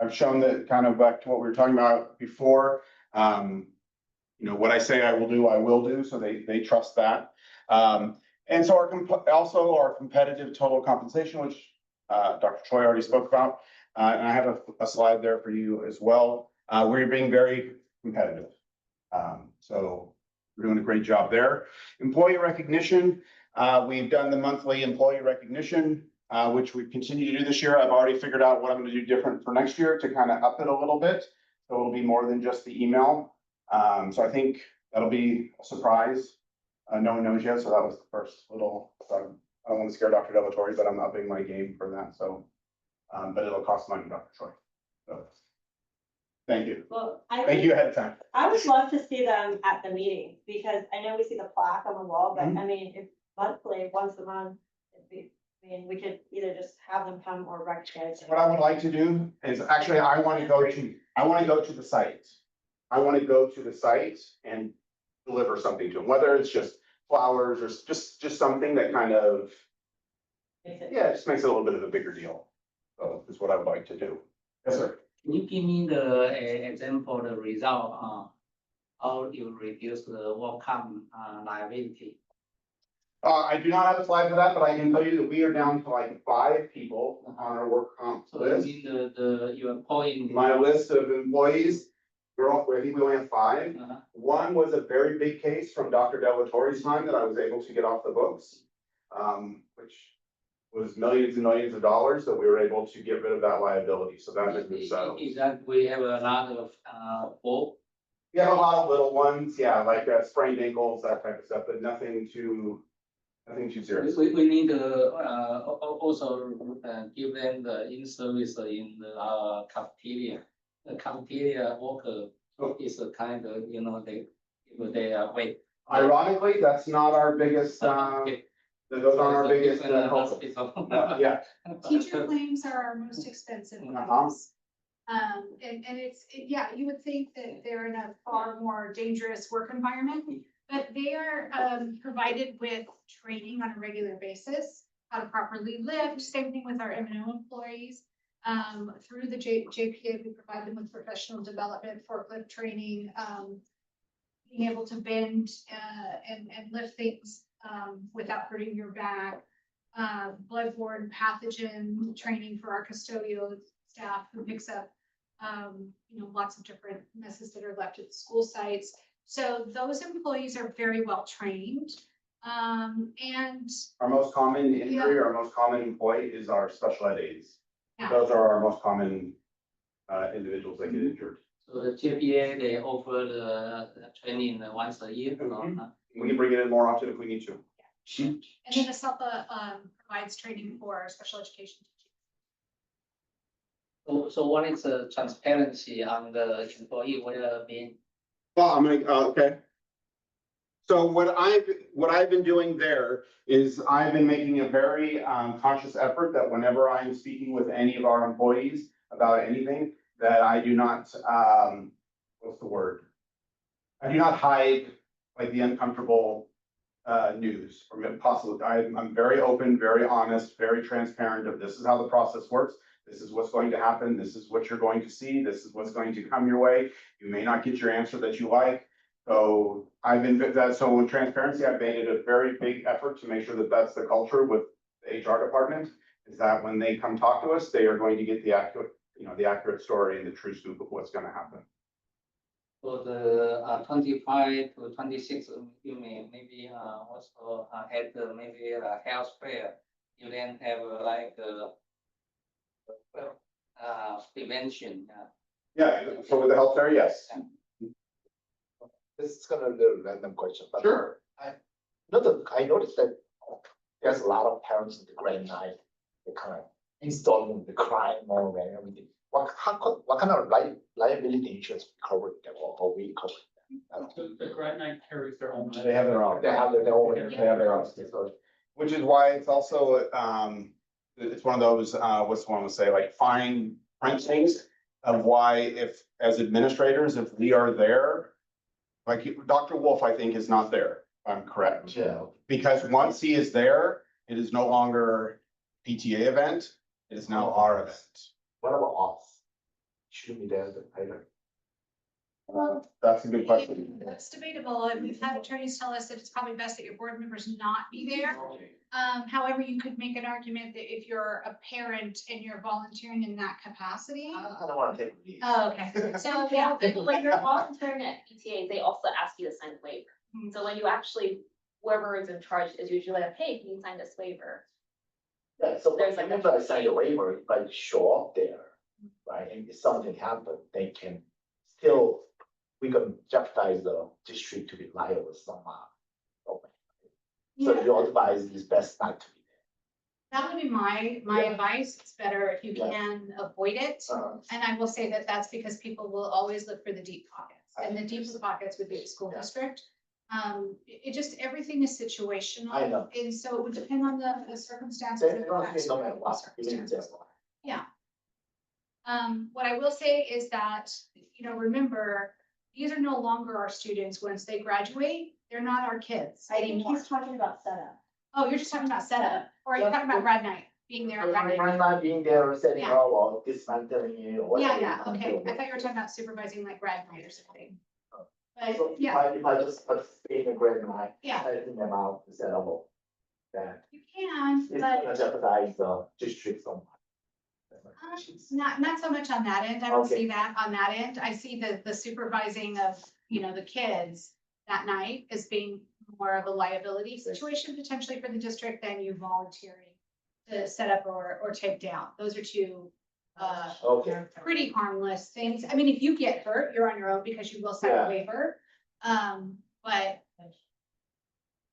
I've shown that, kind of back to what we were talking about before. What I say I will do. So they trust that. And so our competitive total compensation, which Dr. Choi already spoke about, and I have a slide there for you as well. We're being very competitive. So we're doing a great job there. Employee recognition. We've done the monthly employee recognition, which we continue to do this year. I've already figured out what I'm going to do different for next year to kind of up it a little bit. So it'll be more than just the email. So I think that'll be a surprise. No one knows yet. So that was the first little, I don't want to scare Dr. Delatorre, but I'm upping my game for that. So, but it'll cost money, Dr. Choi. So thank you. Well, Thank you ahead of time. I would love to see them at the meeting, because I know we see the plaque on the wall, but I mean, if monthly, once a month, we could either just have them come or recognize. What I would like to do is actually, I want to go to the site. I want to go to the site and deliver something to them, whether it's just flowers or just something that kind of, it just makes it a little bit of a bigger deal. So is what I would like to do. Yes, sir. Can you give me the example, the result, how you reduce the work comp liability? I do not have a slide for that, but I can tell you that we are down to like 5 people on our work comp So list. you mean your point? My list of employees, I think we only have 5. One was a very big case from Dr. Delatorre's time that I was able to get off the books, which was millions and millions of dollars that we were able to get rid of that liability. So that has been settled. Is that we have a lot of both? We have a lot of little ones, yeah, like sprained ankles, that type of stuff, but nothing too serious. We need to also give them the in-service in the cafeteria. The cafeteria worker is a kind of, they are wait. Ironically, that's not our biggest, those aren't our biggest. Yeah. Teacher claims are our most expensive claims. And you would think that they're in a far more dangerous work environment, but they are provided with training on a regular basis, how to properly lift. Same thing with our M&O employees. Through the JPA, we provide them with professional development, forklift training, being able to bend and lift things without hurting your back, bloodborne pathogen training for our custodial staff who picks up lots of different messes that are left at the school sites. So those employees are very well trained. And our most common injury, our most common employee is our special ed aides. Those are our most common individuals that get injured. So the JPA, they offer the training once a year. We can bring it in more often if we need to. And then the SELPA provides training for special education teachers. So what is the transparency on the employee well-being? Well, I'm gonna, okay. So what I've been doing there is I've been making a very conscious effort that whenever I'm speaking with any of our employees about anything, that I do not, what's the word? I do not hide like the uncomfortable news or possibly. I'm very open, very honest, very transparent of this is how the process works. This is what's going to happen. This is what you're going to see. This is what's going to come your way. You may not get your answer that you like. So so in transparency, I've made it a very big effort to make sure that that's the culture with the HR department, is that when they come talk to us, they are going to get the accurate the accurate story and the true scoop of what's gonna happen. For the 25 to 26, you may maybe also had maybe a health fair. You then have like prevention. Yeah, so with the health fair, yes. This is gonna be a random question, but. Sure. I noticed that there's a lot of parents in the grand night, they kind of installing the crime mode and everything. What kind of liability insurance covered them or we covered them? The grad night carries their own. They have their own. They have their own. They have their own. Which is why it's also, it's one of those, what's one to say, like fine print things of why if, as administrators, if we are there, like Dr. Wolf, I think, is not there, if I'm correct. Yeah. Because once he is there, it is no longer PTA event, it is now our event. What about us? Should be there either. That's a good question. That's debatable, and we've had attorneys tell us that it's probably best that your board members not be there. However, you could make an argument that if you're a parent and you're volunteering in that capacity. I don't wanna take leave. Oh, okay, so, yeah. When you're volunteering at PTA, they also ask you to sign a waiver. Mhm. So when you actually, whoever is in charge is usually like, hey, can you sign this waiver? Yeah, so There's like even a- if I sign a waiver, if I show up there, right, and if something happens, they can still, we can jeopardize the district to be liable somehow. Okay. So Yeah. your advice is best not to be That would be my Yeah. advice. It's better if you Yeah. can avoid it. there. And I will say that that's because people will always look for the deep pockets, and the deepest pockets would be the school Yeah. district. It just, everything is situational. I know. And so it would depend on the circumstances. They and the don't facts no matter of the what, even if circumstances. they're- Yeah. What I will say is that, remember, these are no longer our students. Once they graduate, they're not our kids anymore. talking about setup. Oh, you're just talking about setup, or are you talking about grad night, being there at grad night? Right now being there, setting Yeah. up or dismantling it or whatever. Yeah, you okay. do. I thought you were talking about supervising like grad night or something. So But if yeah, if I just participate in a grant night, yeah, helping them out, to set up, that you can, it's but gonna jeopardize the district somehow. not so much on that end. I don't Okay. see that on that end. I see the supervising of, the kids that night as being more of a liability situation potentially for the district than you volunteering to set up or take down. Those are two Okay, pretty harmless things. I mean, if you get hurt, you're on your own because you will sign Yeah. a waiver. But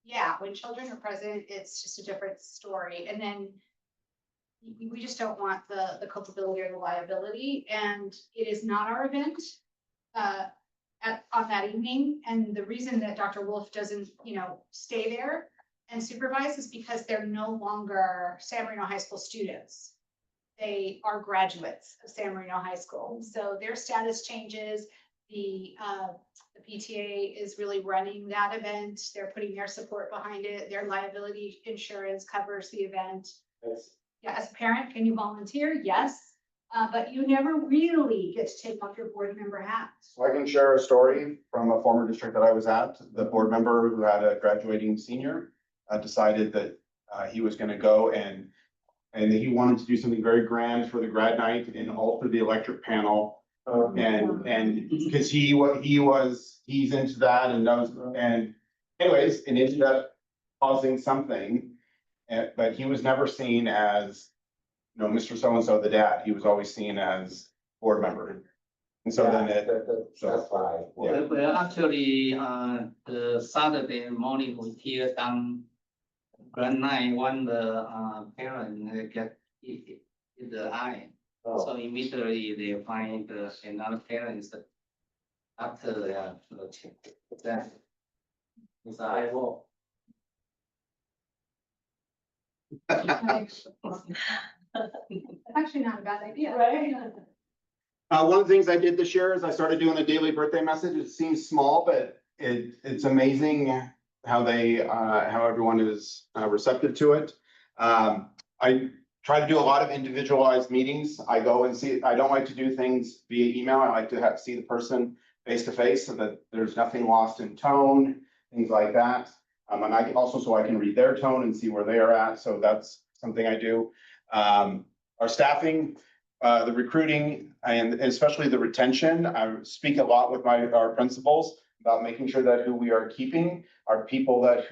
yeah, when children are present, it's just a different story. And then we just don't want the culpability or the liability, and it is not our event on that evening. And the reason that Dr. Wolf doesn't, stay there and supervise is because they're no longer San Marino High School students. They are graduates of San Marino High School, so their status changes. The PTA is really running that event. They're putting their support behind it. Their liability insurance covers the event. that's, Yeah, as a parent, can you volunteer? Yes, but you never really get to take off your board member hat. So I can share a story from a former district that I was at. The board member who had a graduating senior decided that he was gonna go and he wanted to do something very grand for the grad night and alter the electric panel. And because he's into that and knows, and anyways, it ended up causing something. But he was never seen as, Mr. So-and-so, the dad. He was always seen as board member. And so then that's why. Yeah. Well, actually, the Saturday morning we hear some grand night when the parent get hit in the eye. Oh, So immediately they find another parents after that. It's an eyeball. Actually not a bad idea. Right. One of the things I did this year is I started doing a daily birthday message. It seems small, but it's amazing how how everyone is receptive to it. I try to do a lot of individualized meetings. I go and see, I don't like to do things via email. I like to see the person face to face so that there's nothing lost in tone, things like that. And I can also, so I can read their tone and see where they are at. So that's something I do. Our staffing, the recruiting and especially the retention. I speak a lot with our principals about making sure that who we are keeping are people that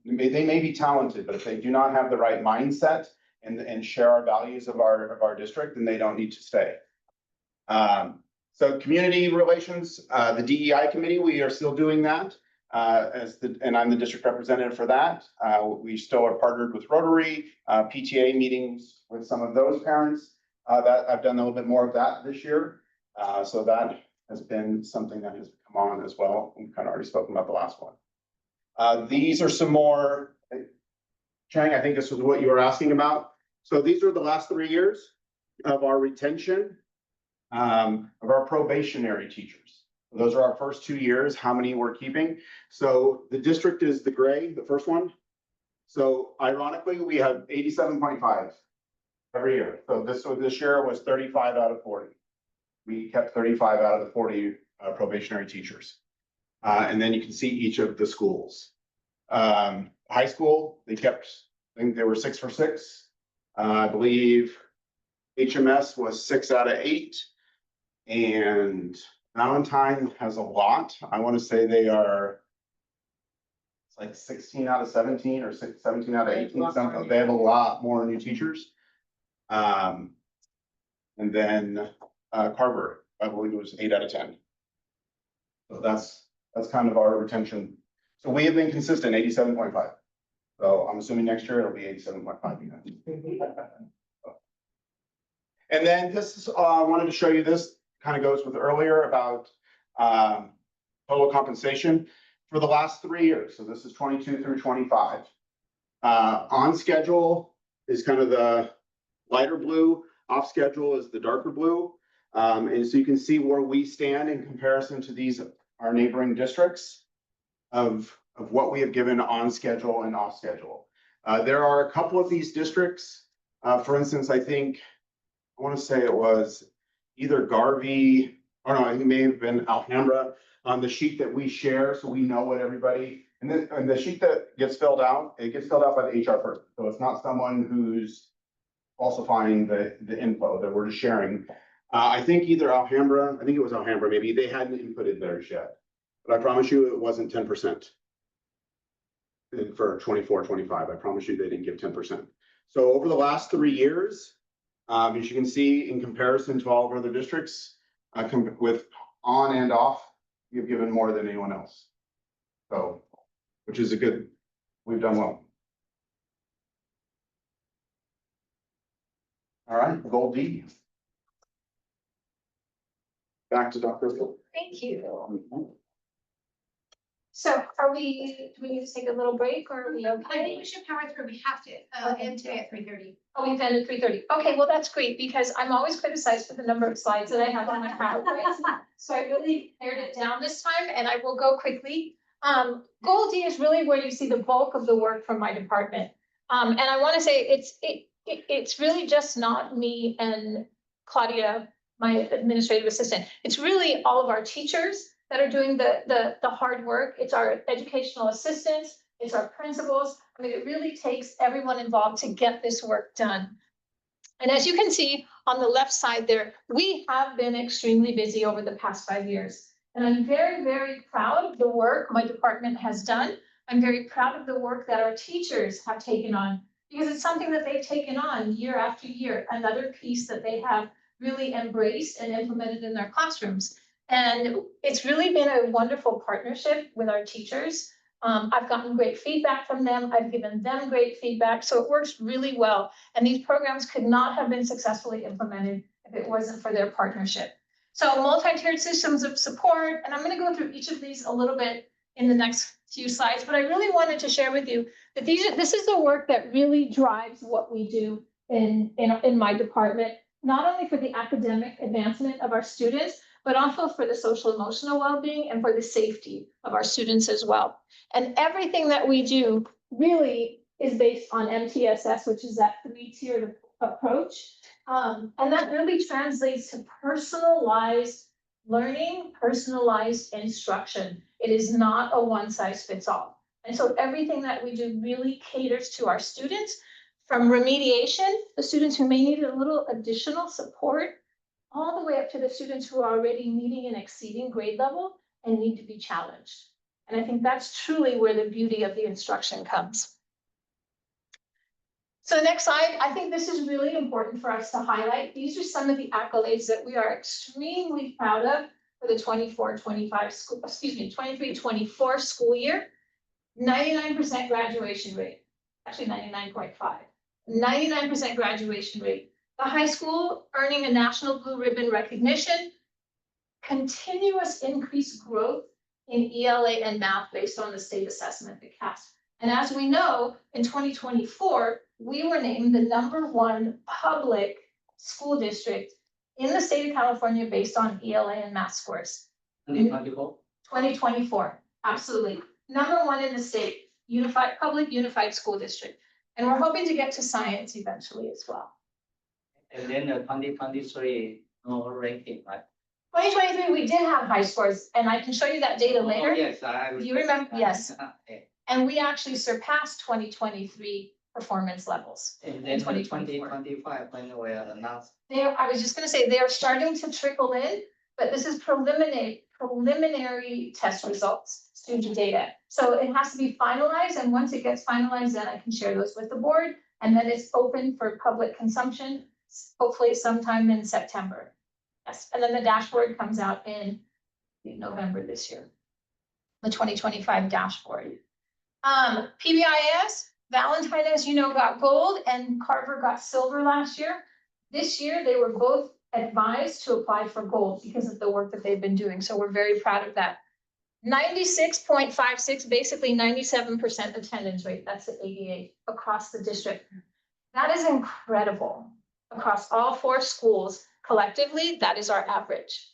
they may be talented, but if they do not have the right mindset and share our values of our district, then they don't need to stay. So community relations, the DEI committee, we are still doing that. And I'm the district representative for that. We still are partnered with Rotary, PTA meetings with some of those parents. That I've done a little bit more of that this year. So that has been something that has come on as well. We've kind of already spoken about the last one. These are some more, Chang, I think this was what you were asking about. So these are the last 3 years of our retention of our probationary teachers. Those are our first 2 years, how many we're keeping. So the district is the gray, the first one. So ironically, we have 87.5 every year. So this year was 35 out of 40. We kept 35 out of the 40 probationary teachers. And then you can see each of the schools. High school, they kept, I think they were 6 for 6. I believe HMS was 6 out of 8. And Valentine has a lot. I want to say they are like 16 out of 17 or 17 out of 18. Something. They have a lot more new teachers. And then Carver, I believe it was 8 out of 10. So that's kind of our retention. So we have been consistent, 87.5. So I'm assuming next year it'll be 87.5. And then this is, I wanted to show you this, kind of goes with earlier about total compensation for the last 3 years. So this is 22 through 25. On schedule is kind of the lighter blue, off schedule is the darker blue. And so you can see where we stand in comparison to our neighboring districts of what we have given on schedule and off schedule. There are a couple of these districts. For instance, I want to say it was either Garvey, or no, it may have been Alhambra on the sheet that we share, so we know what everybody, and the sheet that gets filled out, it gets filled out by the HR person. So it's not someone who's falsifying the info that we're just sharing. I think either Alhambra, I think it was Alhambra, maybe they hadn't inputted theirs yet. But I promise you it wasn't 10%. For 24, 25, I promise you they didn't give 10%. So over the last 3 years, as you can see, in comparison to all of our other districts, with on and off, we've given more than anyone else. So, which is we've done well. All right, goal D. Back to Dr. Phil. Thank you. So do we need to take a little break or are we I think okay? we should power through. We have to, end today at 3:30. Oh, we've ended 3:30. Okay, well, that's great because I'm always criticized for the number of slides that I have on my PowerPoint. So I really pared it down this time and I will go quickly. Goal D is really where you see the bulk of the work from my department. And I want to say it's really just not me and Claudia, my administrative assistant. It's really all of our teachers that are doing the hard work. It's our educational assistants, it's our principals. I mean, it really takes everyone involved to get this work done. And as you can see on the left side there, we have been extremely busy over the past 5 years. And I'm very, very proud of the work my department has done. I'm very proud of the work that our teachers have taken on because it's something that they've taken on year after year, another piece that they have really embraced and implemented in their classrooms. And it's really been a wonderful partnership with our teachers. I've gotten great feedback from them. I've given them great feedback. So it works really well. And these programs could not have been successfully implemented if it wasn't for their partnership. So multi-tiered systems of support, and I'm going to go through each of these a little bit in the next few slides, but I really wanted to share with you that this is the work that really drives what we do in my department, not only for the academic advancement of our students, but also for the social emotional well-being and for the safety of our students as well. And everything that we do really is based on MTSS, which is that 3-tiered approach. And that really translates to personalized learning, personalized instruction. It is not a one-size-fits-all. And so everything that we do really caters to our students from remediation, the students who may need a little additional support, all the way up to the students who are already meeting and exceeding grade level and need to be challenged. And I think that's truly where the beauty of the instruction comes. So the next slide, I think this is really important for us to highlight. These are some of the accolades that we are extremely proud of for the 24-25 school, 23-24 school year. 99% graduation rate, actually 99.5, 99% graduation rate. The high school earning a national blue ribbon recognition, continuous increased growth in ELA and math based on the state assessment, the CAS. And as we know, in 2024, we were named the #1 public school district in the state of California based on ELA and math scores. 2024, absolutely. #1 in the state, unified school district. And we're hoping to get to science eventually as well. And then the 2023 ranking, right? 2023, we did have high scores, and I can show you that data later. Yes, I. Do you remember? Yes. Okay. And we actually surpassed 2023 performance levels. And then 2024. 2025, when we announced. I was just gonna say, they are starting to trickle in, but this is preliminary test results, student data. So it has to be finalized, and once it gets finalized, then I can share those with the board, and then it's open for public consumption, hopefully sometime in September. Yes, and then the dashboard comes out in November this year, the 2025 dashboard. PBIS, Valentine, as you know, got gold, and Carver got silver last year. This year, they were both advised to apply for gold because of the work that they've been doing. So we're very proud of that. 96.56, basically 97% attendance rate. That's the ADA across the district. That is incredible. Across all 4 schools, collectively, that is our average.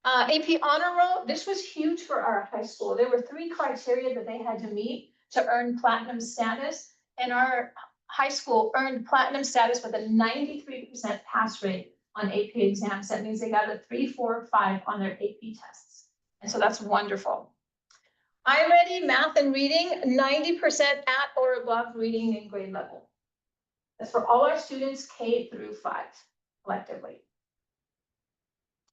AP Honor Roll, this was huge for our high school. There were 3 criteria that they had to meet to earn platinum status, and our high school earned platinum status with a 93% pass rate on AP exams. That means they got a 3, 4, 5 on their AP tests. And so that's wonderful. iReady, math and reading, 90% at or above reading in grade level. That's for all our students K through 5 collectively.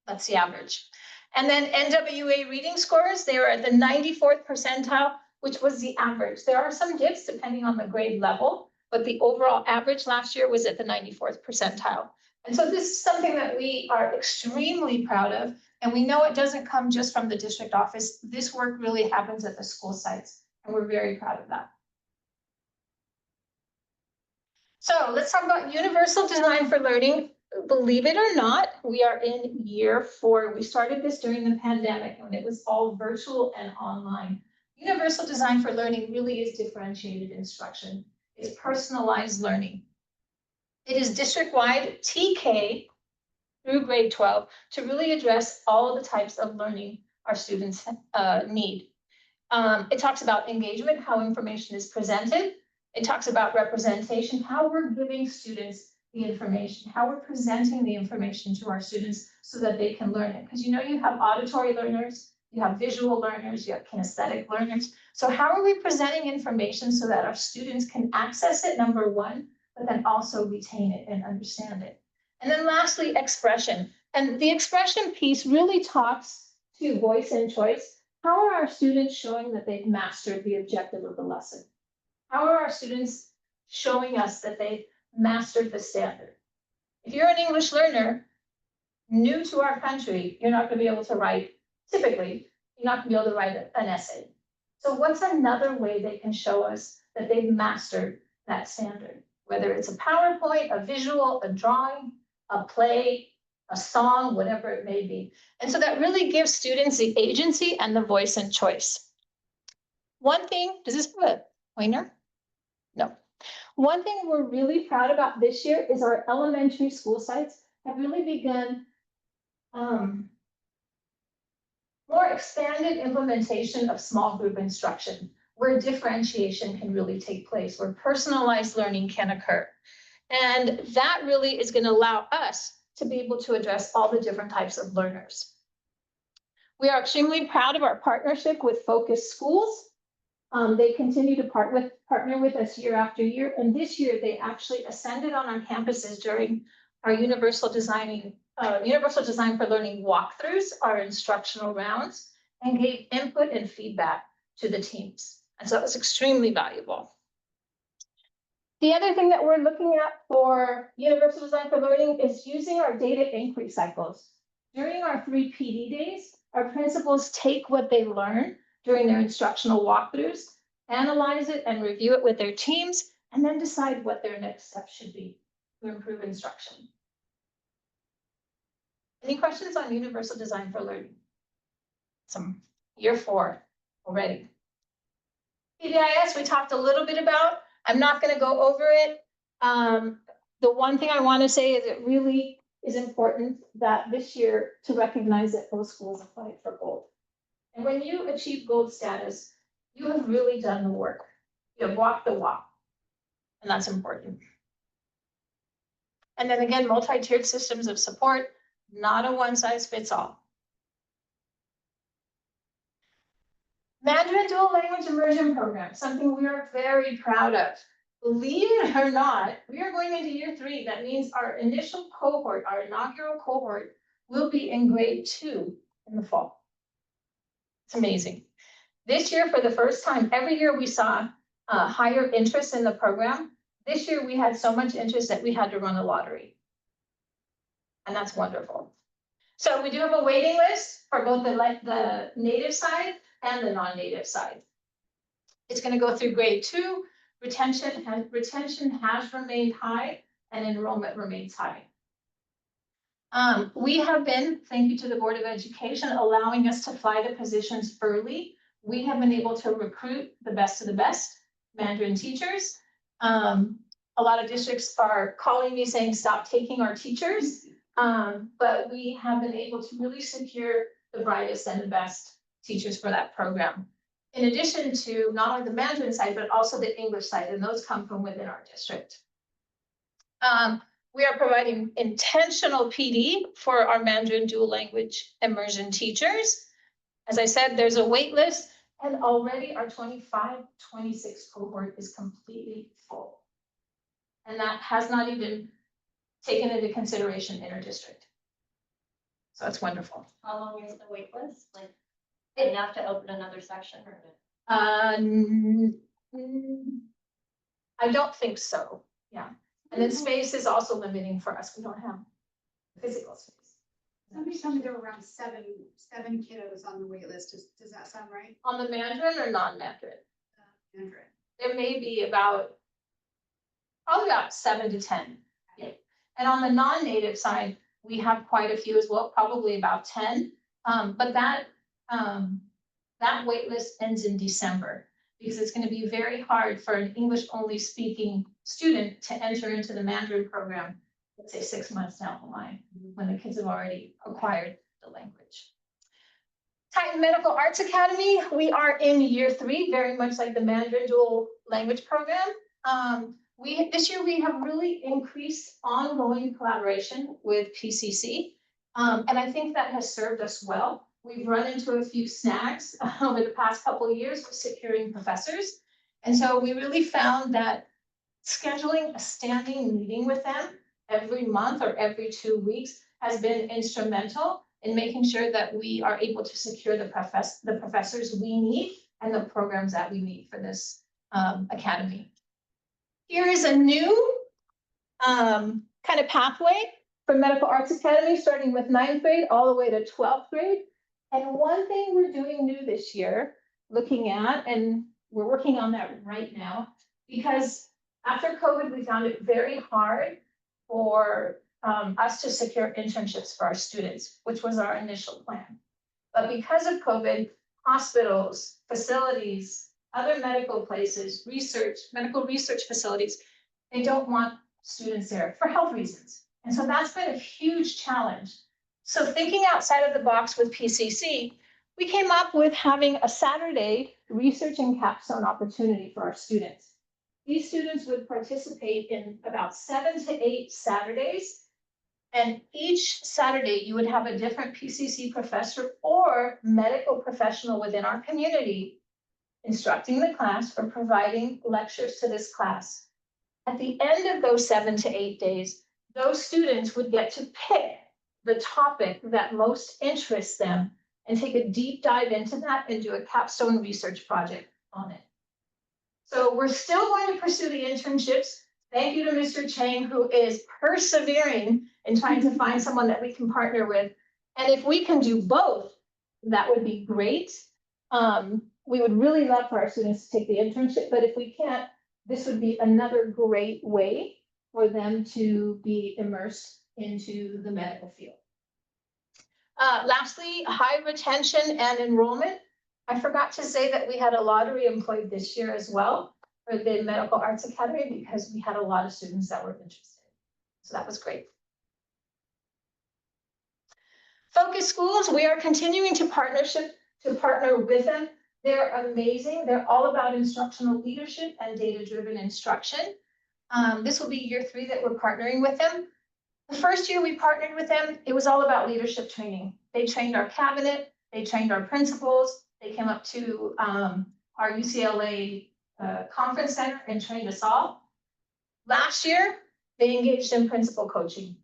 That's the average. And then NWA reading scores, they are at the 94th percentile, which was the average. There are some dips depending on the grade level, but the overall average last year was at the 94th percentile. And so this is something that we are extremely proud of, and we know it doesn't come just from the district office. This work really happens at the school sites, and we're very proud of that. So let's talk about universal design for learning. Believe it or not, we are in year 4. We started this during the pandemic when it was all virtual and online. Universal design for learning really is differentiated instruction. It's personalized learning. It is district-wide TK through grade 12 to really address all the types of learning our students need. It talks about engagement, how information is presented. It talks about representation, how we're giving students the information, how we're presenting the information to our students so that they can learn it. Because you know, you have auditory learners, you have visual learners, you have kinesthetic learners. So how are we presenting information so that our students can access it, number 1, but then also retain it and understand it? And then lastly, expression. And the expression piece really talks to voice and choice. How are our students showing that they've mastered the objective of the lesson? How are our students showing us that they've mastered the standard? If you're an English learner, new to our country, you're not going to be able to write, typically, you're not going to be able to write an essay. So what's another way they can show us that they've mastered that standard? Whether it's a PowerPoint, a visual, a drawing, a play, a song, whatever it may be. And so that really gives students the agency and the voice and choice. One thing, does this have a pointer? No. One thing we're really proud about this year is our elementary school sites have really begun more expanded implementation of small group instruction, where differentiation can really take place, where personalized learning can occur. And that really is going to allow us to be able to address all the different types of learners. We are extremely proud of our partnership with Focus Schools. They continue to partner with us year after year, and this year they actually ascended on our campuses during our universal design for learning walkthroughs, our instructional rounds, and gave input and feedback to the teams. And so it was extremely valuable. The other thing that we're looking at for universal design for learning is using our data inquiry cycles. During our 3 PD days, our principals take what they learn during their instructional walkthroughs, analyze it and review it with their teams, and then decide what their next steps should be to improve instruction. Any questions on universal design for learning? Some year 4 already. PBIS, we talked a little bit about. I'm not going to go over it. The one thing I want to say is it really is important that this year to recognize that those schools applied for gold. And when you achieve gold status, you have really done the work. You have walked the walk, and that's important. And then again, multi-tiered systems of support, not a one-size-fits-all. Mandarin Dual Language Immersion Program, something we are very proud of. Believe it or not, we are going into year 3. That means our initial cohort, our inaugural cohort, will be in grade 2 in the fall. It's amazing. This year, for the first time, every year we saw higher interest in the program. This year we had so much interest that we had to run a lottery. And that's wonderful. So we do have a waiting list for both the native side and the non-native side. It's going to go through grade 2. Retention has remained high and enrollment remains high. We have been, thank you to the Board of Education, allowing us to fly the positions early. We have been able to recruit the best of the best Mandarin teachers. A lot of districts are calling me saying, stop taking our teachers. But we have been able to really secure the brightest and the best teachers for that program. In addition to not only the Mandarin side, but also the English side, and those come from within our district. We are providing intentional PD for our Mandarin dual language immersion teachers. As I said, there's a wait list, and already our 25-26 cohort is completely full. And that has not even taken into consideration inter-district. So it's wonderful. How long is the wait list? Like, enough to open another section or? I don't think so. Yeah. And then space is also limiting for us. We don't have physical space. Somebody told me there were around seven kiddos on the wait list. Does that sound right? On the Mandarin or non-Mandarin? Mandarin. There may be probably about 7 to 10. Yeah. And on the non-native side, we have quite a few as well, probably about 10. But that wait list ends in December, because it's going to be very hard for an English only speaking student to enter into the Mandarin program, let's say 6 months down the line, when the kids have already acquired the language. Titan Medical Arts Academy, we are in year 3, very much like the Mandarin dual language program. This year we have really increased ongoing collaboration with PCC, and I think that has served us well. We've run into a few snags over the past couple of years with securing professors. And so we really found that scheduling a standing meeting with them every month or every 2 weeks has been instrumental in making sure that we are able to secure the professors we need and the programs that we need for this academy. Here is a new kind of pathway for Medical Arts Academy, starting with 9th grade all the way to 12th grade. And one thing we're doing new this year, looking at, and we're working on that right now, because after COVID, we found it very hard for us to secure internships for our students, which was our initial plan. But because of COVID, hospitals, facilities, other medical places, medical research facilities, they don't want students there for health reasons. And so that's been a huge challenge. So thinking outside of the box with PCC, we came up with having a Saturday research and capstone opportunity for our students. These students would participate in about 7 to 8 Saturdays. And each Saturday you would have a different PCC professor or medical professional within our community instructing the class or providing lectures to this class. At the end of those 7 to 8 days, those students would get to pick the topic that most interests them and take a deep dive into that and do a capstone research project on it. So we're still going to pursue the internships. Thank you to Mr. Chang, who is persevering in trying to find someone that we can partner with. And if we can do both, that would be great. We would really love for our students to take the internship, but if we can't, this would be another great way for them to be immersed into the medical field. Lastly, high retention and enrollment. I forgot to say that we had a lottery employed this year as well for the Medical Arts Academy because we had a lot of students that were interested. So that was great. Focus schools, we are continuing to partner with them. They're amazing. They're all about instructional leadership and data-driven instruction. This will be year 3 that we're partnering with them. The first year we partnered with them, it was all about leadership training. They trained our cabinet, they trained our principals, they came up to our UCLA conference center and trained us all. Last year, they engaged in principal coaching.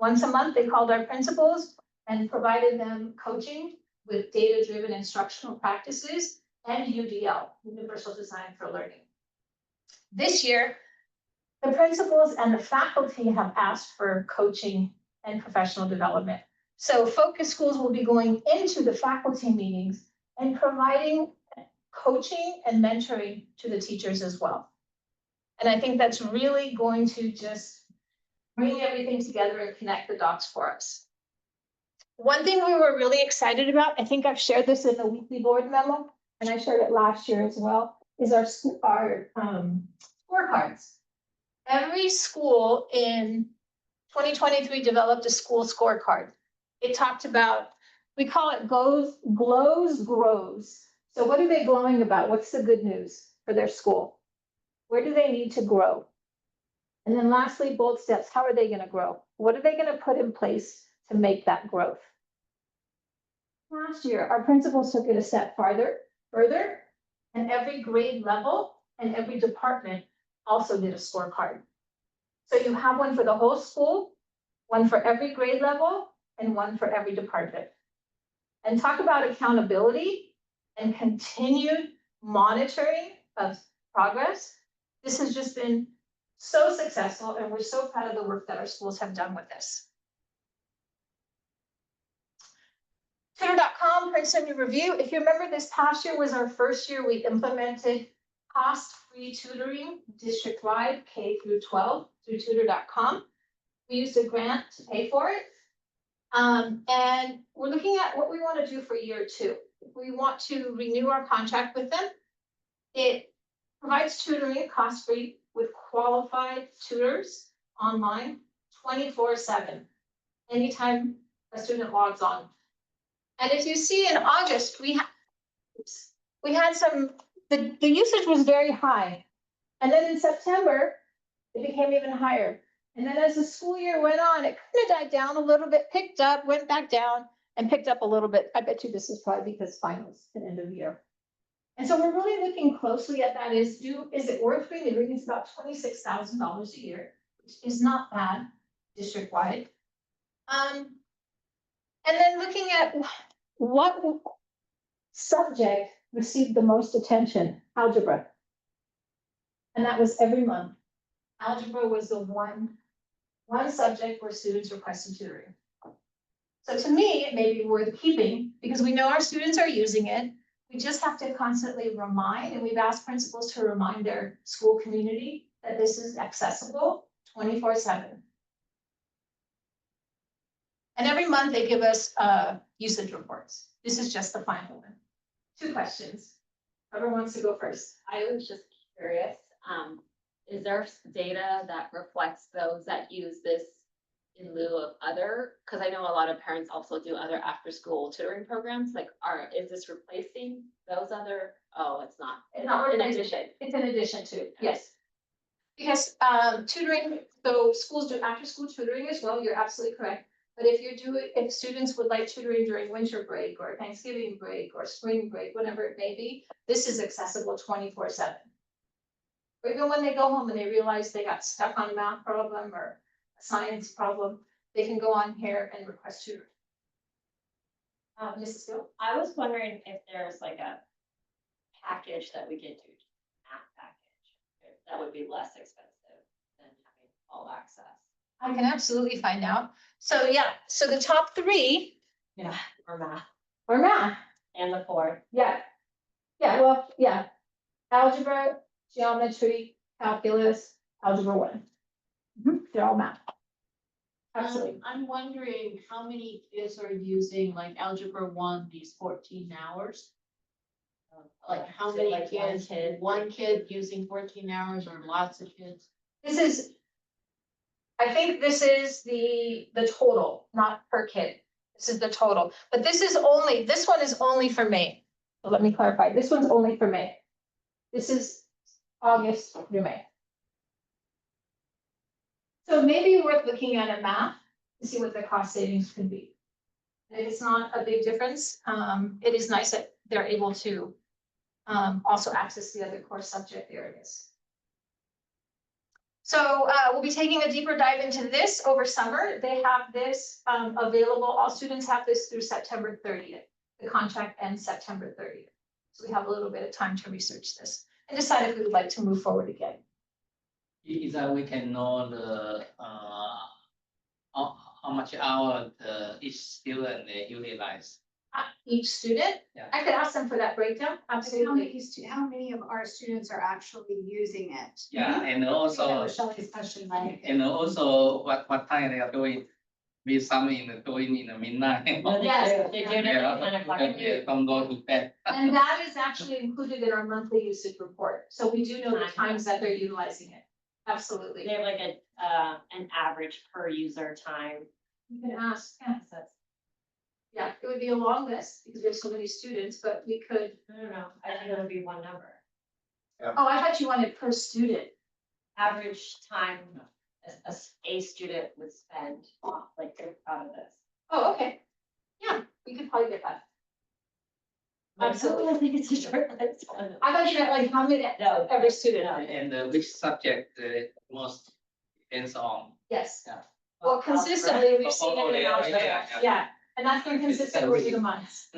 Once a month, they called our principals and provided them coaching with data-driven instructional practices and UDL, Universal Design for Learning. This year, the principals and the faculty have asked for coaching and professional development. So focus schools will be going into the faculty meetings and providing coaching and mentoring to the teachers as well. And I think that's really going to just bring everything together and connect the dots for us. One thing we were really excited about, I think I've shared this in the weekly board memo, and I shared it last year as well, is our scorecards. Every school in 2023 developed a school scorecard. It talked about, we call it glows, grows. So what are they glowing about? What's the good news for their school? Where do they need to grow? And then lastly, bold steps. How are they going to grow? What are they going to put in place to make that growth? Last year, our principals took it a step further, and every grade level and every department also did a scorecard. So you have one for the whole school, one for every grade level, and one for every department. And talk about accountability and continued monitoring of progress. This has just been so successful, and we're so proud of the work that our schools have done with this. Tutor.com, Princeton Review. If you remember, this past year was our first year we implemented cost-free tutoring district-wide, K through 12, through Tutor.com. We used a grant to pay for it. And we're looking at what we want to do for year 2. If we want to renew our contract with them, it provides tutoring cost-free with qualified tutors online 24/7, anytime a student logs on. And if you see in August, we had some, the usage was very high. And then in September, it became even higher. And then as the school year went on, it kind of died down a little bit, picked up, went back down, and picked up a little bit. I bet you this is probably because finals at end of year. And so we're really looking closely at that. Is it worth renewing? It's about $26,000 a year, which is not bad district-wide. And then looking at what subject received the most attention, algebra. And that was every month. Algebra was the one subject where students requested tutoring. So to me, it may be worth keeping because we know our students are using it. We just have to constantly remind, and we've asked principals to remind their school community that this is accessible 24/7. And every month they give us usage reports. This is just the final one. 2 questions. Whoever wants to go first. I was just curious, is there data that reflects those that use this in lieu of other? Because I know a lot of parents also do other after-school tutoring programs. Like, is this replacing those other? Oh, it's not. It's not in replacing. addition. It's in addition to, yes. Because tutoring, so schools do after-school tutoring as well. You're absolutely correct. But if students would like tutoring during winter break or Thanksgiving break or spring break, whatever it may be, this is accessible 24/7. Or even when they go home and they realize they got stuck on a math problem or a science problem, they can go on here and request tutoring. Mrs. Gill? I was wondering if there's like a package that we could do, math package, that would be less expensive than having all access. I can absolutely find out. So yeah, so the top three Yeah, or math, are math. and the fourth. Yeah. Yeah, well, yeah. Algebra, geometry, calculus, algebra 1. They're all math. Absolutely. I'm wondering how many kids are using like algebra 1, these 14 hours? Like how many Like one kids, kid. one kid using 14 hours or lots of kids? I think this is the total, not per kid. This is the total, but this one is only for May. So let me clarify, this one's only for May. This is August through May. So maybe worth looking at a math to see what the cost savings could be. And if it's not a big difference, it is nice that they're able to also access the other core subject areas. So we'll be taking a deeper dive into this over summer. They have this available. All students have this through September 30th. The contract ends September 30th. So we have a little bit of time to research this and decide if we would like to move forward again. Is that we can know the, how much hour each student they utilize? Each student, Yeah. I could ask them for that breakdown. Like, Absolutely. how many of our students are actually using it? Yeah, and That also, was Shelley's question, right? and also what time they are doing, with some doing in the midnight. Yes. They do it at 10 o'clock at night. Don't go to bed. And that is actually included in our monthly usage report. So we do know the times that they're utilizing it. Absolutely. They have like an average per user time. You can ask, yeah. So that's- Yeah, it would be a long list because we have so many students, but we could, I don't know, I think it would be one number. oh, I thought you wanted per student. Average time a student would spend, like, out of this. Oh, okay. Yeah, we could probably get that. Absolutely. I think it's a short list. I thought you meant like how many, No. every student. No. And which subject most depends on? Yes. Yeah. Well, consistently, we've seen it in yeah, algebra. yeah. Yeah, and that's been consistent over the months.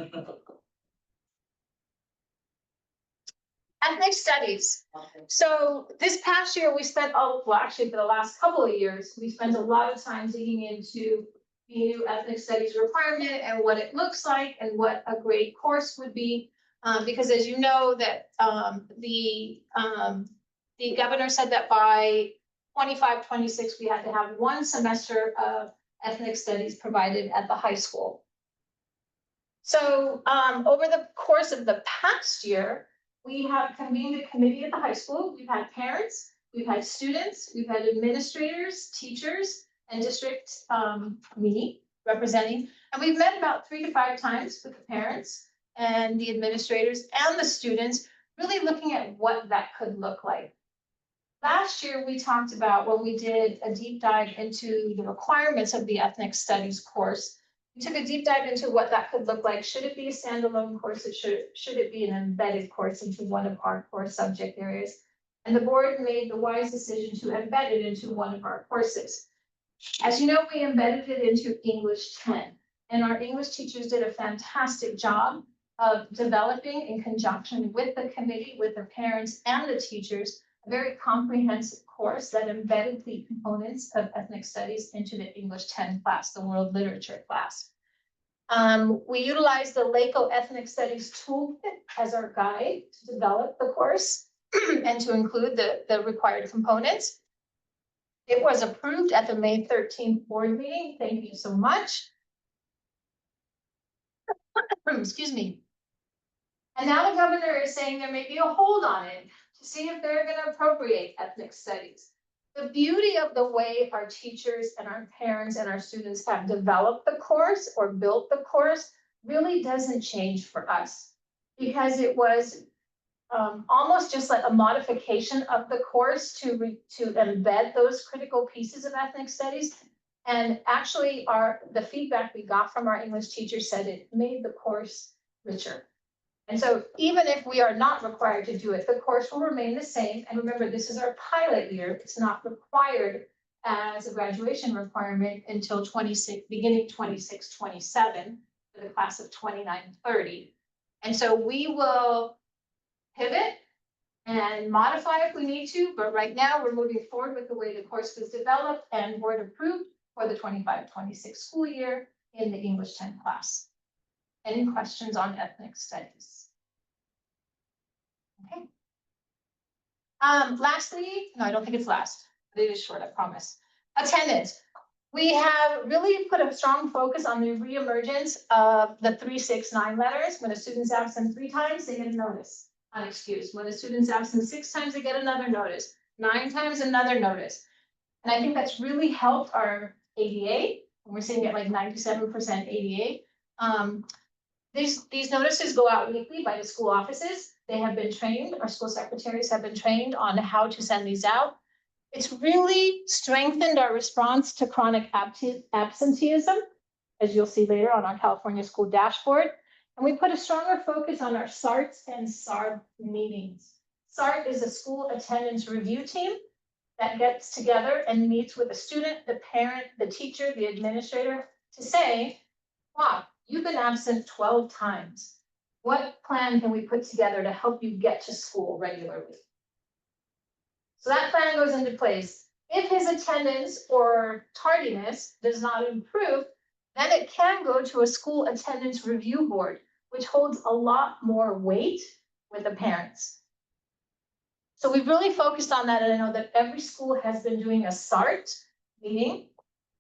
Ethnic studies. So this past year, we spent, well, actually for the last couple of years, we spent a lot of time digging into the new ethnic studies requirement and what it looks like and what a great course would be. Because as you know that the governor said that by 25-26, we had to have one semester of ethnic studies provided at the high school. So over the course of the past year, we have convened a committee at the high school. We've had parents, we've had students, we've had administrators, teachers, and district me representing. And we've met about 3 to 5 times with the parents and the administrators and the students, really looking at what that could look like. Last year, we talked about when we did a deep dive into the requirements of the ethnic studies course. We took a deep dive into what that could look like. Should it be a standalone course? Should it be an embedded course into one of our core subject areas? And the board made the wise decision to embed it into one of our courses. As you know, we embedded it into English 10, and our English teachers did a fantastic job of developing in conjunction with the committee, with the parents and the teachers, a very comprehensive course that embedded the components of ethnic studies into the English 10 class, the world literature class. We utilized the LACO Ethnic Studies Toolkit as our guide to develop the course and to include the required components. It was approved at the May 13th board meeting. Thank you so much. Excuse me. And now the governor is saying there may be a hold on it to see if they're going to appropriate ethnic studies. The beauty of the way our teachers and our parents and our students have developed the course or built the course really doesn't change for us, because it was almost just like a modification of the course to embed those critical pieces of ethnic studies. And actually, the feedback we got from our English teachers said it made the course richer. And so even if we are not required to do it, the course will remain the same. And remember, this is our pilot year. It's not required as a graduation requirement until beginning 26, 27 for the class of 29, 30. And so we will pivot and modify if we need to, but right now we're moving forward with the way the course was developed and board approved for the 25-26 school year in the English 10 class. Any questions on ethnic studies? Okay. Lastly, no, I don't think it's last, but it is short, I promise. Attendance. We have really put a strong focus on the reemergence of the 369 letters. When a student's absent 3 times, they get a notice, unexcused. When a student's absent 6 times, they get another notice, 9 times, another notice. And I think that's really helped our ADA. We're seeing it like 97% ADA. These notices go out weekly by the school offices. They have been trained, our school secretaries have been trained on how to send these out. It's really strengthened our response to chronic absenteeism, as you'll see later on our California school dashboard. And we put a stronger focus on our SARTs and SARB meetings. SART is a school attendance review team that gets together and meets with the student, the parent, the teacher, the administrator to say, wow, you've been absent 12 times. What plan can we put together to help you get to school regularly? So that plan goes into place. If his attendance or tardiness does not improve, then it can go to a school attendance review board, which holds a lot more weight with the parents. So we've really focused on that, and I know that every school has been doing a SART meeting,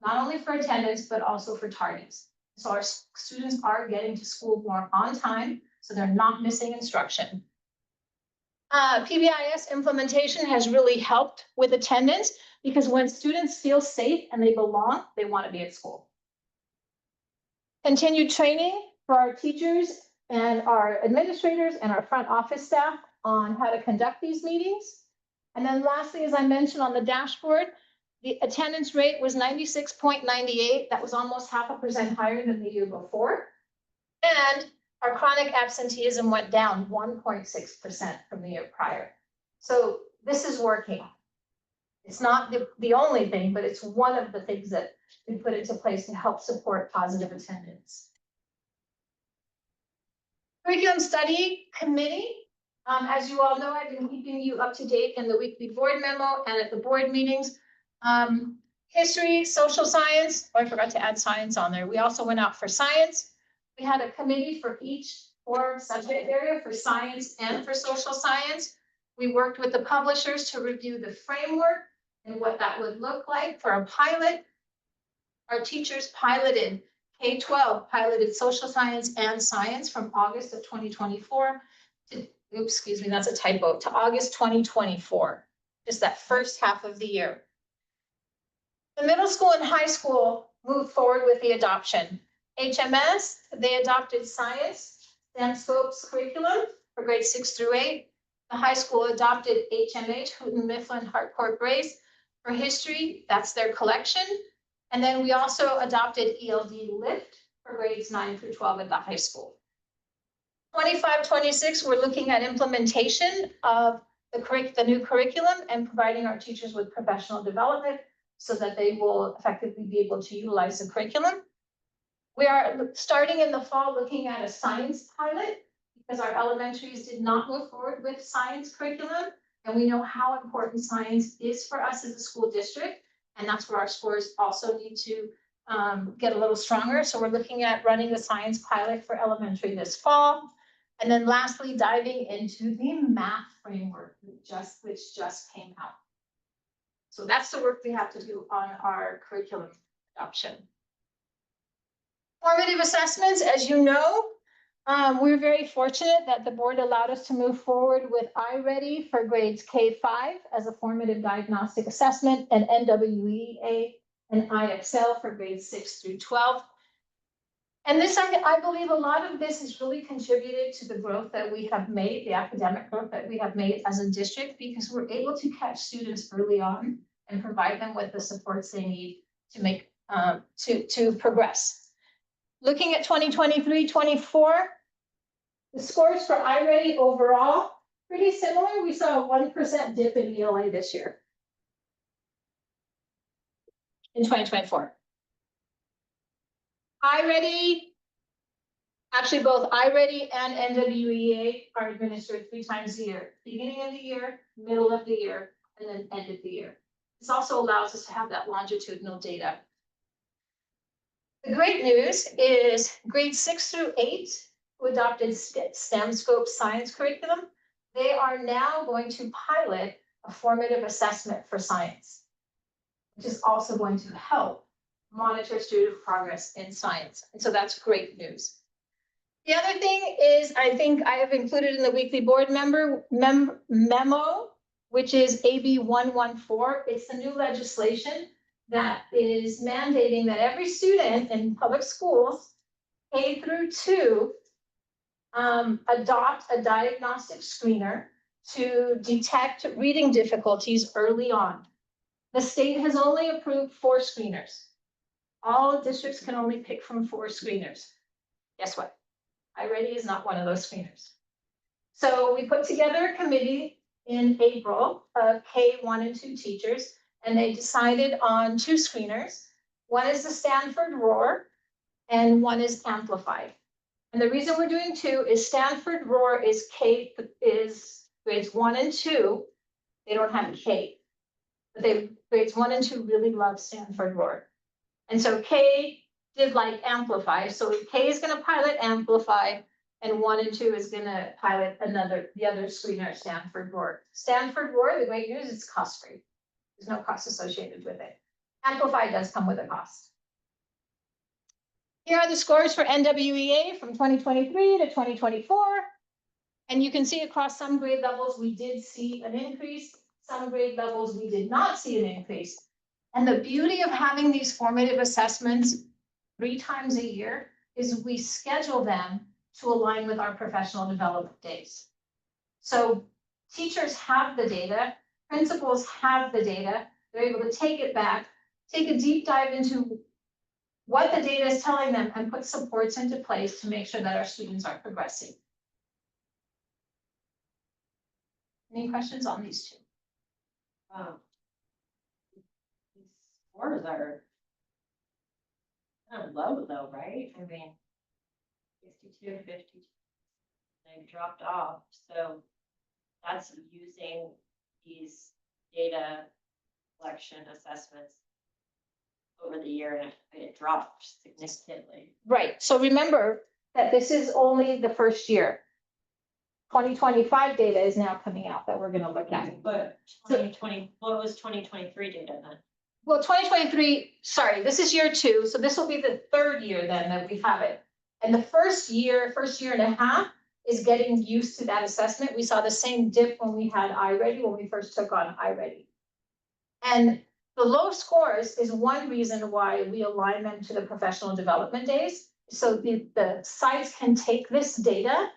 not only for attendance, but also for tardiness. So our students are getting to school more on time, so they're not missing instruction. PBIS implementation has really helped with attendance because when students feel safe and they belong, they want to be at school. Continued training for our teachers and our administrators and our front office staff on how to conduct these meetings. And then lastly, as I mentioned on the dashboard, the attendance rate was 96.98. That was almost 0.5% higher than the year before. And our chronic absenteeism went down 1.6% from the year prior. So this is working. It's not the only thing, but it's one of the things that we put into place to help support positive attendance. Curriculum Study Committee. As you all know, I've been keeping you up to date in the weekly board memo and at the board meetings. History, social science, oh, I forgot to add science on there. We also went out for science. We had a committee for each core subject area for science and for social science. We worked with the publishers to review the framework and what that would look like for a pilot. Our teachers piloted K-12, piloted social science and science from August of 2024 to, oops, excuse me, that's a typo, to August 2024, just that first half of the year. The middle school and high school moved forward with the adoption. HMS, they adopted science, STEM Scopes curriculum for grades 6 through 8. The high school adopted HMH, Houghton Mifflin Harcourt Brace for history. That's their collection. And then we also adopted ELD Lift for grades 9 through 12 at the high school. 25-26, we're looking at implementation of the new curriculum and providing our teachers with professional development so that they will effectively be able to utilize the curriculum. We are starting in the fall looking at a science pilot because our elementaries did not move forward with science curriculum. And we know how important science is for us as a school district. And that's where our scores also need to get a little stronger. So we're looking at running the science pilot for elementary this fall. And then lastly, diving into the math framework, which just came out. So that's the work we have to do on our curriculum adoption. Formative assessments, as you know, we're very fortunate that the board allowed us to move forward with iReady for grades K-5 as a formative diagnostic assessment and NWEA and IXL for grades 6 through 12. And this, I believe a lot of this has really contributed to the growth that we have made, the academic growth that we have made as a district, because we're able to catch students early on and provide them with the supports they need to make to progress. Looking at 2023-24, the scores for iReady overall, pretty similar. We saw a 1% dip in ELA this year. In 2024. iReady, actually both iReady and NWEA are administered 3 times a year, beginning of the year, middle of the year, and then end of the year. This also allows us to have that longitudinal data. The great news is grades 6 through 8 who adopted STEM scope science curriculum, they are now going to pilot a formative assessment for science, which is also going to help monitor student progress in science. And so that's great news. The other thing is, I think I have included in the weekly board member memo, which is AB 114. It's the new legislation that is mandating that every student in public schools, K through 2, adopt a diagnostic screener to detect reading difficulties early on. The state has only approved 4 screeners. All districts can only pick from 4 screeners. Guess what? iReady is not one of those screeners. So we put together a committee in April of K1 and 2 teachers, and they decided on 2 screeners. One is the Stanford Roar, and one is Amplified. And the reason we're doing 2 is Stanford Roar is grades 1 and 2. They don't have K, but grades 1 and 2 really love Stanford Roar. And so K did like Amplify. So K is going to pilot Amplify, and 1 and 2 is going to pilot the other screener, Stanford Roar. Stanford Roar, the great news, it's cost-free. There's no cost associated with it. Amplify does come with a cost. Here are the scores for NWEA from 2023 to 2024. And you can see across some grade levels, we did see an increase. Some grade levels, we did not see an increase. And the beauty of having these formative assessments 3 times a year is we schedule them to align with our professional development days. So teachers have the data, principals have the data, they're able to take it back, take a deep dive into what the data is telling them, and put supports into place to make sure that our students are progressing. Any questions on these 2? These scores are kind of low though, right? I mean, 62, 52, they dropped off. So that's using these data collection assessments over the year, and it dropped significantly. Right, so remember that this is only the first year. 2025 data is now coming out that we're gonna look at. But 2020, what was 2023 data then? Well, 2023, sorry, this is year 2, so this will be the 3rd year then that we have it. And the first year and a half is getting used to that assessment. We saw the same dip when we had iReady, when we first took on iReady. And the low scores is one reason why we align them to the professional development days. So the sites can take this data,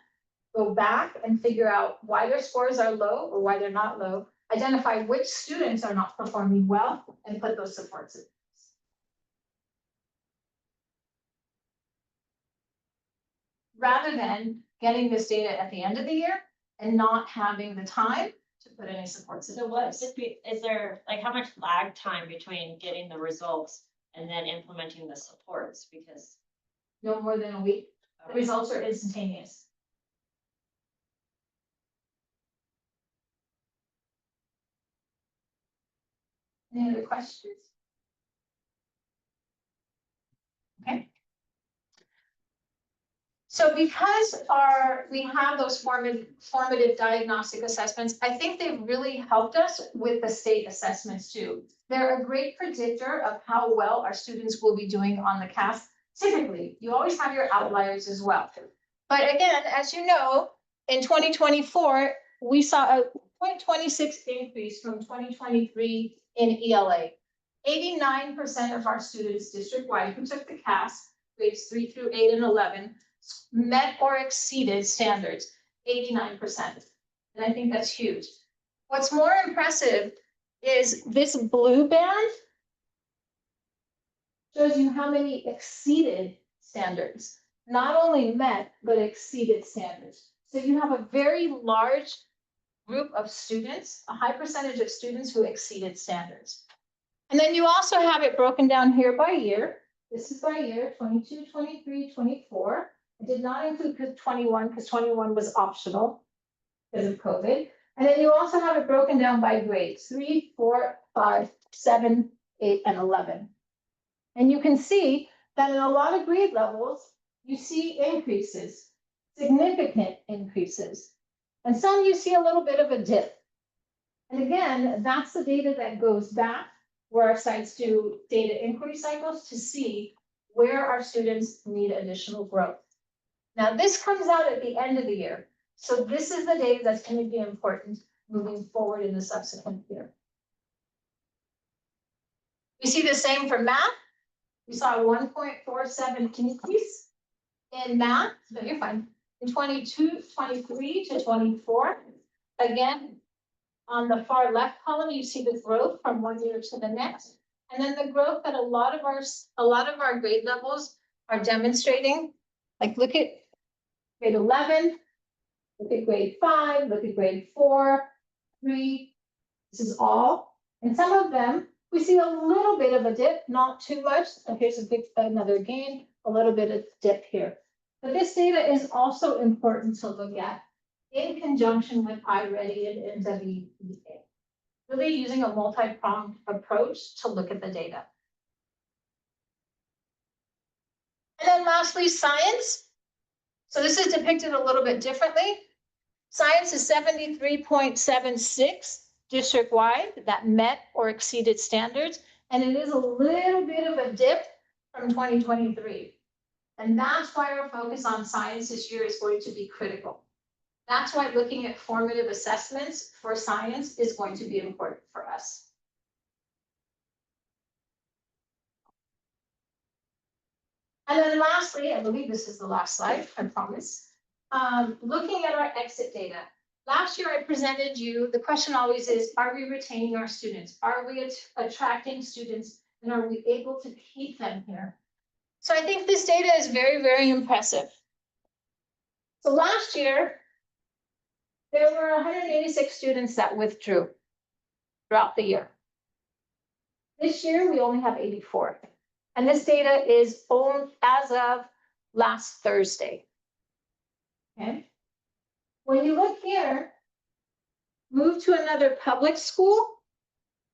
go back and figure out why their scores are low or why they're not low, identify which students are not performing well, and put those supports in place. Rather than getting this data at the end of the year and not having the time to put any supports in. So is there, like, how much lag time between getting the results and then implementing the supports? Because No more than a week. The results are instantaneous. Any other questions? Okay. So because we have those formative diagnostic assessments, I think they've really helped us with the state assessments too. They're a great predictor of how well our students will be doing on the CAS. Typically, you always have your outliers as well. But again, as you know, in 2024, we saw a 0.26 increase from 2023 in ELA. 89% of our students district-wide who took the CAS, grades 3 through 8 and 11, met or exceeded standards, 89%. And I think that's huge. What's more impressive is this blue band shows you how many exceeded standards, not only met, but exceeded standards. So you have a very large group of students, a high percentage of students who exceeded standards. And then you also have it broken down here by year. This is by year, 22, 23, 24. I did not include 21 because 21 was optional because of COVID. And then you also have it broken down by grades, 3, 4, 5, 7, 8, and 11. And you can see that in a lot of grade levels, you see increases, significant increases. And some you see a little bit of a dip. And again, that's the data that goes back where our sites do data inquiry cycles to see where our students need additional growth. Now, this comes out at the end of the year. So this is the data that's going to be important moving forward in the subsequent year. We see the same for math. We saw a 1.47 increase in math. No, you're fine. In 22, 23 to 24. Again, on the far left column, you see the growth from one year to the next. And then the growth that a lot of our grade levels are demonstrating. Like look at grade 11, look at grade 5, look at grade 4, 3. This is all. And some of them, we see a little bit of a dip, not too much. And here's another gain, a little bit of dip here. But this data is also important to look at in conjunction with iReady and NWEA. Really using a multi-pronged approach to look at the data. And then lastly, science. So this is depicted a little bit differently. Science is 73.76 district-wide that met or exceeded standards. And it is a little bit of a dip from 2023. And that's why our focus on science this year is going to be critical. That's why looking at formative assessments for science is going to be important for us. And then lastly, I believe this is the last slide, I promise. Looking at our exit data. Last year I presented you, the question always is, are we retaining our students? Are we attracting students? And are we able to keep them here? So I think this data is very, very impressive. So last year, there were 186 students that withdrew throughout the year. This year, we only have 84. And this data is owned as of last Thursday. Okay. When you look here, move to another public school.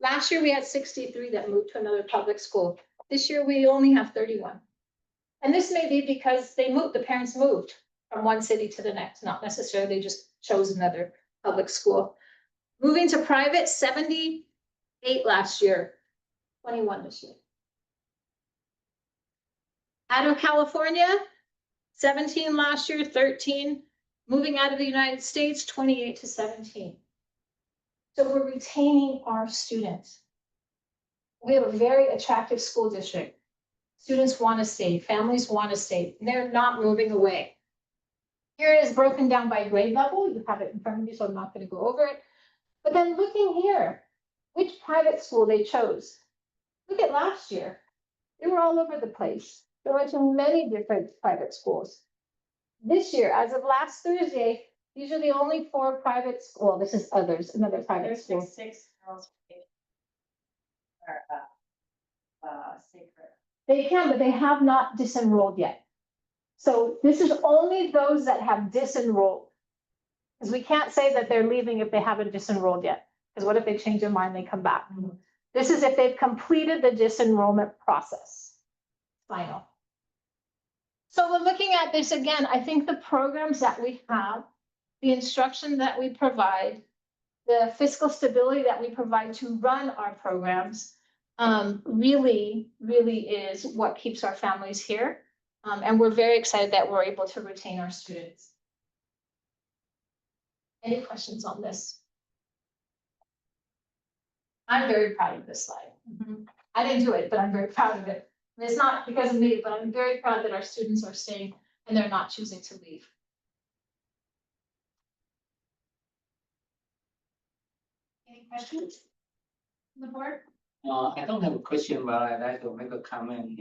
Last year, we had 63 that moved to another public school. This year, we only have 31. And this may be because they moved, the parents moved from one city to the next, not necessarily just chose another public school. Moving to private, 78 last year, 21 this year. Out of California, 17 last year, 13. Moving out of the United States, 28 to 17. So we're retaining our students. We have a very attractive school district. Students want to stay, families want to stay, they're not moving away. Here it is broken down by grade level. You have it in front of you, so I'm not going to go over it. But then looking here, which private school they chose. Look at last year. They were all over the place. They went to many different private schools. This year, as of last Thursday, these are the only 4 private schools. Well, this is others, another private school. 6 girls secret. They can, but they have not disenrolled yet. So this is only those that have disenrolled. Because we can't say that they're leaving if they haven't disenrolled yet. Because what if they change their mind, they come back? This is if they've completed the disenrollment process. Final. So we're looking at this again. I think the programs that we have, the instruction that we provide, the fiscal stability that we provide to run our programs, really is what keeps our families here. And we're very excited that we're able to retain our students. Any questions on this? I'm very proud of this slide. I didn't do it, but I'm very proud of it. And it's not because of me, but I'm very proud that our students are staying and they're not choosing to leave. Any questions on the board? I don't have a question, but I'd like to make a comment,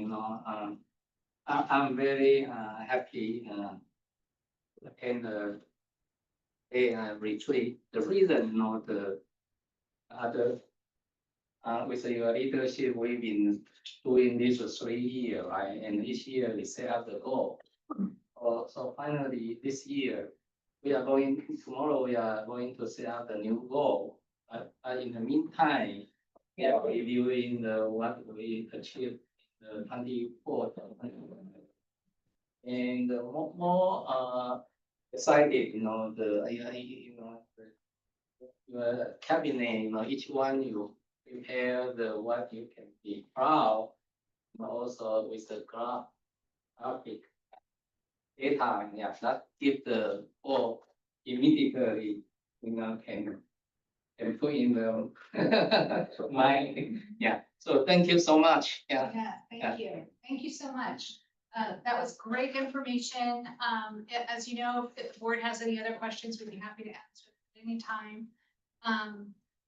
I'm very happy to attend the retreat. The reason, the other with your leadership, we've been doing this for 3 years, right? And each year we set up the goal. So finally, this year, tomorrow we are going to set up the new goal. But in the meantime, we are reviewing what we achieved in the 24. And more excited, your cabinet, each one you prepare what you can be proud, and also with the graphic data, that give the goal immediately, can put in the mind. So thank you so much. Yeah, thank you. Thank you so much. That was great information. As you know, if the board has any other questions, we'd be happy to answer at any time.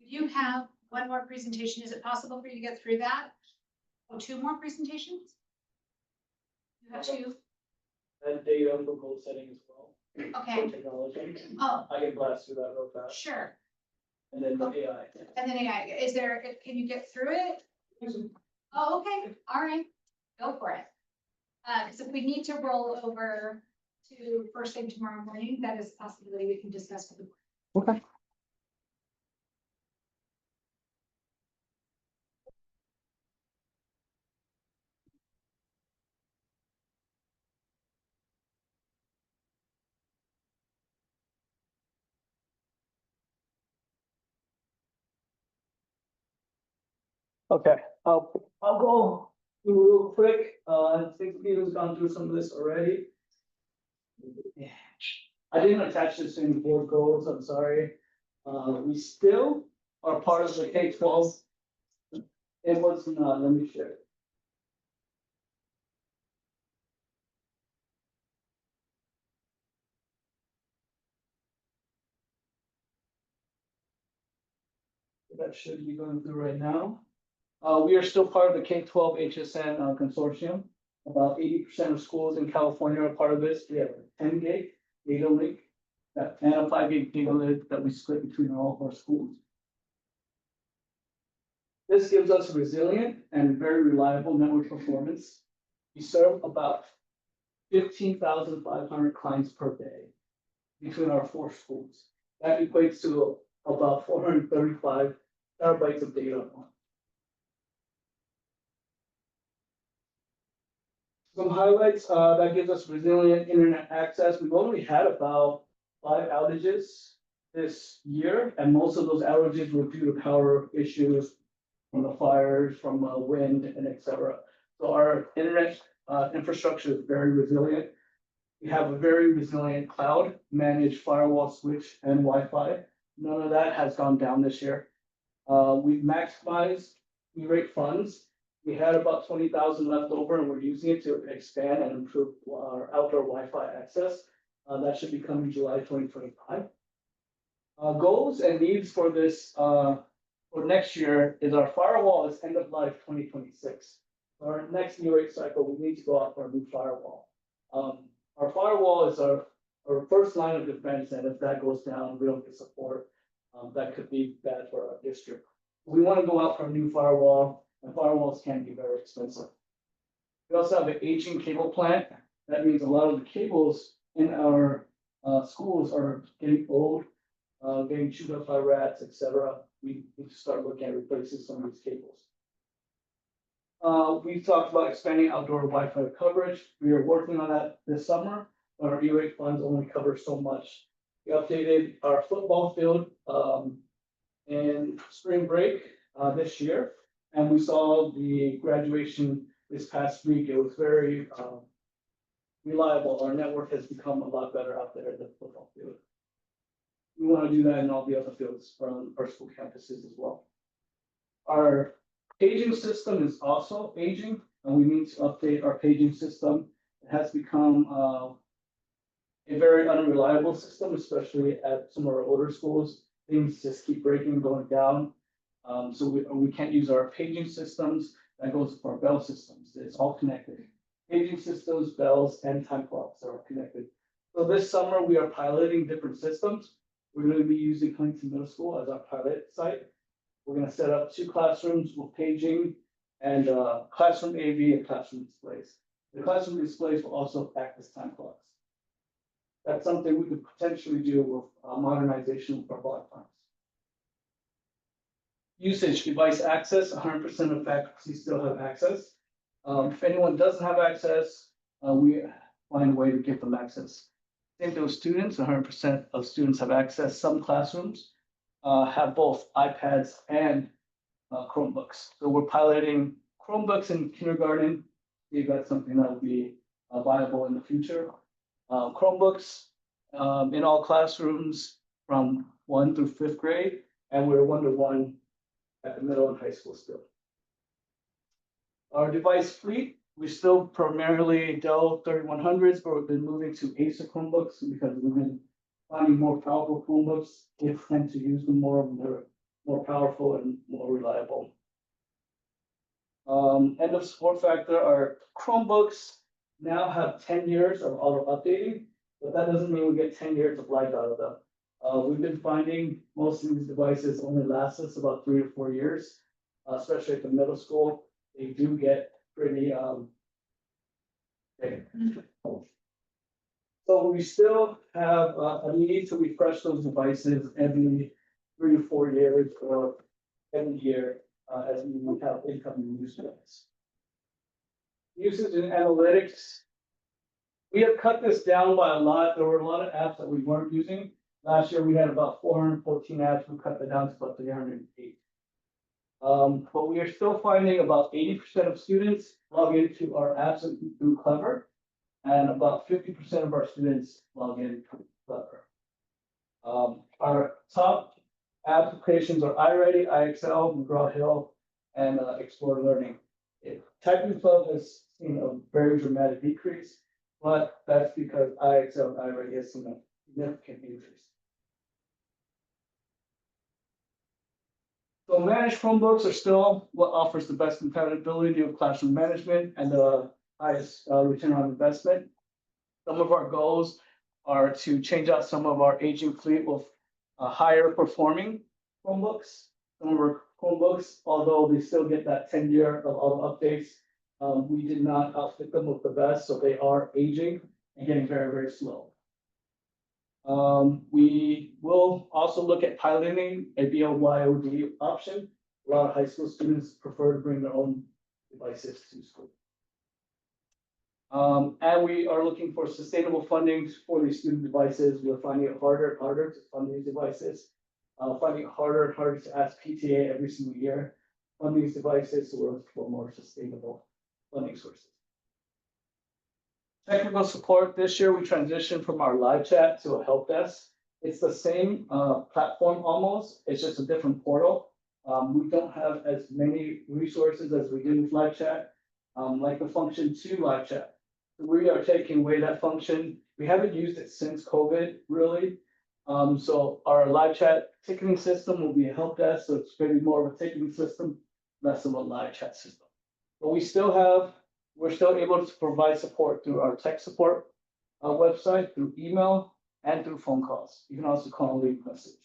You have one more presentation. Is it possible for you to get through that? Oh, 2 more presentations? You have 2? And data for goal setting as well. Okay. For technology. Oh, I can blast through that real fast. sure. And then the AI. And then AI, can you get through it? Oh, okay, all right, go for it. Because if we need to roll over to first thing tomorrow morning, that is a possibility we can discuss with the board. Okay. Okay, I'll go real quick. I think Peter's gone through some of this already. I didn't attach this to any board goals, I'm sorry. We still are part of the K-12. It was not, let me share. That should be going through right now. We are still part of the K-12 HSN consortium. About 80% of schools in California are part of this. We have a 10 gig data link and a 5 gig data link that we split between all of our schools. This gives us resilient and very reliable network performance. We serve about 15,500 clients per day between our 4 schools. That equates to about 435 terabytes of data. Some highlights, that gives us resilient internet access. We've only had about 5 outages this year, and most of those outages were due to power issues from the fires, from wind, and etc. So our internet infrastructure is very resilient. We have a very resilient cloud managed firewall switch and Wi-Fi. None of that has gone down this year. We've maximized E-rate funds. We had about 20,000 left over, and we're using it to expand and improve our outdoor Wi-Fi access. That should be coming July 2025. Goals and needs for this for next year is our firewall is end of life 2026. Our next E-rate cycle, we need to go out for a new firewall. Our firewall is our first line of defense, and if that goes down, we don't get support. That could be bad for our district. We want to go out for a new firewall, and firewalls can be very expensive. We also have an aging cable plant. That means a lot of the cables in our schools are getting old, getting chewed up by rats, etc. We need to start looking at replacing some of these cables. We talked about expanding outdoor Wi-Fi coverage. We are working on that this summer, but our E-rate funds only cover so much. We updated our football field in spring break this year, and we saw the graduation this past week. It was very reliable. Our network has become a lot better out there at the football field. We want to do that in all the other fields from our school campuses as well. Our paging system is also aging, and we need to update our paging system. It has become a very unreliable system, especially at some of our older schools. Things just keep breaking, going down. So we can't use our paging systems, that goes for our bell systems, it's all connected. Paging systems, bells, and time clocks are connected. So this summer, we are piloting different systems. We're gonna be using Huntington Middle School as our pilot site. We're gonna set up 2 classrooms with paging and classroom AV and classroom displays. The classroom displays will also act as time clocks. That's something we could potentially do with modernization of our block times. Usage, device access, 100% of faculty still have access. If anyone doesn't have access, we find a way to give them access. Same thing with students, 100% of students have access. Some classrooms have both iPads and Chromebooks. So we're piloting Chromebooks in kindergarten. See if that's something that will be viable in the future. Chromebooks in all classrooms from 1 through 5th grade, and we're 1-to-1 at the middle and high school still. Our device fleet, we're still primarily Dell 3100s, but we've been moving to Acer Chromebooks because we've been finding more powerful Chromebooks. Kids tend to use them more when they're more powerful and more reliable. End of support factor, our Chromebooks now have 10 years of auto updating, but that doesn't mean we get 10 years of life out of them. We've been finding most of these devices only last us about 3 to 4 years, especially at the middle school. They do get pretty big. So we still have a need to refresh those devices every 3 to 4 years or every year as we have incoming new students. Usage and analytics. We have cut this down by a lot. There were a lot of apps that we weren't using. Last year, we had about 414 apps. We cut that down to about 308. But we are still finding about 80% of students log into our apps through Clever, and about 50% of our students log in through Clever. Our top applications are iReady, IXL, McGraw-Hill, and Explore Learning. Typing Club has seen a very dramatic decrease, but that's because IXL and iReady has seen a significant increase. So managed Chromebooks are still what offers the best compatibility of classroom management and the highest return on investment. Some of our goals are to change out some of our aging fleet with higher performing Chromebooks. Some of our Chromebooks, although they still get that 10-year of auto updates, we did not outfit them with the best, so they are aging and getting very, very slow. We will also look at piloting a BYOD option. A lot of high school students prefer to bring their own devices to school. And we are looking for sustainable funding for these student devices. We're finding it harder and harder to fund these devices. Finding it harder and harder to ask PTA every single year on these devices, so we're looking for more sustainable funding sources. Technical support, this year we transitioned from our live chat to a help desk. It's the same platform almost, it's just a different portal. We don't have as many resources as we did with live chat, like the function 2 live chat. We are taking away that function. We haven't used it since COVID, really. So our live chat ticketing system will be a help desk, so it's going to be more of a ticketing system, less of a live chat system. But we're still able to provide support through our tech support website, through email, and through phone calls. You can also call and leave a message.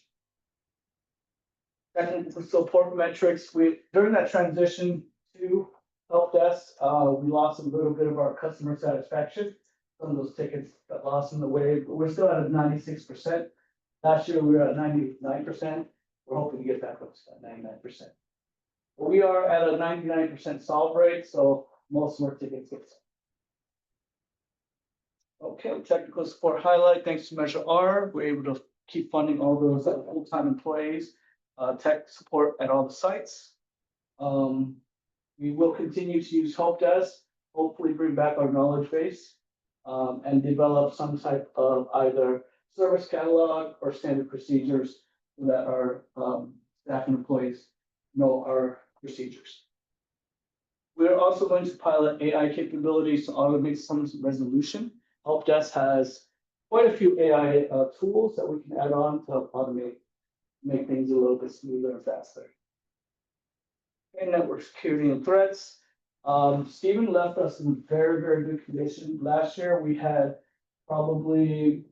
Technical support metrics, during that transition to help desk, we lost a little bit of our customer satisfaction. Some of those tickets got lost in the way, but we're still at 96%. Last year, we were at 99%. We're hoping to get back up to 99%. But we are at a 99% solve rate, so most of our tickets get solved. Okay, technical support highlight. Thanks to Measure R, we're able to keep funding all those full-time employees, tech support at all the sites. We will continue to use help desk, hopefully bring back our knowledge base, and develop some type of either service catalog or standard procedures so that our staff and employees know our procedures. We're also going to pilot AI capabilities to automate some resolution. Help desk has quite a few AI tools that we can add on to help automate, make things a little bit smoother and faster. and network security and threats. Stephen left us in very, very good condition. Last year, we had probably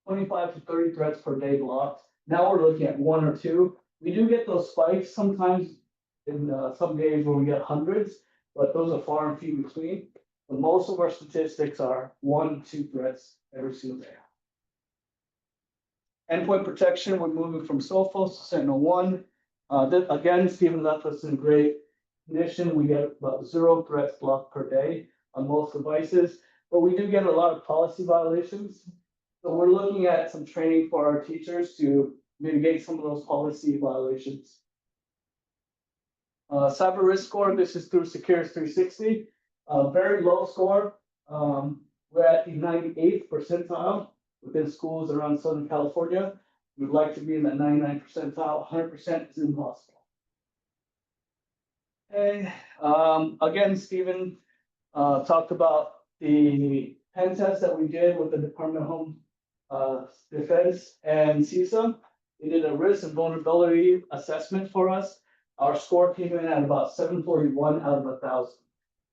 25 to 30 threats per day blocked. Now we're looking at 1 or 2. We do get those spikes sometimes in some days where we get hundreds, but those are far and few between. But most of our statistics are 1 to 2 threats every single day. Endpoint protection, we're moving from Sophos to Sentinel-1. Again, Stephen left us in great condition. We get about 0 threats blocked per day on most devices, but we do get a lot of policy violations. So we're looking at some training for our teachers to mitigate some of those policy violations. Cyber risk score, this is through Securus 360, very low score. We're at the 98th percentile within schools around Southern California. We'd like to be in that 99th percentile, 100% is impossible. Okay, again, Stephen talked about the pen test that we did with the Department of Home Defense and CISA. They did a risk and vulnerability assessment for us. Our score came in at about 741 out of 1,000.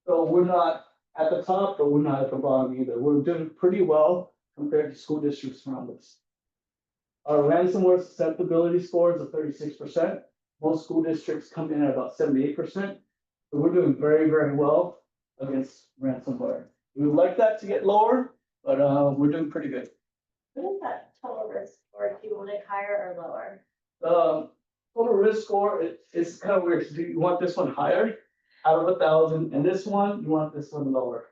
So we're not at the top, but we're not at the bottom either. We're doing pretty well compared to school districts around us. Our ransomware susceptibility scores are 36%. Most school districts come in at about 78%. So we're doing very, very well against ransomware. We would like that to get lower, but we're doing pretty good. What is that total risk score? Do you want it higher or lower? Total risk score is kind of weird. Do you want this one higher out of 1,000, and this one you want this one lower?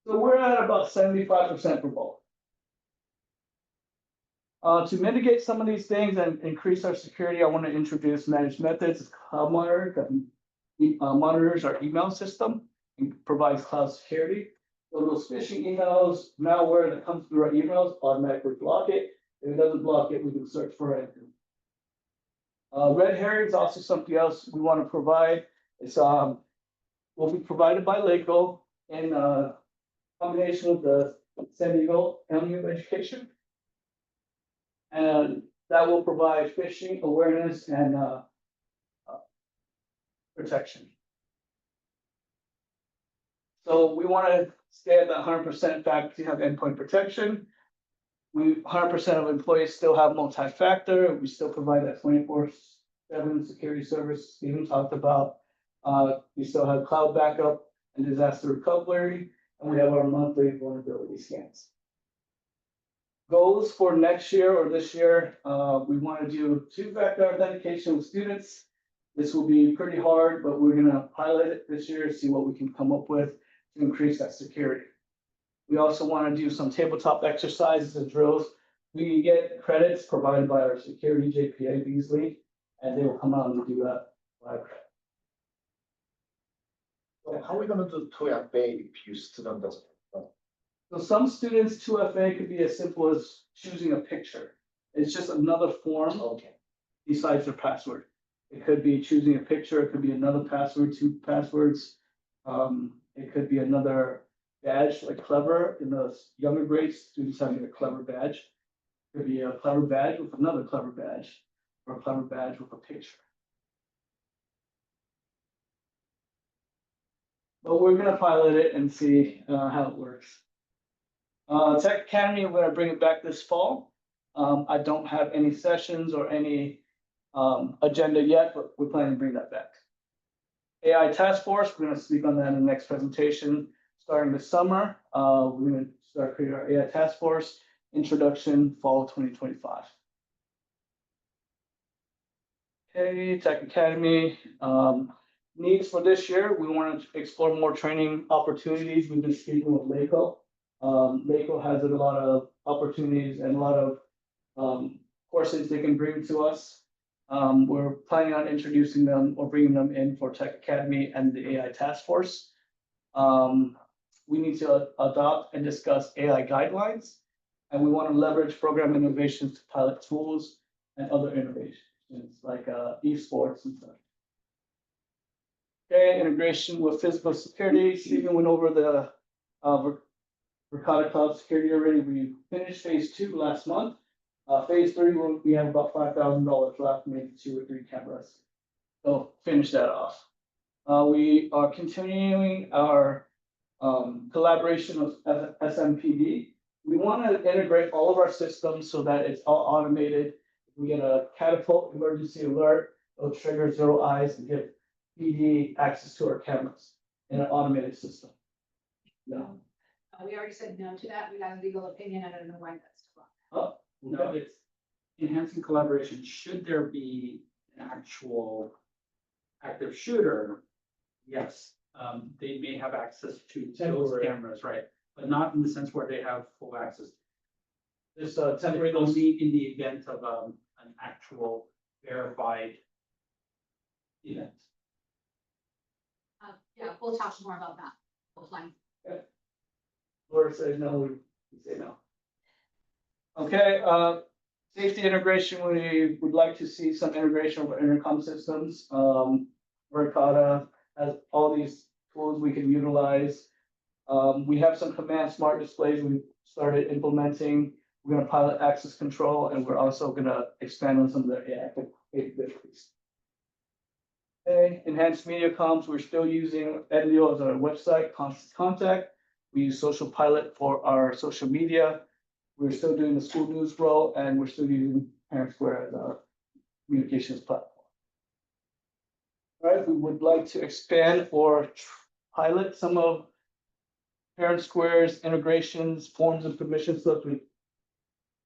So we're at about 75% for both. To mitigate some of these things and increase our security, I want to introduce managed methods. It's Cloud Monitor that monitors our email system and provides cloud security. So those phishing emails, malware that comes through our emails, automatically block it. If it doesn't block it, we can search for it. Red herring is also something else we want to provide. It's will be provided by LACO in combination with the San Diego County of Education. And that will provide phishing awareness and protection. So we want to stay at that 100% faculty have endpoint protection. 100% of employees still have multi-factor. We still provide that 24/7 security service Stephen talked about. We still have cloud backup and disaster recovery, and we have our monthly vulnerability scans. Goals for next year or this year, we want to do 2-factor authentication with students. This will be pretty hard, but we're going to pilot it this year, see what we can come up with to increase that security. We also want to do some tabletop exercises and drills. We get credits provided by our security JPA Beasley, and they will come out and do that live. So how are we gonna do 2FA if your student doesn't? So some students, 2FA could be as simple as choosing a picture. It's just another form Okay. besides their password. It could be choosing a picture, it could be another password, 2 passwords. It could be another badge, like Clever in the younger grades, students having a Clever badge. It could be a Clever badge with another Clever badge, or a Clever badge with a picture. But we're gonna pilot it and see how it works. Tech Academy, we're gonna bring it back this fall. I don't have any sessions or any agenda yet, but we're planning to bring that back. AI Task Force, we're gonna speak on that in the next presentation. Starting this summer, we're gonna start creating our AI Task Force, introduction fall 2025. Okay, Tech Academy, needs for this year, we want to explore more training opportunities. We've been speaking with LACO. LACO has a lot of opportunities and a lot of courses they can bring to us. We're planning on introducing them or bringing them in for Tech Academy and the AI Task Force. We need to adopt and discuss AI guidelines, and we want to leverage program innovations to pilot tools and other innovations like esports and such. Okay, integration with physical security. Stephen went over the Verkada Cloud Security already. We finished phase 2 last month. Phase three, we have about $5,000 left, maybe 2 or 3 cameras. So finish that off. We are continuing our collaboration with SMPD. We want to integrate all of our systems so that it's all automated. We get a catapult emergency alert, it'll trigger 0 eyes and give PD access to our cameras in an automated system. No. We already said no to that. We got a legal opinion. I don't know why that's still on. Oh, No, okay. it's enhancing collaboration. Should there be an actual active shooter? Yes, they may have access to those Temporary. cameras, right? But not in the sense where they have full access. Just temporary those. Only in the event of an actual verified event. Yeah, we'll talk more about that. Offline. Laura says no, we say no. Okay, safety integration, we would like to see some integration with intercom systems. Verkada has all these tools we can utilize. We have some command smart displays we started implementing. We're gonna pilot access control, and we're also gonna expand on some of the AI capabilities. Okay, enhanced media comms, we're still using Edlio as our website, Constant Contact. We use Social Pilot for our social media. We're still doing the school news role, and we're still using Parent Square as our communications platform. All right, we would like to expand or pilot some of Parent Square's integrations, forms of permission slips.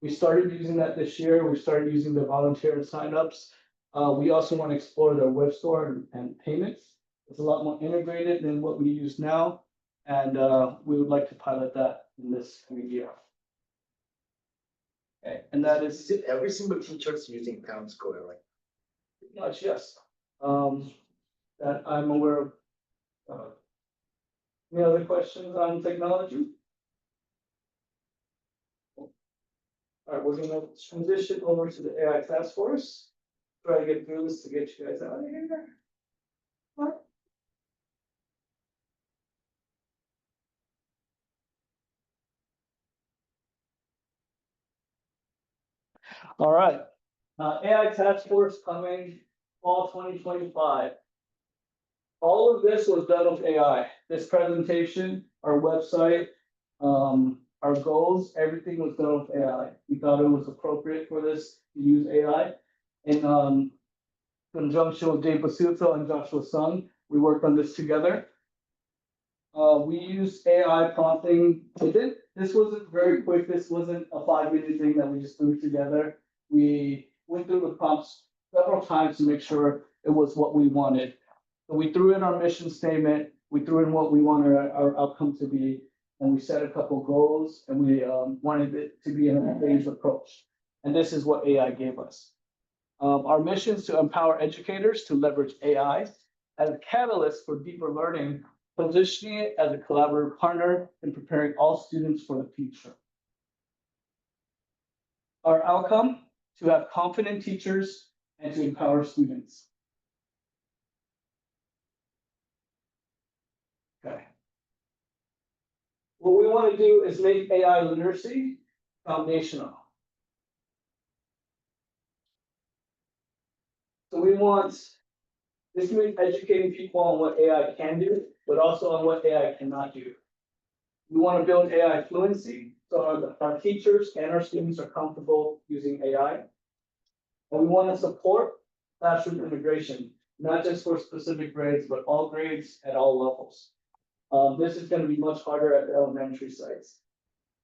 We started using that this year. We started using the volunteer signups. We also want to explore their web store and payments. It's a lot more integrated than what we use now. And we would like to pilot that in this coming year. Okay, and that is it every single teacher's using Parent Square, right? pretty much, yes. That I'm aware of. Any other questions on technology? All right, we're gonna transition over to the AI task force. Try to get through this to get you guys out of here. All right, AI task force coming fall 2025. All of this was done with AI. This presentation, our website, our goals, everything was done with AI. We thought it was appropriate for this to use AI. In conjunction with Dave Basuto and Joshua Sung, we worked on this together. We used AI prompting. This wasn't very quick. This wasn't a 5-minute thing that we just threw together. We went through the prompts several times to make sure it was what we wanted. So we threw in our mission statement, we threw in what we wanted our outcome to be, and we set a couple goals, and we wanted it to be an phased approach. And this is what AI gave us. Our mission is to empower educators to leverage AI as a catalyst for deeper learning, positioning it as a collaborative partner in preparing all students for the future. Our outcome, to have confident teachers and to empower students. Okay. What we want to do is make AI literacy foundational. So we want, this means educating people on what AI can do, but also on what AI cannot do. We want to build AI fluency, so our teachers and our students are comfortable using AI. And we want to support classroom integration, not just for specific grades, but all grades at all levels. This is going to be much harder at the elementary sites.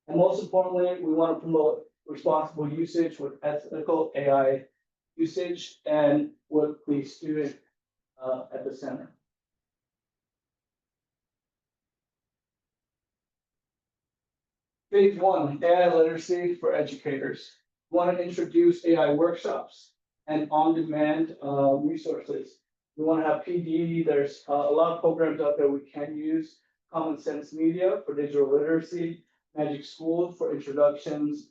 And most importantly, we want to promote responsible usage with ethical AI usage and with the student at the center. Phase 1, AI literacy for educators. We want to introduce AI workshops and on-demand resources. We want to have PD. There's a lot of programs out there we can use. Common Sense Media for digital literacy, Magic School for introductions,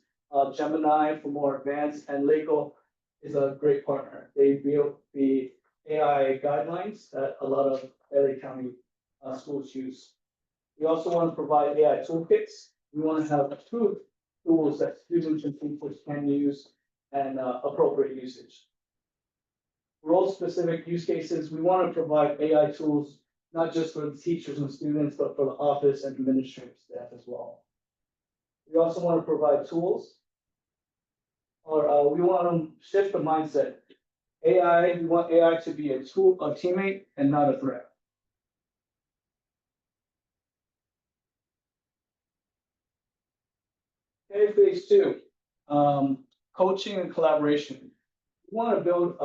Gemini for more advanced, and Lego is a great partner. They built the AI guidelines that a lot of LA County schools use. We also want to provide AI toolkits. We want to have approved tools that students and teachers can use and appropriate usage. Role-specific use cases, we want to provide AI tools, not just for the teachers and students, but for the office and administrative staff as well. We also want to provide tools, or we want to shift the mindset. AI, we want AI to be a tool, a teammate, and not a threat. Okay, phase two, coaching and collaboration. We want to build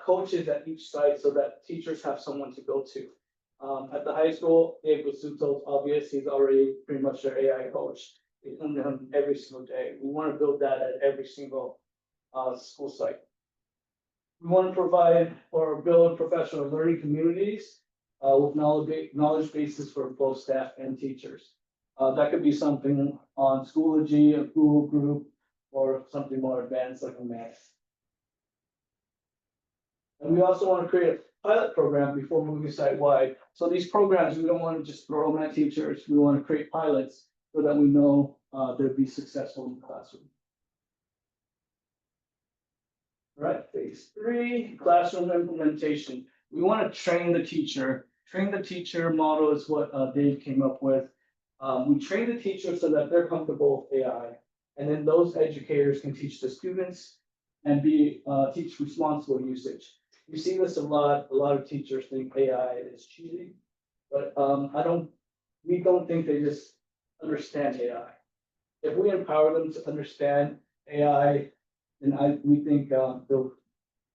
coaches at each site so that teachers have someone to go to. At the high school, Dave Basuto is obvious, he's already pretty much their AI coach. They come to him every single day. We want to build that at every single school site. We want to provide or build professional learning communities with knowledge bases for both staff and teachers. That could be something on Schoology, a Google group, or something more advanced like a math. And we also want to create a pilot program before moving site-wide. So these programs, we don't want to just throw them at teachers. We want to create pilots so that we know they'll be successful in the classroom. All right, phase three, classroom implementation. We want to train the teacher. Train the teacher model is what Dave came up with. We train the teacher so that they're comfortable with AI. And then those educators can teach the students and teach responsible usage. You see this a lot of teachers think AI is cheating, but we don't think they just understand AI. If we empower them to understand AI, then we think they'll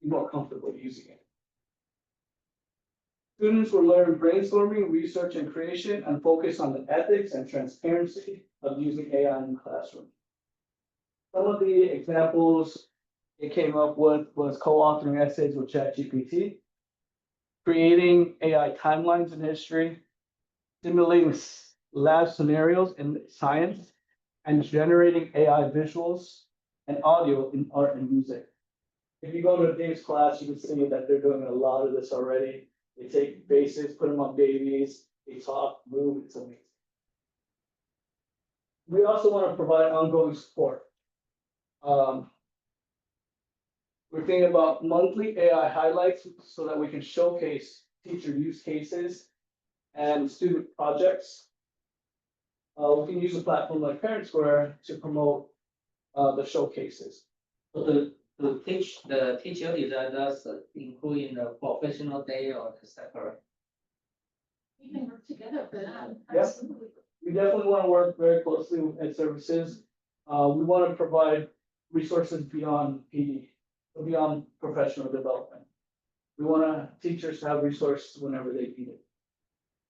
be more comfortable using it. Students will learn brainstorming, research and creation, and focus on the ethics and transparency of using AI in the classroom. Some of the examples it came up with was co-authoring essays with ChatGPT, creating AI timelines in history, simulating lab scenarios in science, and generating AI visuals and audio in art and music. If you go to Dave's class, you can see that they're doing a lot of this already. They take faces, put them on babies, they talk, move, it's amazing. We also want to provide ongoing support. We're thinking about monthly AI highlights so that we can showcase teacher use cases and student projects. We can use a platform like Parent Square to promote the showcases. So the teacher is just including the professional day or the separate. We can work together for that. Yes. Absolutely. We definitely want to work very closely with Ed Services. We want to provide resources beyond PD, beyond professional development. We want teachers to have resources whenever they need it.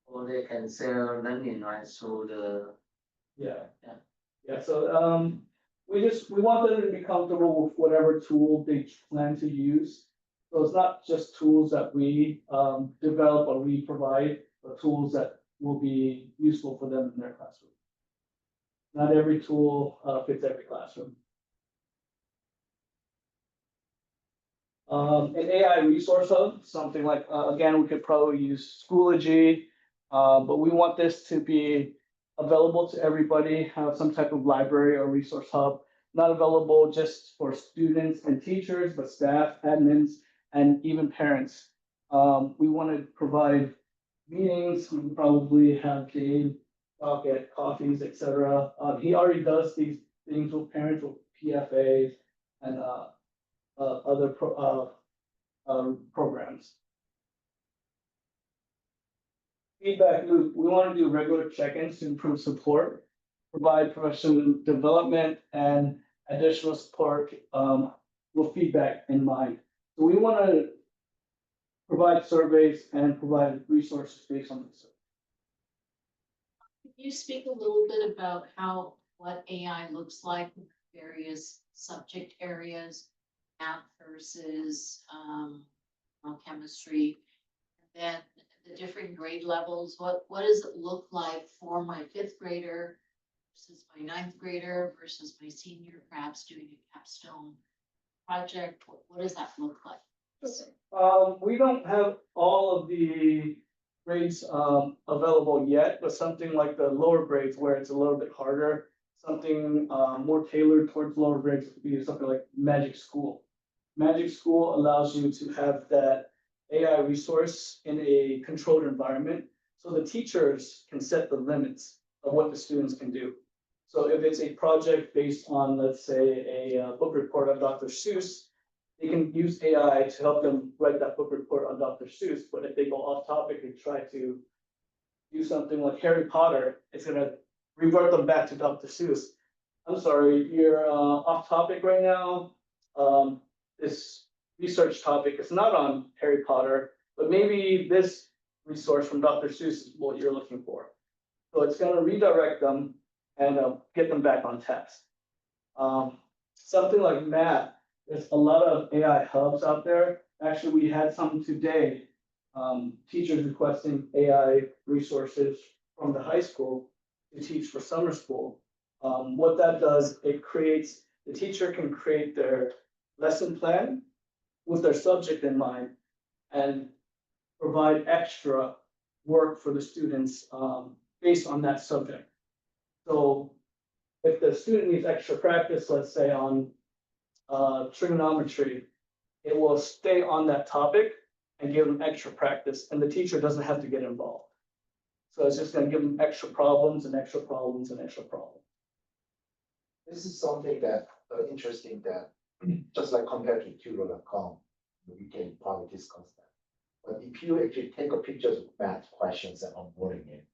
Or they can sell learning, right? So Yeah. So we want them to be comfortable with whatever tool they plan to use. So it's not just tools that we develop or we provide, but tools that will be useful for them in their classroom. Not every tool fits every classroom. An AI resource hub, something like, again, we could probably use Schoology, but we want this to be available to everybody, have some type of library or resource hub, not available just for students and teachers, but staff, admins, and even parents. We want to provide meetings. We can probably have Dave talk at coffees, etc. He already does these things with parents with PFAs and other programs. Feedback loop. We want to do regular check-ins to improve support, provide professional development, and additional support with feedback in mind. So we want to provide surveys and provide resources based on this. Can you speak a little bit about what AI looks like in various subject areas, math versus chemistry, and then the different grade levels? What does it look like for my fifth grader versus my ninth grader versus my senior, perhaps doing a capstone project? What does that look like? We don't have all of the grades available yet, but something like the lower grades where it's a little bit harder, something more tailored towards lower grades would be something like Magic School. Magic School allows you to have that AI resource in a controlled environment, so the teachers can set the limits of what the students can do. So if it's a project based on, let's say, a book report on Dr. Seuss, they can use AI to help them write that book report on Dr. Seuss. But if they go off topic and try to do something like Harry Potter, it's gonna revert them back to Dr. Seuss. I'm sorry, you're off topic right now. This research topic is not on Harry Potter, but maybe this resource from Dr. Seuss is what you're looking for. So it's gonna redirect them and get them back on task. Something like math, there's a lot of AI hubs out there. Actually, we had some today. Teachers requesting AI resources from the high school to teach for summer school. What that does, it creates, the teacher can create their lesson plan with their subject in mind and provide extra work for the students based on that subject. So if the student needs extra practice, let's say on trigonometry, it will stay on that topic and give them extra practice, and the teacher doesn't have to get involved. So it's just gonna give them extra problems and extra problems and extra problems. This is something that interesting that just like compared to tutor.com, we can probably discuss that. But if you actually take a picture of math questions and onboarding it,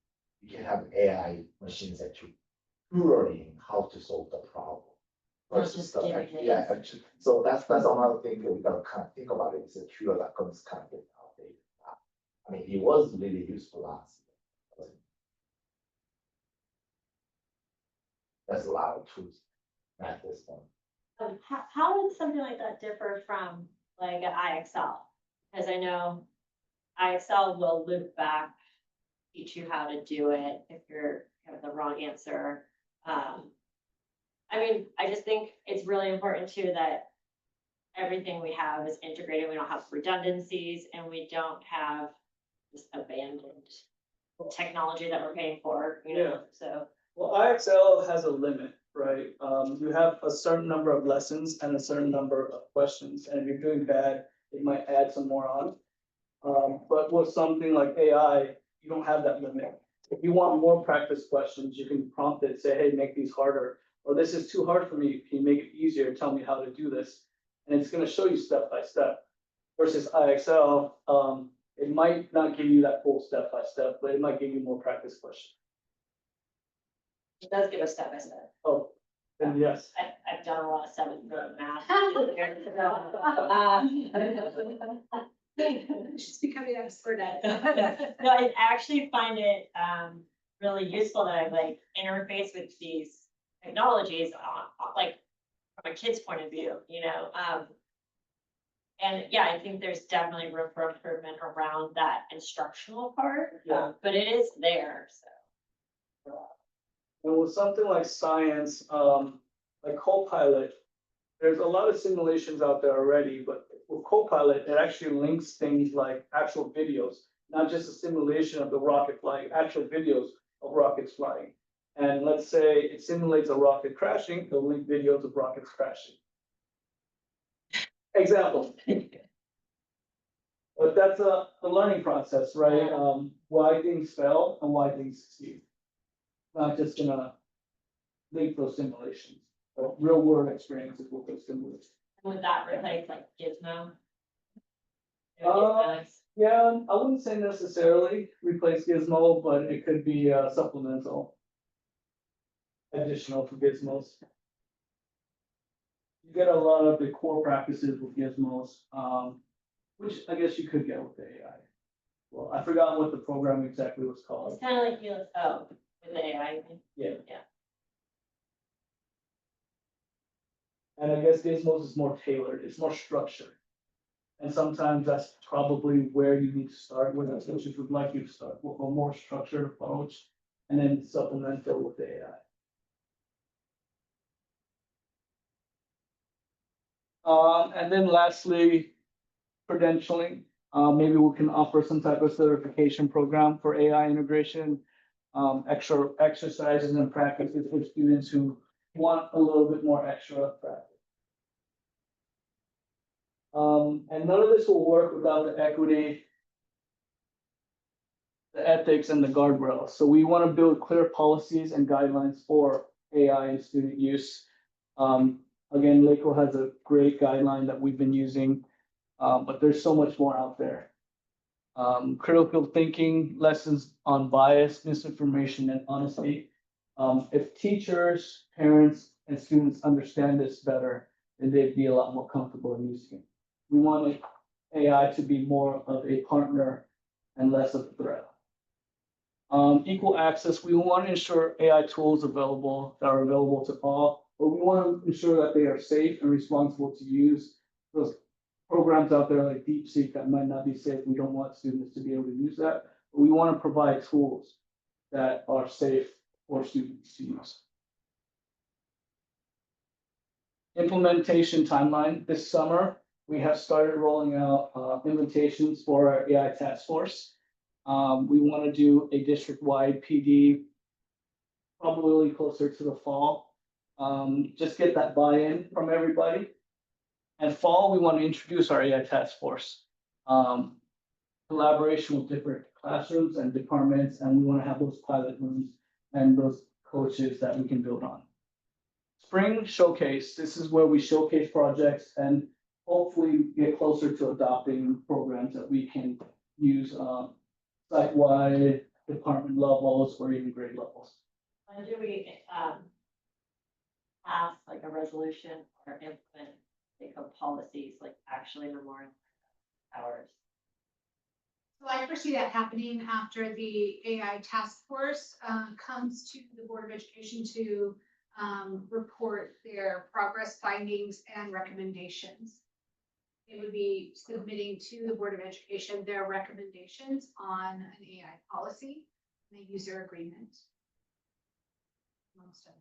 you can have AI machines actually tutoring how to solve the problem. Not Versus just the giving actual- it. yeah, actually, so that's another thing that we gotta kind of think about it, is that tutor.com is kind of getting outdated now. I mean, it was really useful last year. There's a lot of tools at this point. How would something like that differ from like an IXL? Because I know IXL will loop back, teach you how to do it if you're have the wrong answer. I mean, I just think it's really important too that everything we have is integrated. We don't have redundancies and we don't have this abandoned technology that we're paying for, you know, so. Well, IXL has a limit, right? You have a certain number of lessons and a certain number of questions, and if you're doing bad, it might add some more on. But with something like AI, you don't have that limit. If you want more practice questions, you can prompt it, say, hey, make these harder, or this is too hard for me, can you make it easier, tell me how to do this? And it's gonna show you step by step. Versus IXL, it might not give you that full step by step, but it might give you more practice questions. It does give us step by step. Oh, then yes. I've done a lot of seventh grade math. She's becoming an expert at it. No, I actually find it really useful that I like interface with these technologies like from a kid's point of view, you know. And yeah, I think there's definitely room for improvement around that instructional part, Yeah. but it is there, so. And with something like science, like Copilot, there's a lot of simulations out there already, but with Copilot, it actually links things like actual videos, not just a simulation of the rocket flying, actual videos of rockets flying. And let's say it simulates a rocket crashing, it'll link videos of rockets crashing. Example. But that's a learning process, right? Why things fail and why things succeed. Not just gonna link those simulations, but real world experiences with those simulations. Would that replace like Gizmo? Yeah, I wouldn't say necessarily replace Gizmo, but it could be supplemental. Additional to Gizmos. You get a lot of the core practices with Gizmos, which I guess you could get with the AI. Well, I forgot what the program exactly was called. It's kind of like UFO with AI. Yeah. Yeah. And I guess Gizmos is more tailored, it's more structured. And sometimes that's probably where you need to start, where the teachers would like you to start, with a more structured approach, and then supplement it with the AI. And then lastly, credentialing. Maybe we can offer some type of certification program for AI integration. extra exercises and practices for students who want a little bit more extra practice. And none of this will work without the equity, the ethics, and the guardrails. So we want to build clear policies and guidelines for AI and student use. Again, LACO has a great guideline that we've been using, but there's so much more out there. Critical thinking, lessons on bias, misinformation, and honesty. If teachers, parents, and students understand this better, then they'd be a lot more comfortable in using it. We want AI to be more of a partner and less of a threat. Equal access, we want to ensure AI tools that are available to all, but we want to ensure that they are safe and responsible to use. Those programs out there like DeepSeek that might not be safe, we don't want students to be able to use that, but we want to provide tools that are safe for students to use. Implementation timeline. This summer, we have started rolling out invitations for our AI task force. We want to do a district-wide PD, probably closer to the fall. Just get that buy-in from everybody. And fall, we want to introduce our AI task force. Collaboration with different classrooms and departments, and we want to have those pilot rooms and those coaches that we can build on. Spring showcase, this is where we showcase projects and hopefully get closer to adopting programs that we can use site-wide, department levels, or even grade levels. When do we, pass like a resolution or implement like policies, like actually memorial hours? So I foresee that happening after the AI task force comes to the Board of Education to report their progress findings and recommendations. They would be submitting to the Board of Education their recommendations on an AI policy and a user agreement. Amongst others.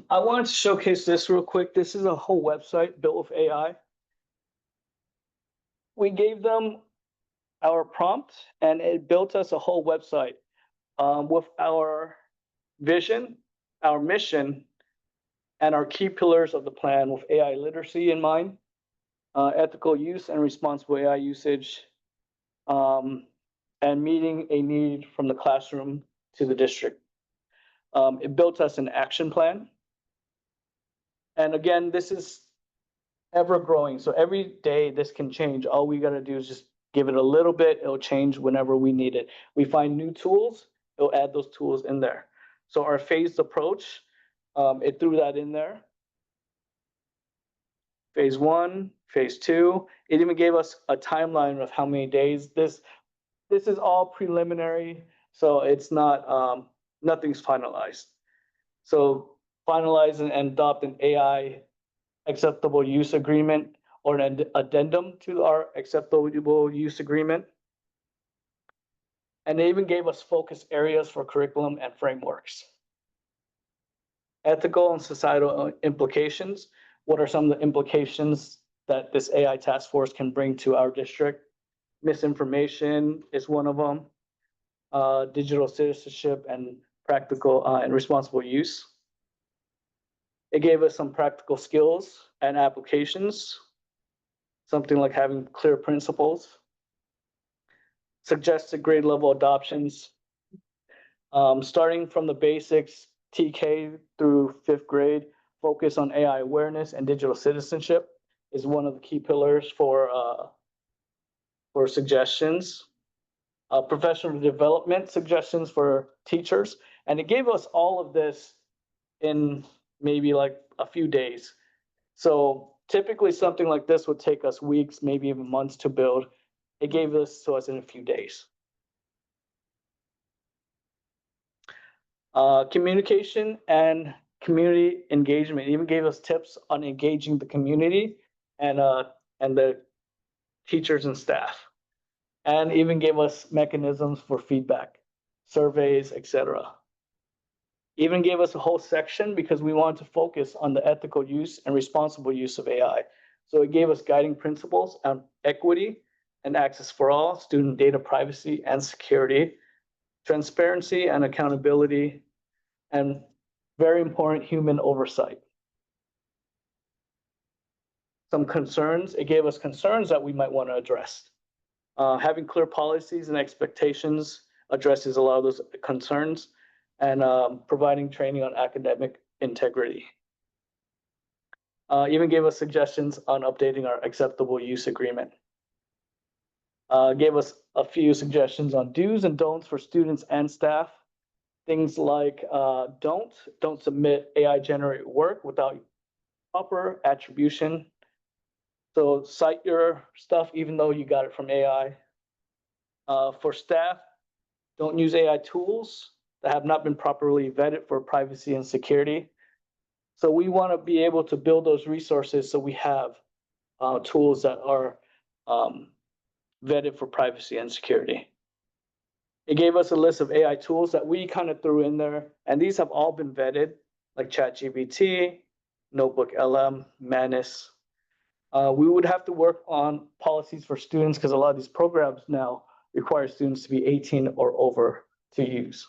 I wanted to showcase this real quick. This is a whole website built with AI. We gave them our prompt and it built us a whole website with our vision, our mission, and our key pillars of the plan with AI literacy in mind, ethical use and responsible AI usage, and meeting a need from the classroom to the district. It built us an action plan. And again, this is ever growing. So every day this can change. All we got to do is just give it a little bit. It'll change whenever we need it. We find new tools, it'll add those tools in there. So our phased approach, it threw that in there. Phase 1, phase 2. It even gave us a timeline of how many days. This is all preliminary, so it's not nothing's finalized. So finalize and adopt an AI acceptable use agreement or an addendum to our acceptable use agreement. And they even gave us focus areas for curriculum and frameworks. Ethical and societal implications. What are some of the implications that this AI task force can bring to our district? Misinformation is one of them. Digital citizenship and practical and responsible use. It gave us some practical skills and applications, something like having clear principles. Suggested grade level adoptions, starting from the basics, TK through 5th grade, focus on AI awareness and digital citizenship is one of the key pillars for suggestions. Professional development suggestions for teachers. And it gave us all of this in maybe like a few days. So typically something like this would take us weeks, maybe even months to build. It gave this to us in a few days. Communication and community engagement. It even gave us tips on engaging the community and the teachers and staff. And even gave us mechanisms for feedback, surveys, etc. Even gave us a whole section because we wanted to focus on the ethical use and responsible use of AI. So it gave us guiding principles on equity and access for all, student data privacy and security, transparency and accountability, and very important, human oversight. Some concerns, it gave us concerns that we might want to address. Having clear policies and expectations addresses a lot of those concerns, and providing training on academic integrity. Even gave us suggestions on updating our acceptable use agreement. Gave us a few suggestions on do's and don'ts for students and staff. Things like don't submit AI generated work without proper attribution. So cite your stuff even though you got it from AI. For staff, don't use AI tools that have not been properly vetted for privacy and security. So we want to be able to build those resources so we have tools that are vetted for privacy and security. It gave us a list of AI tools that we kind of threw in there, and these have all been vetted, like ChatGPT, Notebook LM, Manus. We would have to work on policies for students because a lot of these programs now require students to be 18 or over to use,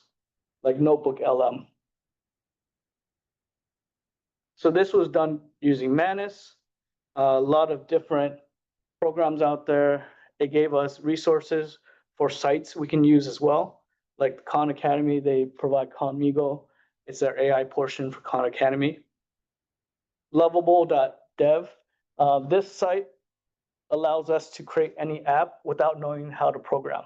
like Notebook LM. So this was done using Manus, a lot of different programs out there. It gave us resources for sites we can use as well. Like Khan Academy, they provide Khanmigo. It's their AI portion for Khan Academy. Lovable.dev. This site allows us to create any app without knowing how to program.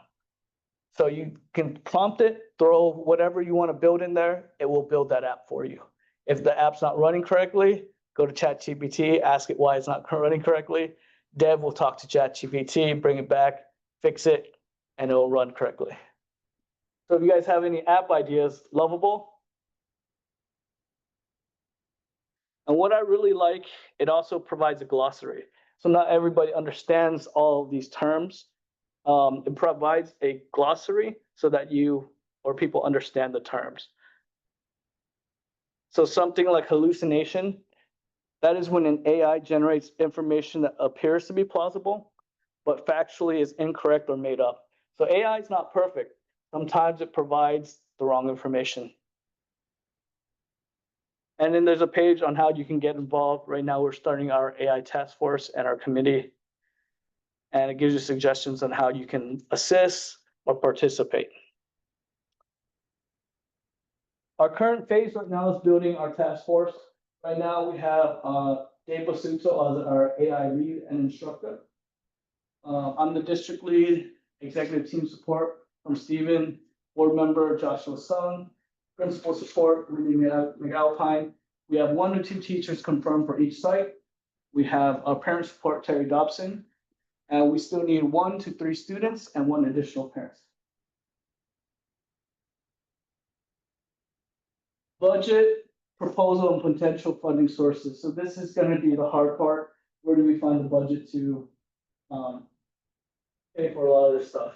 So you can prompt it, throw whatever you want to build in there, it will build that app for you. If the app's not running correctly, go to ChatGPT, ask it why it's not running correctly. Dev will talk to ChatGPT, bring it back, fix it, and it will run correctly. So if you guys have any app ideas, Lovable. And what I really like, it also provides a glossary. So not everybody understands all of these terms. It provides a glossary so that you or people understand the terms. So something like hallucination, that is when an AI generates information that appears to be plausible, but factually is incorrect or made up. So AI is not perfect. Sometimes it provides the wrong information. And then there's a page on how you can get involved. Right now, we're starting our AI task force and our committee. And it gives you suggestions on how you can assist or participate. Our current phase right now is building our task force. Right now, we have Dave Basuto as our AI lead and instructor. I'm the district lead, executive team support from Stephen, board member Joshua Sung, principal support Ruby McAlpine. We have 1 or 2 teachers confirmed for each site. We have our parent support Terry Dobson, and we still need 1 to 3 students and 1 additional parent. Budget, proposal, and potential funding sources. So this is going to be the hard part. Where do we find the budget to pay for a lot of this stuff?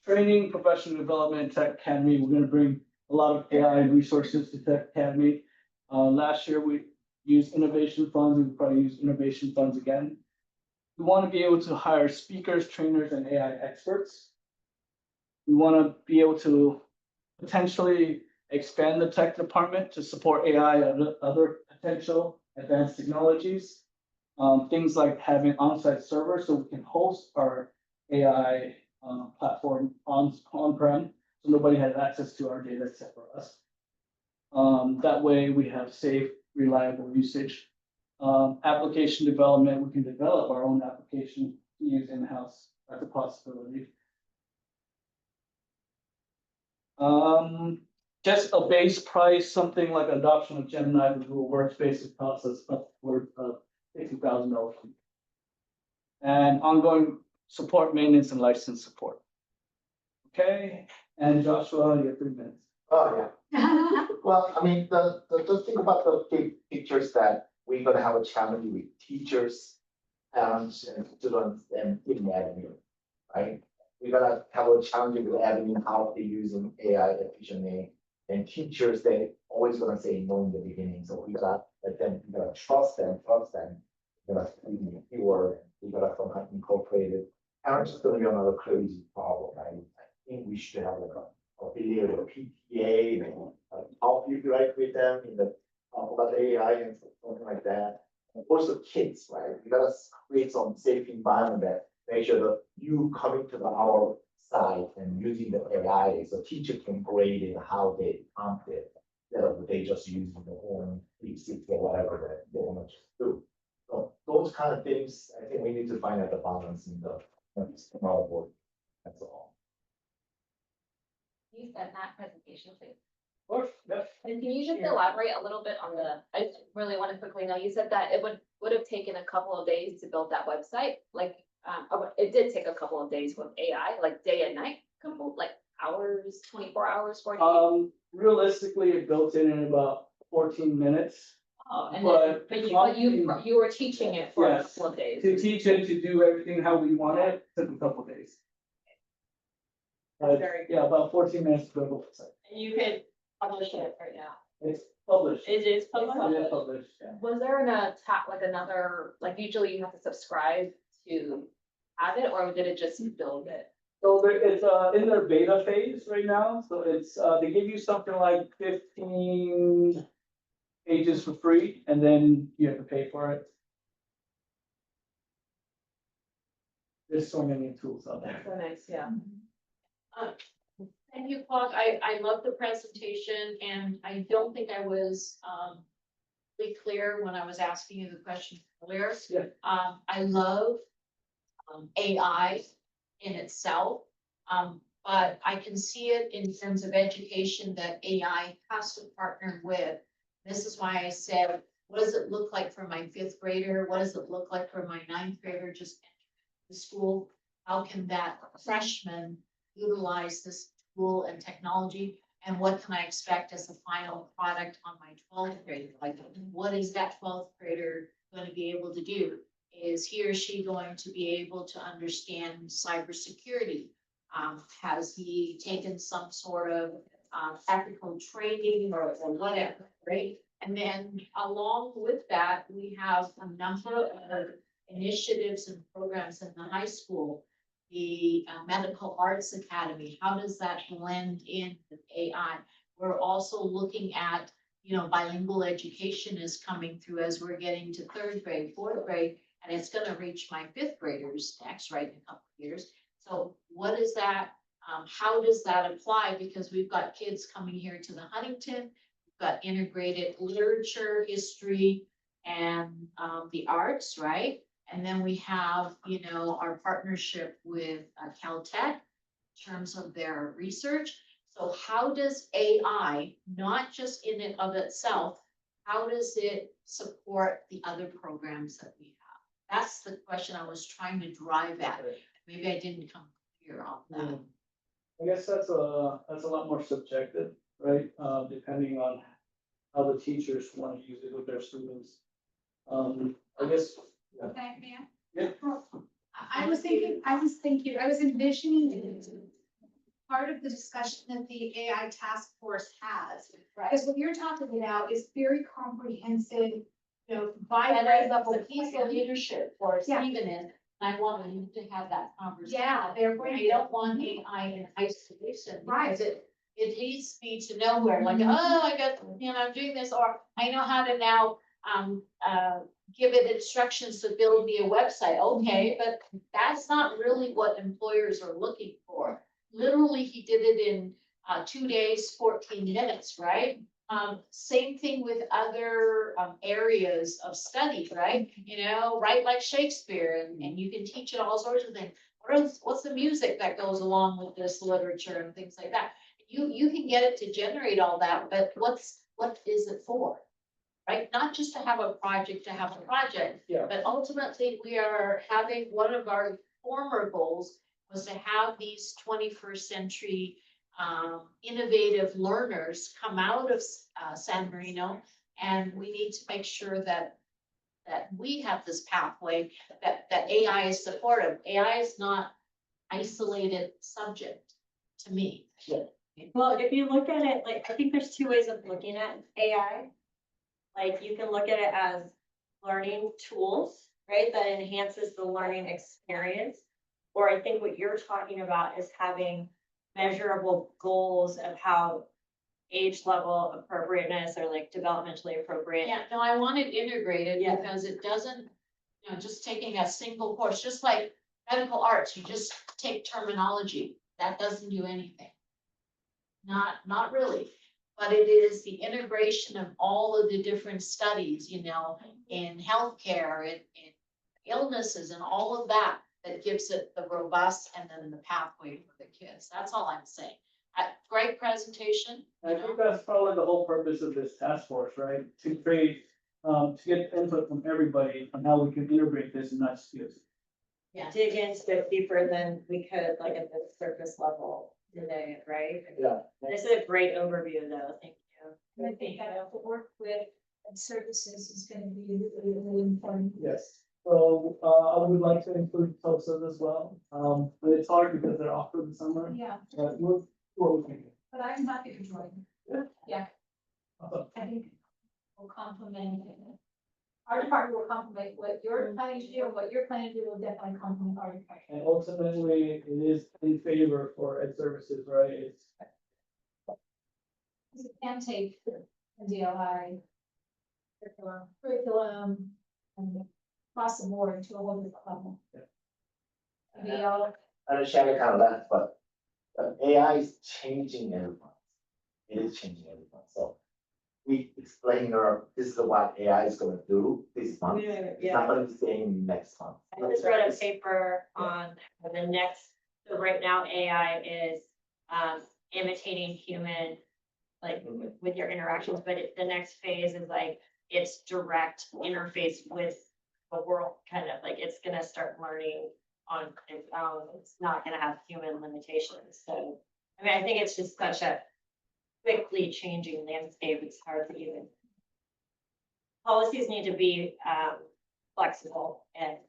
Training, professional development, Tech Academy. We're going to bring a lot of AI resources to Tech Academy. Last year we used innovation funds. We probably use innovation funds again. We want to be able to hire speakers, trainers, and AI experts. We want to be able to potentially expand the tech department to support AI and other potential advanced technologies. Things like having on-site servers so we can host our AI platform on-prem, so nobody has access to our data except for us. That way we have safe, reliable usage. Application development, we can develop our own application to use in-house. That's a possibility. Just a base price, something like adoption of Gemini with Google Workspace costs us upward of $50,000. And ongoing support, maintenance, and license support. Okay, and Joshua, you have 3 minutes. Oh, yeah. Well, I mean, just think about the big pictures that we're gonna have a challenge with teachers, parents, and students, and even admin, right? We're gonna have a challenge with admin, how they're using AI efficiently, and teachers, they always gonna say no in the beginning, so we gotta let them, we gotta trust them, we gotta fewer, we gotta somehow incorporate it. Parents is gonna be another crazy problem, right? I think we should have like a affiliate with PTA, and help you like with them in the about AI and something like that. And also kids, right? We gotta create some safe environment that make sure that you coming to our side and using the AI, so teacher can grade it how they prompt it, instead of they just using their own DeepSeek or whatever that they want to do. So those kind of things, I think we need to find out the balance in the board. That's all. You sent that presentation, please. Of course, yes. And can you just elaborate a little bit on I just really want to quickly know, you said that it would have taken a couple of days to build that website, like, it did take a couple of days with AI, like day and night, couple, like hours, 24 hours, 48. Realistically, it built in about 14 minutes. Oh, and but then, but you were teaching it for a Yes. couple of days. To teach it to do everything how we want it, took a couple days. That's But very yeah, about 14 minutes to build the website. And you could publish it right now. It's published. It is published. Yeah, published, yeah. Was there like another, like usually you have to subscribe to have it, or did it just build it? So it's in their beta phase right now, so it's they give you something like 15 pages for free, and then you have to pay for it. There's so many tools out there. So nice, yeah. Thank you, Claude. I love the presentation and I don't think I was, really clear when I was asking you the question earlier. Yeah. I love, AI in itself. But I can see it in terms of education that AI has to partner with. This is why I said, what does it look like for my fifth grader? What does it look like for my ninth grader just entering the school? How can that freshman utilize this tool and technology? And what can I expect as a final product on my 12th grader? Like, what is that 12th grader going to be able to do? Is he or she going to be able to understand cybersecurity? Has he taken some sort of ethical training or whatever, right? And then along with that, we have a number of initiatives and programs in the high school. The Medical Arts Academy, how does that blend in with AI? We're also looking at, bilingual education is coming through as we're getting to third grade, fourth grade, and it's gonna reach my fifth graders next, right, in a couple of years. So what is that? How does that apply? Because we've got kids coming here to the Huntington, we've got integrated literature, history, and the arts, right? And then we have, our partnership with Caltech in terms of their research. So how does AI, not just in and of itself, how does it support the other programs that we have? That's the question I was trying to drive at. Maybe I didn't come clear on that. I guess that's a lot more subjective, right? Depending on how the teachers want to use it with their students. I guess. Yeah. Okay, ma'am. Yeah. I was envisioning part of the discussion that the AI task force has. Because what you're talking about is very comprehensive, by And grade as level. a piece of leadership for Yeah. Stephen is, I want you to have that conversation. Yeah, they're going I to. don't want AI in isolation. Right. Because it leads me to nowhere, like, oh, I got, I'm doing this, or I know how to now, give it instructions to build me a website. Okay, but that's not really what employers are looking for. Literally, he did it in 2 days, 14 minutes, right? Same thing with other areas of study, right? Write like Shakespeare, and you can teach it all sorts of things. What's the music that goes along with this literature and things like that? You can get it to generate all that, but what is it for? Right? Not just to have a project to have a project, Yeah. but ultimately we are having, one of our former goals was to have these 21st century innovative learners come out of San Marino, and we need to make sure that we have this pathway, that AI is supportive. AI is not isolated subject to me. Well, if you look at it, like, I think there's two ways of looking at AI. Like, you can look at it as learning tools, right, that enhances the learning experience. Or I think what you're talking about is having measurable goals of how age level appropriateness or like developmentally appropriate. Yeah, no, I want it integrated Yeah. because it doesn't, just taking a single course, just like medical arts, you just take terminology, that doesn't do anything. Not really, but it is the integration of all of the different studies, in healthcare, in illnesses and all of that, that gives it the robust and then the pathway for the kids. That's all I'm saying. Great presentation. I think that's probably the whole purpose of this task force, right? To create, to get input from everybody on how we can integrate this and not just use. Dig in a bit deeper than we could, like at the surface level today, right? Yeah. This is a great overview though, thank you. And I think that the work with and services is gonna be really important. Yes. So, I would like to include TOSAs as well, but it's hard because they're off for the summer, Yeah, but we're looking. but I'm happy to join. Yeah, Awesome. I think will complement. Our department will complement what you're planning to do, and what you're planning to do will definitely complement our department. And ultimately, it is in favor for ed services, right? It's, You can take the DLI curriculum and across the board to a whole different level. Maybe I'll- I understand it kind of left, but AI is changing everyone. It is changing everyone, so. We explain her, this is what AI is gonna do this month, it's not gonna be saying next month. I just wrote a paper on the next, so right now AI is imitating human, like with your interactions, but the next phase is like, it's direct interface with the world, kind of like it's gonna start learning on its own. It's not gonna have human limitations. So, I mean, I think it's just such a quickly changing landscape. It's hard to even. Policies need to be flexible and,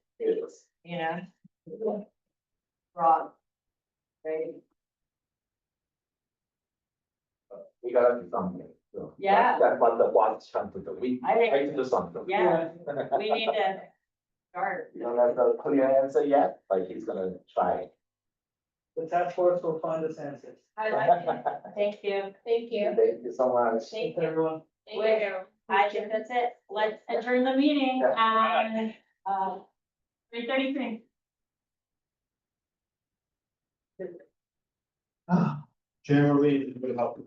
broad, right? We gotta do something, so. Yeah. That's what the boss trying to do, we I think- try to do something. Yeah, we need to start. You don't have a clear answer yet, but he's gonna try. the task force will find us answers. I like it. Thank you. Thank you. Thank you so much. Thank Thanks, you. everyone. I think that's it. Let's adjourn the meeting at 3:33. Generally, it would help,